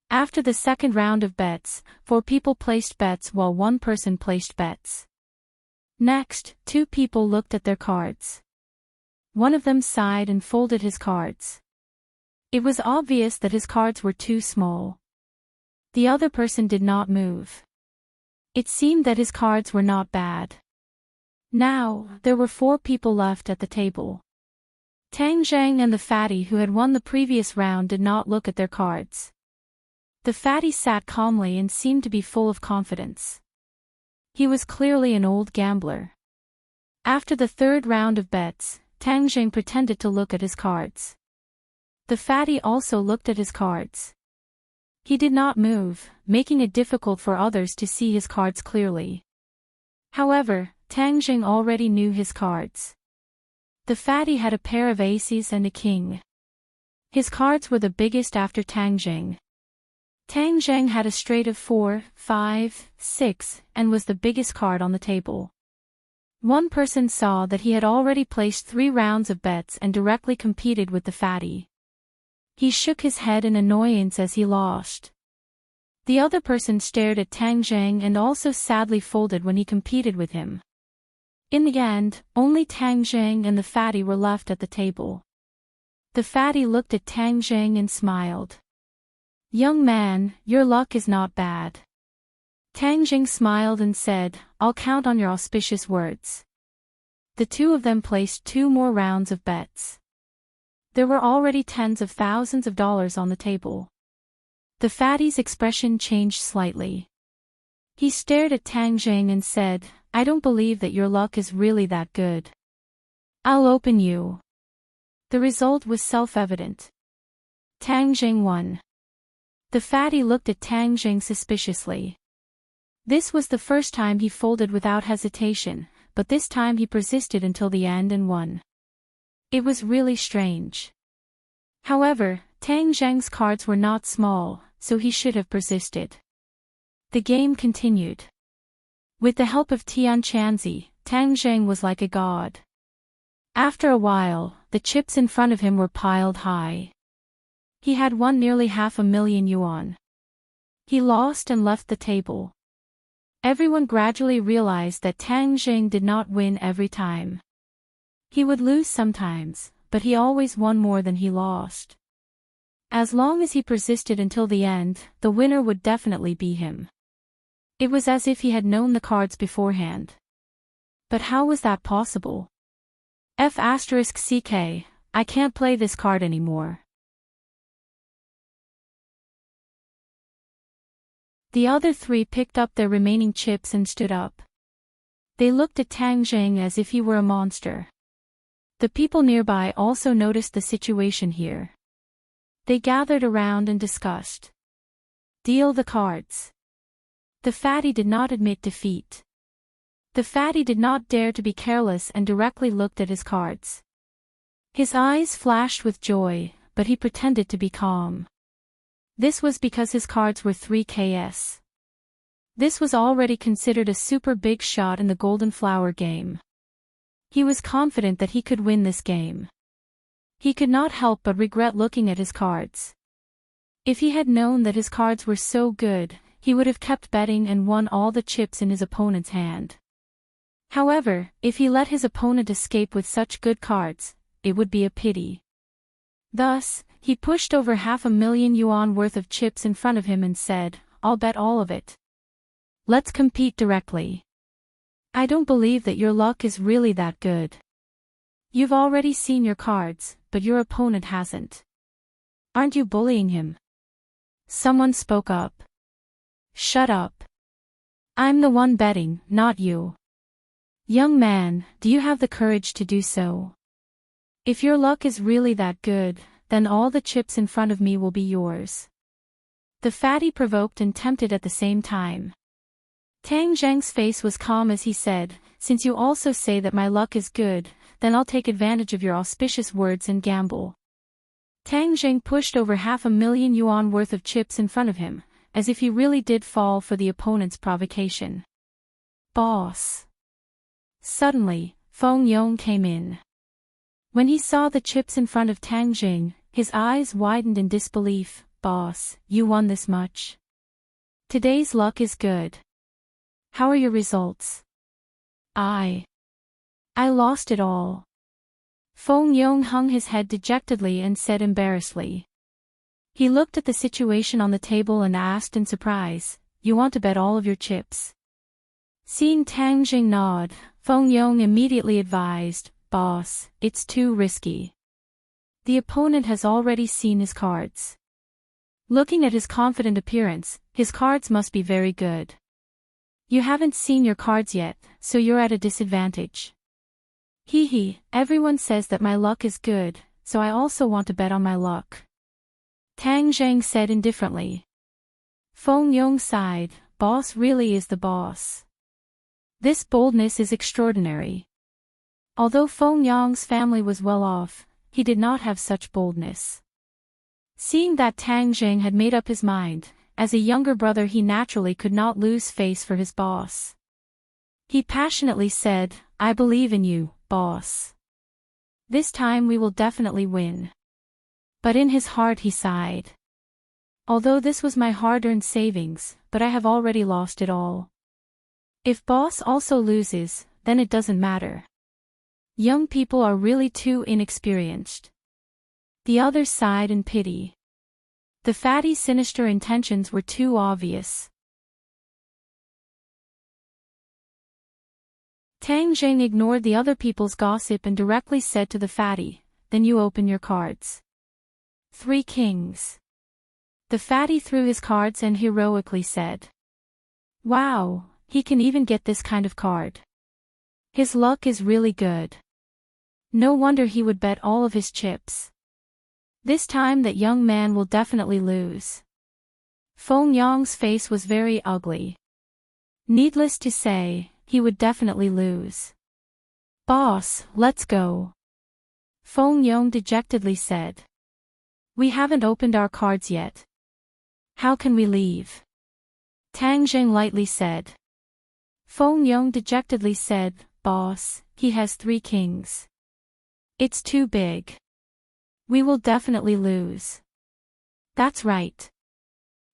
After the second round of bets, 4 people placed bets while 1 person placed bets. Next, 2 people looked at their cards. One of them sighed and folded his cards. It was obvious that his cards were too small. The other person did not move. It seemed that his cards were not bad. Now, there were 4 people left at the table. Tang Zhang and the fatty who had won the previous round did not look at their cards. The fatty sat calmly and seemed to be full of confidence. He was clearly an old gambler. After the third round of bets, Tang Zhang pretended to look at his cards. The fatty also looked at his cards. He did not move, making it difficult for others to see his cards clearly. However, Tang Jing already knew his cards. The fatty had a pair of aces and a king. His cards were the biggest after Tang Jing. Tang Jing had a straight of 4, 5, 6, and was the biggest card on the table. One person saw that he had already placed 3 rounds of bets and directly competed with the fatty. He shook his head in annoyance as he lost. The other person stared at Tang Zhang and also sadly folded when he competed with him. In the end, only Tang Zhang and the fatty were left at the table. The fatty looked at Tang Zhang and smiled. "Young man, your luck is not bad." Tang Zhang smiled and said, "I'll count on your auspicious words." The two of them placed 2 more rounds of bets. There were already tens of thousands of dollars on the table. The fatty's expression changed slightly. He stared at Tang Zhang and said, "I don't believe that your luck is really that good. I'll open you." The result was self-evident. Tang Zhang won. The fatty looked at Tang Zhang suspiciously. This was the first time he folded without hesitation, but this time he persisted until the end and won. It was really strange. However, Tang Zhang's cards were not small, so he should have persisted. The game continued. With the help of Tian Chanzi, Tang Zhang was like a god. After a while, the chips in front of him were piled high. He had won nearly 500,000 yuan. He lost and left the table. Everyone gradually realized that Tang Zhang did not win every time. He would lose sometimes, but he always won more than he lost. As long as he persisted until the end, the winner would definitely be him. It was as if he had known the cards beforehand. But how was that possible? F***ck, I can't play this card anymore. The other 3 picked up their remaining chips and stood up. They looked at Tang Zhang as if he were a monster. The people nearby also noticed the situation here. They gathered around and discussed. Deal the cards. The fatty did not admit defeat. The fatty did not dare to be careless and directly looked at his cards. His eyes flashed with joy, but he pretended to be calm. This was because his cards were 3Ks. This was already considered a super big shot in the Golden Flower game. He was confident that he could win this game. He could not help but regret looking at his cards. If he had known that his cards were so good, he would have kept betting and won all the chips in his opponent's hand. However, if he let his opponent escape with such good cards, it would be a pity. Thus, he pushed over 500,000 yuan worth of chips in front of him and said, "I'll bet all of it. Let's compete directly. I don't believe that your luck is really that good. You've already seen your cards, but your opponent hasn't. Aren't you bullying him?" Someone spoke up. "Shut up. I'm the one betting, not you. Young man, do you have the courage to do so? If your luck is really that good, then all the chips in front of me will be yours." The fatty provoked and tempted at the same time. Tang Zheng's face was calm as he said, "Since you also say that my luck is good, then I'll take advantage of your auspicious words and gamble." Tang Zheng pushed over 500,000 yuan worth of chips in front of him, as if he really did fall for the opponent's provocation. "Boss." Suddenly, Feng Yong came in. When he saw the chips in front of Tang Zheng, his eyes widened in disbelief. "Boss, you won this much? Today's luck is good. How are your results?" I lost it all." Feng Yong hung his head dejectedly and said embarrassedly. He looked at the situation on the table and asked in surprise, "You want to bet all of your chips?" Seeing Tang Zheng nod, Feng Yong immediately advised, "Boss, it's too risky. The opponent has already seen his cards. Looking at his confident appearance, his cards must be very good. You haven't seen your cards yet, so you're at a disadvantage." Hee, everyone says that my luck is good, so I also want to bet on my luck," Tang Zheng said indifferently. Feng Yong sighed, "Boss really is the boss. This boldness is extraordinary." Although Feng Yong's family was well off, he did not have such boldness. Seeing that Tang Zheng had made up his mind, as a younger brother he naturally could not lose face for his boss. He passionately said, "I believe in you, boss. This time we will definitely win." But in his heart he sighed. "Although this was my hard-earned savings, but I have already lost it all. If boss also loses, then it doesn't matter. Young people are really too inexperienced." The others sighed in pity. The fatty's sinister intentions were too obvious. Tang Zheng ignored the other people's gossip and directly said to the fatty, "Then you open your cards." 3 kings. The fatty threw his cards and heroically said, "Wow, he can even get this kind of card. His luck is really good. No wonder he would bet all of his chips. This time that young man will definitely lose." Feng Yong's face was very ugly. Needless to say, he would definitely lose. "Boss, let's go," Feng Yong dejectedly said. "We haven't opened our cards yet. How can we leave?" Tang Zheng lightly said. Feng Yong dejectedly said, "Boss, he has 3 kings. It's too big. We will definitely lose." "That's right.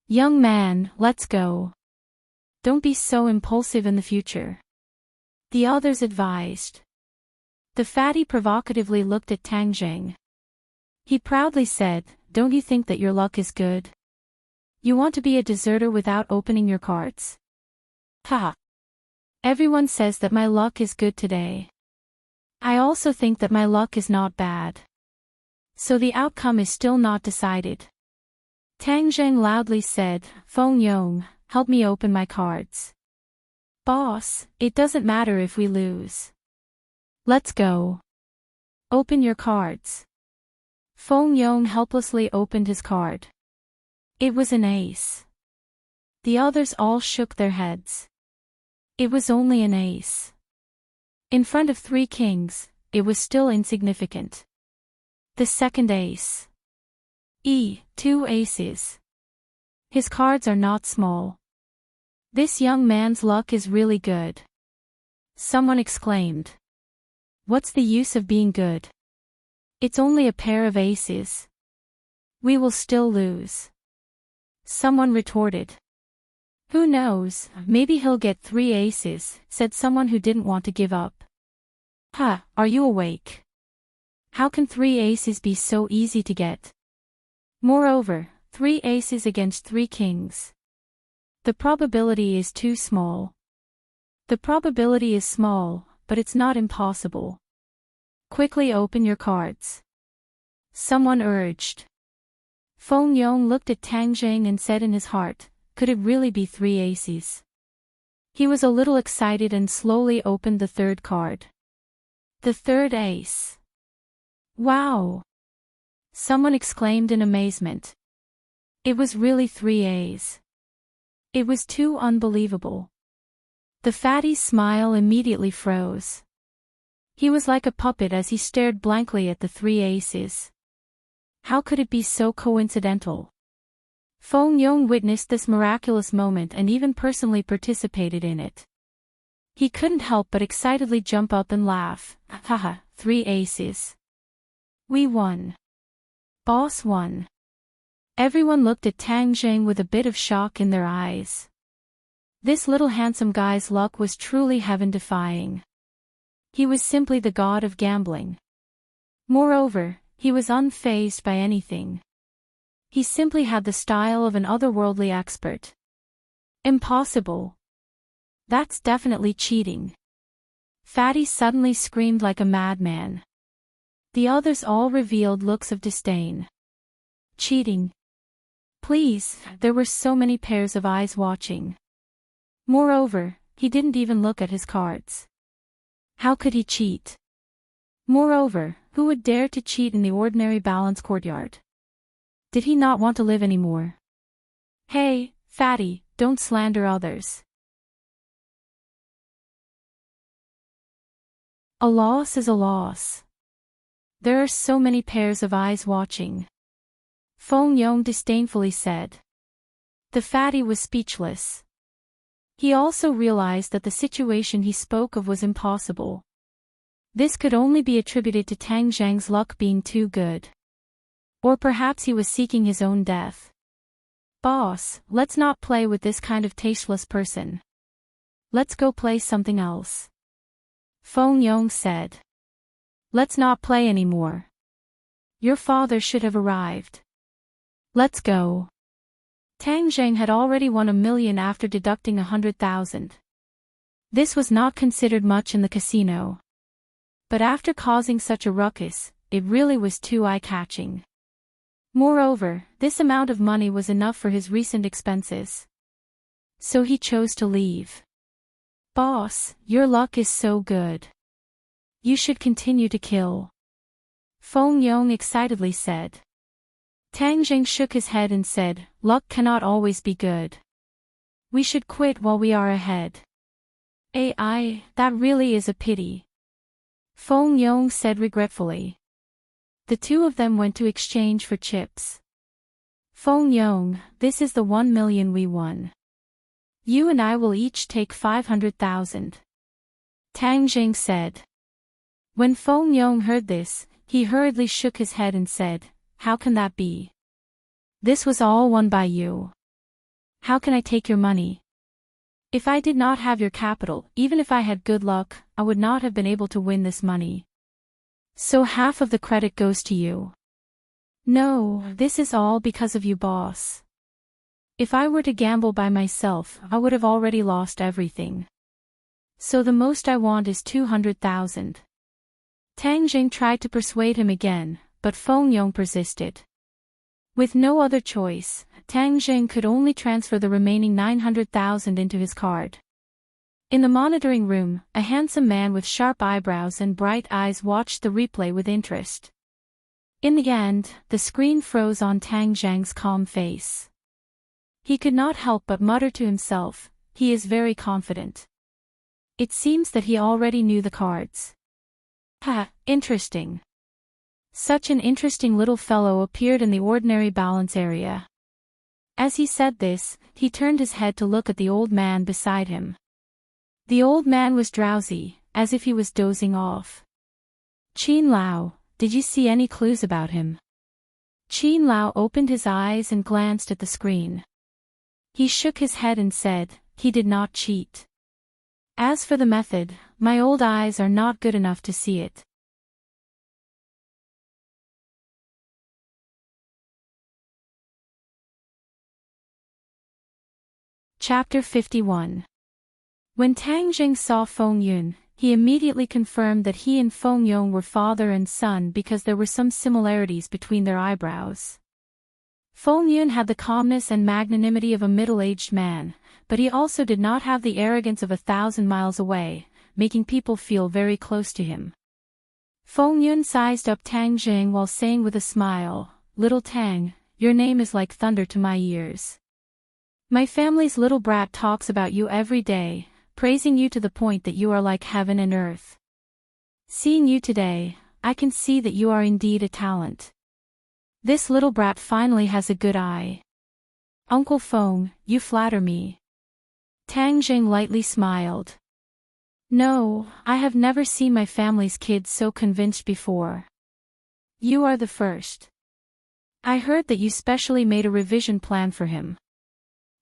Young man, let's go. Don't be so impulsive in the future," the others advised. The fatty provocatively looked at Tang Zheng. He proudly said, "Don't you think that your luck is good? You want to be a deserter without opening your cards? Ha! Everyone says that my luck is good today. I also think that my luck is not bad. So the outcome is still not decided." Tang Zheng loudly said, "Feng Yong, help me open my cards." "Boss, it doesn't matter if we lose. Let's go. Open your cards." Feng Yong helplessly opened his card. It was an ace. The others all shook their heads. It was only an ace. In front of 3 kings, it was still insignificant. The second ace. 2 aces. His cards are not small. This young man's luck is really good," someone exclaimed. What's the use of being good? It's only a pair of aces. We will still lose. Someone retorted. Who knows, maybe he'll get 3 aces, said someone who didn't want to give up. Huh, are you awake? How can 3 aces be so easy to get? Moreover, 3 aces against 3 kings. The probability is too small. The probability is small, but it's not impossible. Quickly open your cards. Someone urged. Feng Yong looked at Tang Jing and said in his heart, could it really be 3 aces? He was a little excited and slowly opened the 3rd card. The 3rd ace. Wow! Someone exclaimed in amazement. It was really 3 A's. It was too unbelievable. The fatty's smile immediately froze. He was like a puppet as he stared blankly at the 3 aces. How could it be so coincidental? Feng Yong witnessed this miraculous moment and even personally participated in it. He couldn't help but excitedly jump up and laugh. Haha, 3 aces. We won. Boss won. Everyone looked at Tang Jing with a bit of shock in their eyes. This little handsome guy's luck was truly heaven-defying. He was simply the god of gambling. Moreover, he was unfazed by anything. He simply had the style of an otherworldly expert. Impossible. That's definitely cheating. Fatty suddenly screamed like a madman. The others all revealed looks of disdain. Cheating. Please, there were so many pairs of eyes watching. Moreover, he didn't even look at his cards. How could he cheat? Moreover, who would dare to cheat in the ordinary balance courtyard? Did he not want to live anymore? Hey, Fatty, don't slander others. A loss is a loss. There are so many pairs of eyes watching. Feng Yong disdainfully said. The fatty was speechless. He also realized that the situation he spoke of was impossible. This could only be attributed to Tang Zhang's luck being too good. Or perhaps he was seeking his own death. Boss, let's not play with this kind of tasteless person. Let's go play something else. Feng Yong said. Let's not play anymore. Your father should have arrived. Let's go. Tang Zhang had already won 1 million after deducting 100,000. This was not considered much in the casino. But after causing such a ruckus, it really was too eye-catching. Moreover, this amount of money was enough for his recent expenses. So he chose to leave. Boss, your luck is so good. You should continue to kill. Feng Yong excitedly said. Tang Jing shook his head and said, luck cannot always be good. We should quit while we are ahead. That really is a pity. Feng Yong said regretfully. The two of them went to exchange for chips. Feng Yong, this is the 1 million we won. You and I will each take 500,000. Tang Jing said. When Feng Yong heard this, he hurriedly shook his head and said, how can that be? This was all won by you. How can I take your money? If I did not have your capital, even if I had good luck, I would not have been able to win this money. So half of the credit goes to you. No, this is all because of you, boss. If I were to gamble by myself, I would have already lost everything. So the most I want is 200,000. Tang Jing tried to persuade him again, but Feng Yong persisted. With no other choice, Tang Jing could only transfer the remaining 900,000 into his card. In the monitoring room, a handsome man with sharp eyebrows and bright eyes watched the replay with interest. In the end, the screen froze on Tang Zhang's calm face. He could not help but mutter to himself, he is very confident. It seems that he already knew the cards. Ha, interesting. Such an interesting little fellow appeared in the ordinary balance area. As he said this, he turned his head to look at the old man beside him. The old man was drowsy, as if he was dozing off. Qin Lao, did you see any clues about him? Qin Lao opened his eyes and glanced at the screen. He shook his head and said, he did not cheat. As for the method, my old eyes are not good enough to see it. Chapter 51. When Tang Jing saw Feng Yun, he immediately confirmed that he and Feng Yong were father and son because there were some similarities between their eyebrows. Feng Yun had the calmness and magnanimity of a middle-aged man, but he also did not have the arrogance of 1,000 miles away, making people feel very close to him. Feng Yun sized up Tang Jing while saying with a smile, "Little Tang, your name is like thunder to my ears. My family's little brat talks about you every day, praising you to the point that you are like heaven and earth. Seeing you today, I can see that you are indeed a talent. This little brat finally has a good eye. Uncle Feng, you flatter me." Tang Jing lightly smiled. "No, I have never seen my family's kids so convinced before. You are the first. I heard that you specially made a revision plan for him.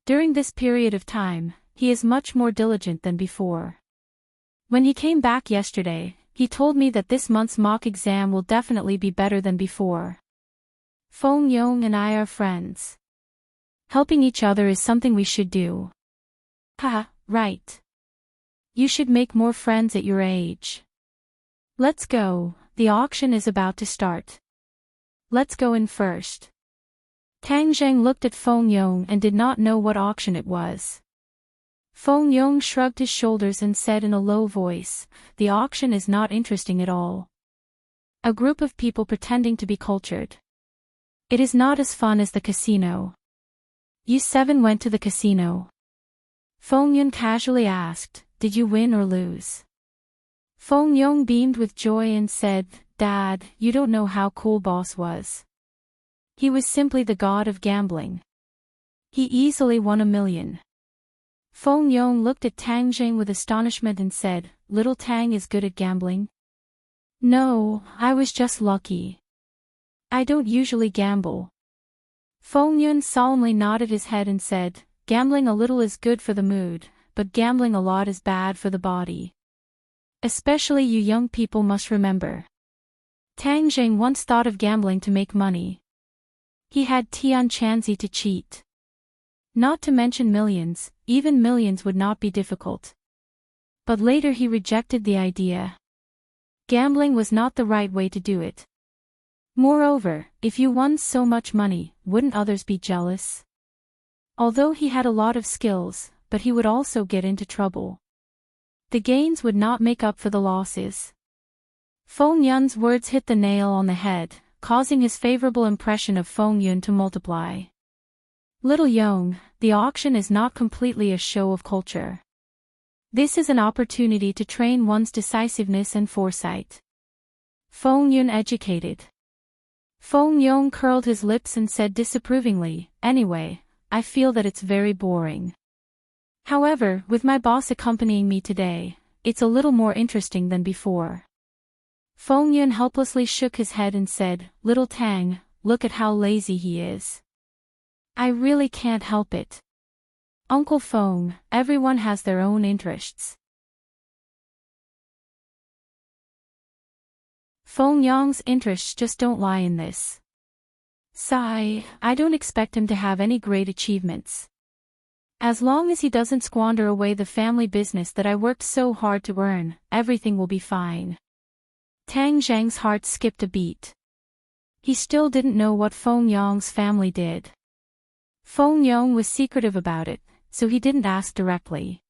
During this period of time, he is much more diligent than before. When he came back yesterday, he told me that this month's mock exam will definitely be better than before. Feng Yong and I are friends. Helping each other is something we should do." "Haha, right. You should make more friends at your age. Let's go, the auction is about to start. Let's go in first." Tang Zheng looked at Feng Yong and did not know what auction it was. Feng Yong shrugged his shoulders and said in a low voice, "The auction is not interesting at all. A group of people pretending to be cultured. It is not as fun as the casino." "You 7 went to the casino?" Feng Yun casually asked, "Did you win or lose?" Feng Yong beamed with joy and said, "Dad, you don't know how cool Boss was. He was simply the god of gambling. He easily won 1,000,000. Feng Yong looked at Tang Jing with astonishment and said, "Little Tang is good at gambling?" "No, I was just lucky. I don't usually gamble." Feng Yun solemnly nodded his head and said, "Gambling a little is good for the mood, but gambling a lot is bad for the body. Especially you young people must remember. Tang Jing once thought of gambling to make money. He had Tian Chanzi to cheat. Not to mention millions, even millions would not be difficult. But later he rejected the idea. Gambling was not the right way to do it. Moreover, if you won so much money, wouldn't others be jealous? Although he had a lot of skills, but he would also get into trouble. The gains would not make up for the losses." Feng Yun's words hit the nail on the head, causing his favorable impression of Feng Yun to multiply. "Little Yong, the auction is not completely a show of culture. This is an opportunity to train one's decisiveness and foresight." Feng Yun educated. Feng Yong curled his lips and said disapprovingly, "Anyway, I feel that it's very boring. However, with my boss accompanying me today, it's a little more interesting than before." Feng Yun helplessly shook his head and said, "Little Tang, look at how lazy he is. I really can't help it. Uncle Feng, everyone has their own interests." Feng Yong's interests just don't lie in this. Sigh, I don't expect him to have any great achievements. As long as he doesn't squander away the family business that I worked so hard to earn, everything will be fine. Tang Zheng's heart skipped a beat. He still didn't know what Feng Yong's family did. Feng Yong was secretive about it, so he didn't ask directly.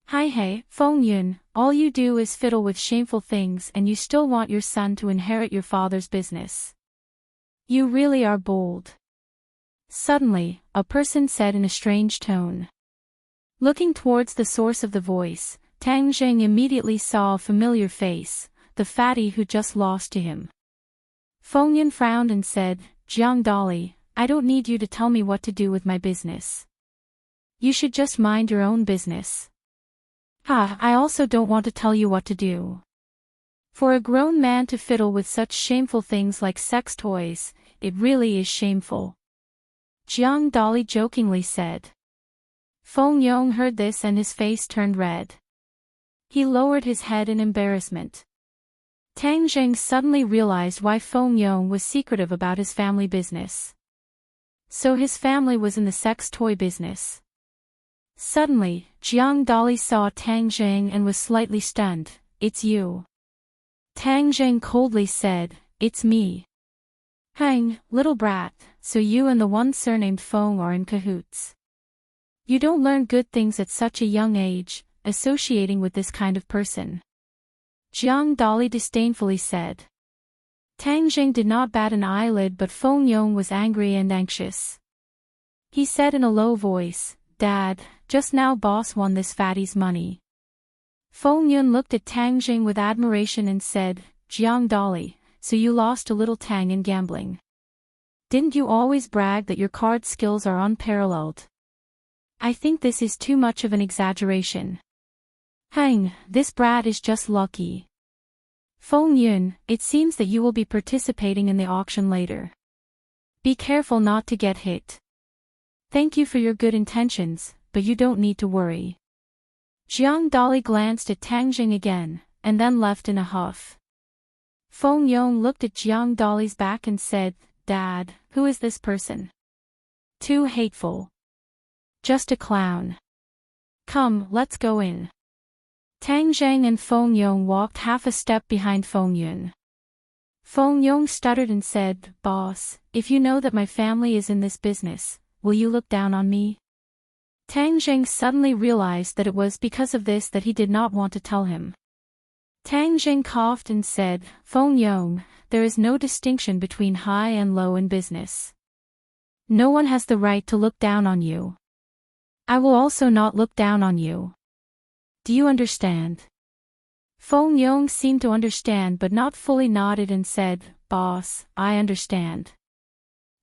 "Hi hey, Feng Yun, all you do is fiddle with shameful things and you still want your son to inherit your father's business. You really are bold." Suddenly, a person said in a strange tone. Looking towards the source of the voice, Tang Zheng immediately saw a familiar face, the fatty who just lost to him. Feng Yun frowned and said, "Jiang Dolly, I don't need you to tell me what to do with my business. You should just mind your own business." "Ha, I also don't want to tell you what to do." For a grown man to fiddle with such shameful things like sex toys, it really is shameful. Jiang Dali jokingly said. Feng Yong heard this and his face turned red. He lowered his head in embarrassment. Tang Zheng suddenly realized why Feng Yong was secretive about his family business. So his family was in the sex toy business. Suddenly, Jiang Dali saw Tang Zheng and was slightly stunned. It's you. Tang Zheng coldly said, it's me. Hang, little brat, so you and the one surnamed Feng are in cahoots. You don't learn good things at such a young age, associating with this kind of person. Jiang Dali disdainfully said. Tang Zheng did not bat an eyelid, but Feng Yong was angry and anxious. He said in a low voice, Dad, just now boss won this fatty's money. Feng Yun looked at Tang Zheng with admiration and said, Jiang Dali, so you lost a little Tang in gambling. Didn't you always brag that your card skills are unparalleled? I think this is too much of an exaggeration. Hang, this brat is just lucky. Feng Yun, it seems that you will be participating in the auction later. Be careful not to get hit. Thank you for your good intentions, but you don't need to worry. Jiang Dali glanced at Tang Zheng again, and then left in a huff. Feng Yong looked at Jiang Dali's back and said, Dad, who is this person? Too hateful. Just a clown. Come, let's go in. Tang Zheng and Feng Yong walked half a step behind Feng Yun. Feng Yong stuttered and said, Boss, if you know that my family is in this business, will you look down on me? Tang Zheng suddenly realized that it was because of this that he did not want to tell him. Tang Zheng coughed and said, Feng Yong, there is no distinction between high and low in business. No one has the right to look down on you. I will also not look down on you. Do you understand? Feng Yong seemed to understand but not fully, nodded and said, Boss, I understand.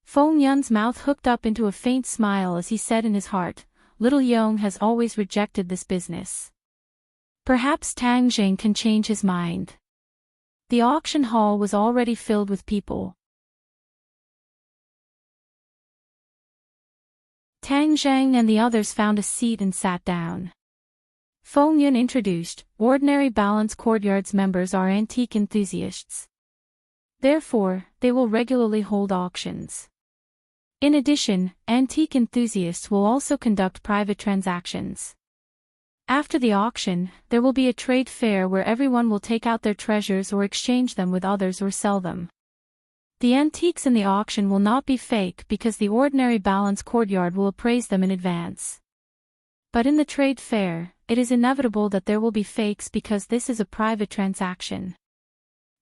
Feng Yun's mouth hooked up into a faint smile as he said in his heart, Little Yong has always rejected this business. Perhaps Tang Zheng can change his mind. The auction hall was already filled with people. Tang Zheng and the others found a seat and sat down. Feng Yun introduced, Ordinary Balance Courtyard's members are antique enthusiasts. Therefore, they will regularly hold auctions. In addition, antique enthusiasts will also conduct private transactions. After the auction, there will be a trade fair where everyone will take out their treasures or exchange them with others or sell them. The antiques in the auction will not be fake because the Ordinary Balance Courtyard will appraise them in advance. But in the trade fair, it is inevitable that there will be fakes because this is a private transaction.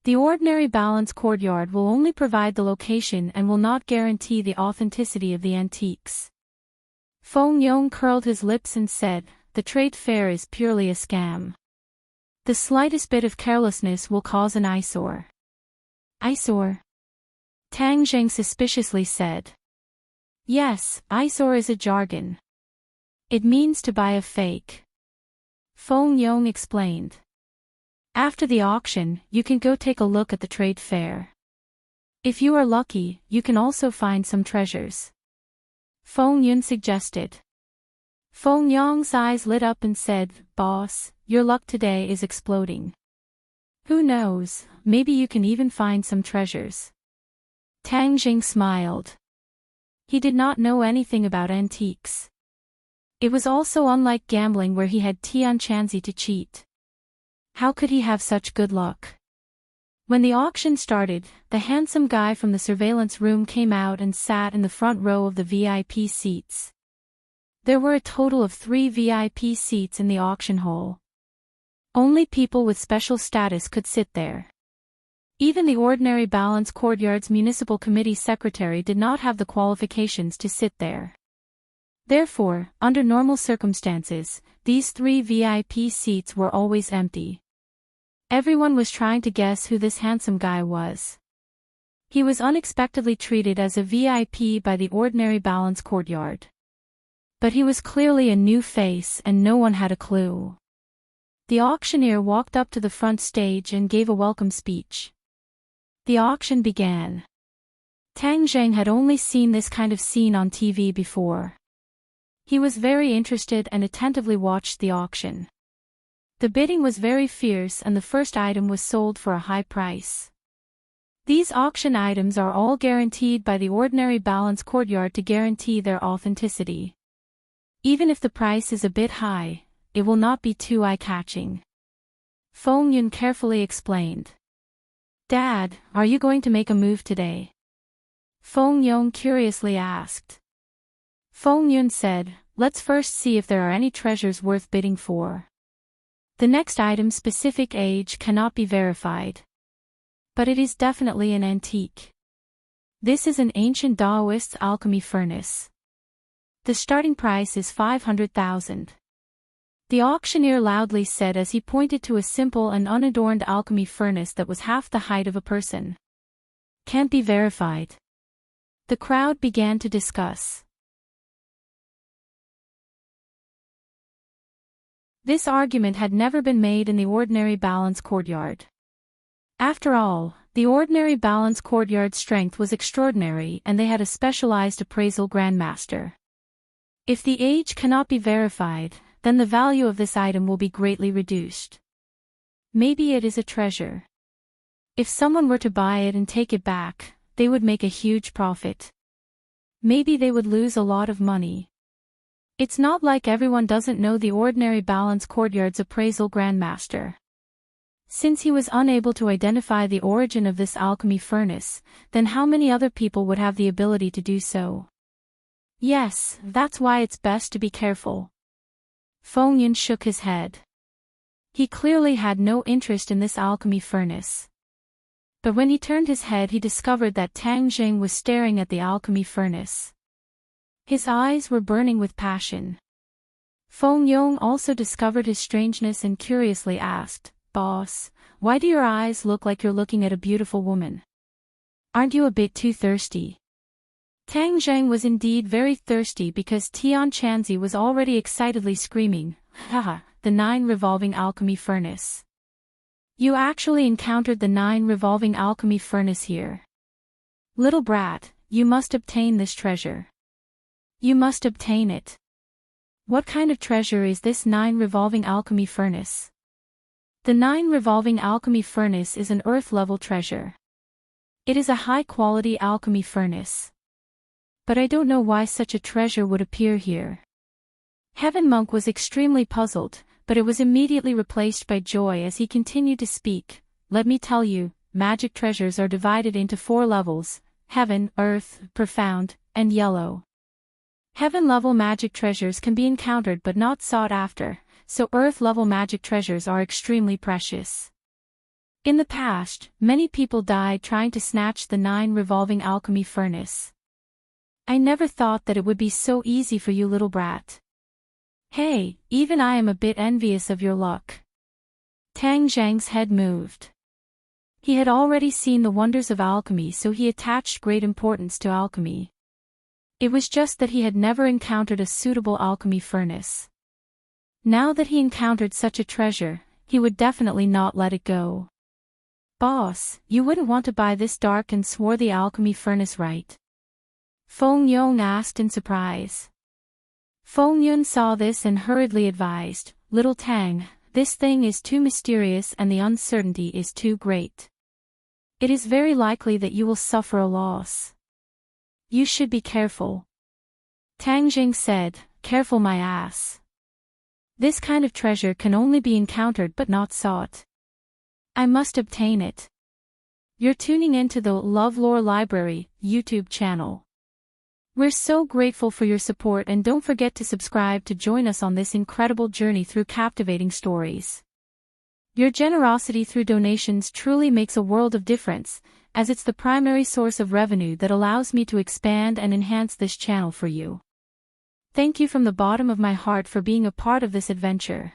The Ordinary Balance Courtyard will only provide the location and will not guarantee the authenticity of the antiques. Feng Yong curled his lips and said, The trade fair is purely a scam. The slightest bit of carelessness will cause an eyesore. Eyesore? Tang Zheng suspiciously said. Yes, eyesore is a jargon. It means to buy a fake. Feng Yong explained. After the auction, you can go take a look at the trade fair. If you are lucky, you can also find some treasures. Feng Yun suggested. Feng Yong's eyes lit up and said, Boss, your luck today is exploding. Who knows, maybe you can even find some treasures. Tang Zheng smiled. He did not know anything about antiques. It was also unlike gambling where he had Tian Chanzi to cheat. How could he have such good luck? When the auction started, the handsome guy from the surveillance room came out and sat in the front row of the VIP seats. There were a total of 3 VIP seats in the auction hall. Only people with special status could sit there. Even the Ordinary Balance Courtyard's municipal committee secretary did not have the qualifications to sit there. Therefore, under normal circumstances, these 3 VIP seats were always empty. Everyone was trying to guess who this handsome guy was. He was unexpectedly treated as a VIP by the Ordinary Balance Courtyard. But he was clearly a new face and no one had a clue. The auctioneer walked up to the front stage and gave a welcome speech. The auction began. Tang Zheng had only seen this kind of scene on TV before. He was very interested and attentively watched the auction. The bidding was very fierce and the first item was sold for a high price. These auction items are all guaranteed by the ordinary balance courtyard to guarantee their authenticity. Even if the price is a bit high, it will not be too eye-catching. Feng Yun carefully explained. Dad, are you going to make a move today? Feng Yun curiously asked. Feng Yun said, let's first see if there are any treasures worth bidding for. The next item's specific age cannot be verified. But it is definitely an antique. This is an ancient Taoist alchemy furnace. The starting price is 500,000. The auctioneer loudly said as he pointed to a simple and unadorned alchemy furnace that was half the height of a person. Can't be verified. The crowd began to discuss. This argument had never been made in the ordinary balance courtyard. After all, the ordinary balance courtyard's strength was extraordinary and they had a specialized appraisal grandmaster. If the age cannot be verified, then the value of this item will be greatly reduced. Maybe it is a treasure. If someone were to buy it and take it back, they would make a huge profit. Maybe they would lose a lot of money. It's not like everyone doesn't know the ordinary balance courtyard's appraisal grandmaster. Since he was unable to identify the origin of this alchemy furnace, then how many other people would have the ability to do so? Yes, that's why it's best to be careful. Feng Yun shook his head. He clearly had no interest in this alchemy furnace. But when he turned his head he discovered that Tang Zheng was staring at the alchemy furnace. His eyes were burning with passion. Feng Yun also discovered his strangeness and curiously asked, Boss, why do your eyes look like you're looking at a beautiful woman? Aren't you a bit too thirsty? Tang Zheng was indeed very thirsty because Tian Chanzi was already excitedly screaming, haha, the 9 revolving alchemy furnace. You actually encountered the 9 revolving alchemy furnace here. Little brat, you must obtain this treasure. You must obtain it. What kind of treasure is this 9 revolving alchemy furnace? The 9 revolving alchemy furnace is an earth-level treasure. It is a high-quality alchemy furnace. But I don't know why such a treasure would appear here. Heaven Monk was extremely puzzled, but it was immediately replaced by joy as he continued to speak. Let me tell you, magic treasures are divided into 4 levels: heaven, earth, profound, and yellow. Heaven-level magic treasures can be encountered but not sought after, so earth-level magic treasures are extremely precious. In the past, many people died trying to snatch the 9 revolving alchemy furnace. I never thought that it would be so easy for you, little brat. Hey, even I am a bit envious of your luck. Tang Zheng's head moved. He had already seen the wonders of alchemy, so he attached great importance to alchemy. It was just that he had never encountered a suitable alchemy furnace. Now that he encountered such a treasure, he would definitely not let it go. Boss, you wouldn't want to buy this dark and swarthy alchemy furnace, right? Feng Yun asked in surprise. Feng Yun saw this and hurriedly advised, Little Tang, this thing is too mysterious and the uncertainty is too great. It is very likely that you will suffer a loss. You should be careful. Tang Zheng said, Careful my ass. This kind of treasure can only be encountered but not sought. I must obtain it. You're tuning into the LoveLore Library YouTube channel. We're so grateful for your support and don't forget to subscribe to join us on this incredible journey through captivating stories. Your generosity through donations truly makes a world of difference, as it's the primary source of revenue that allows me to expand and enhance this channel for you. Thank you from the bottom of my heart for being a part of this adventure.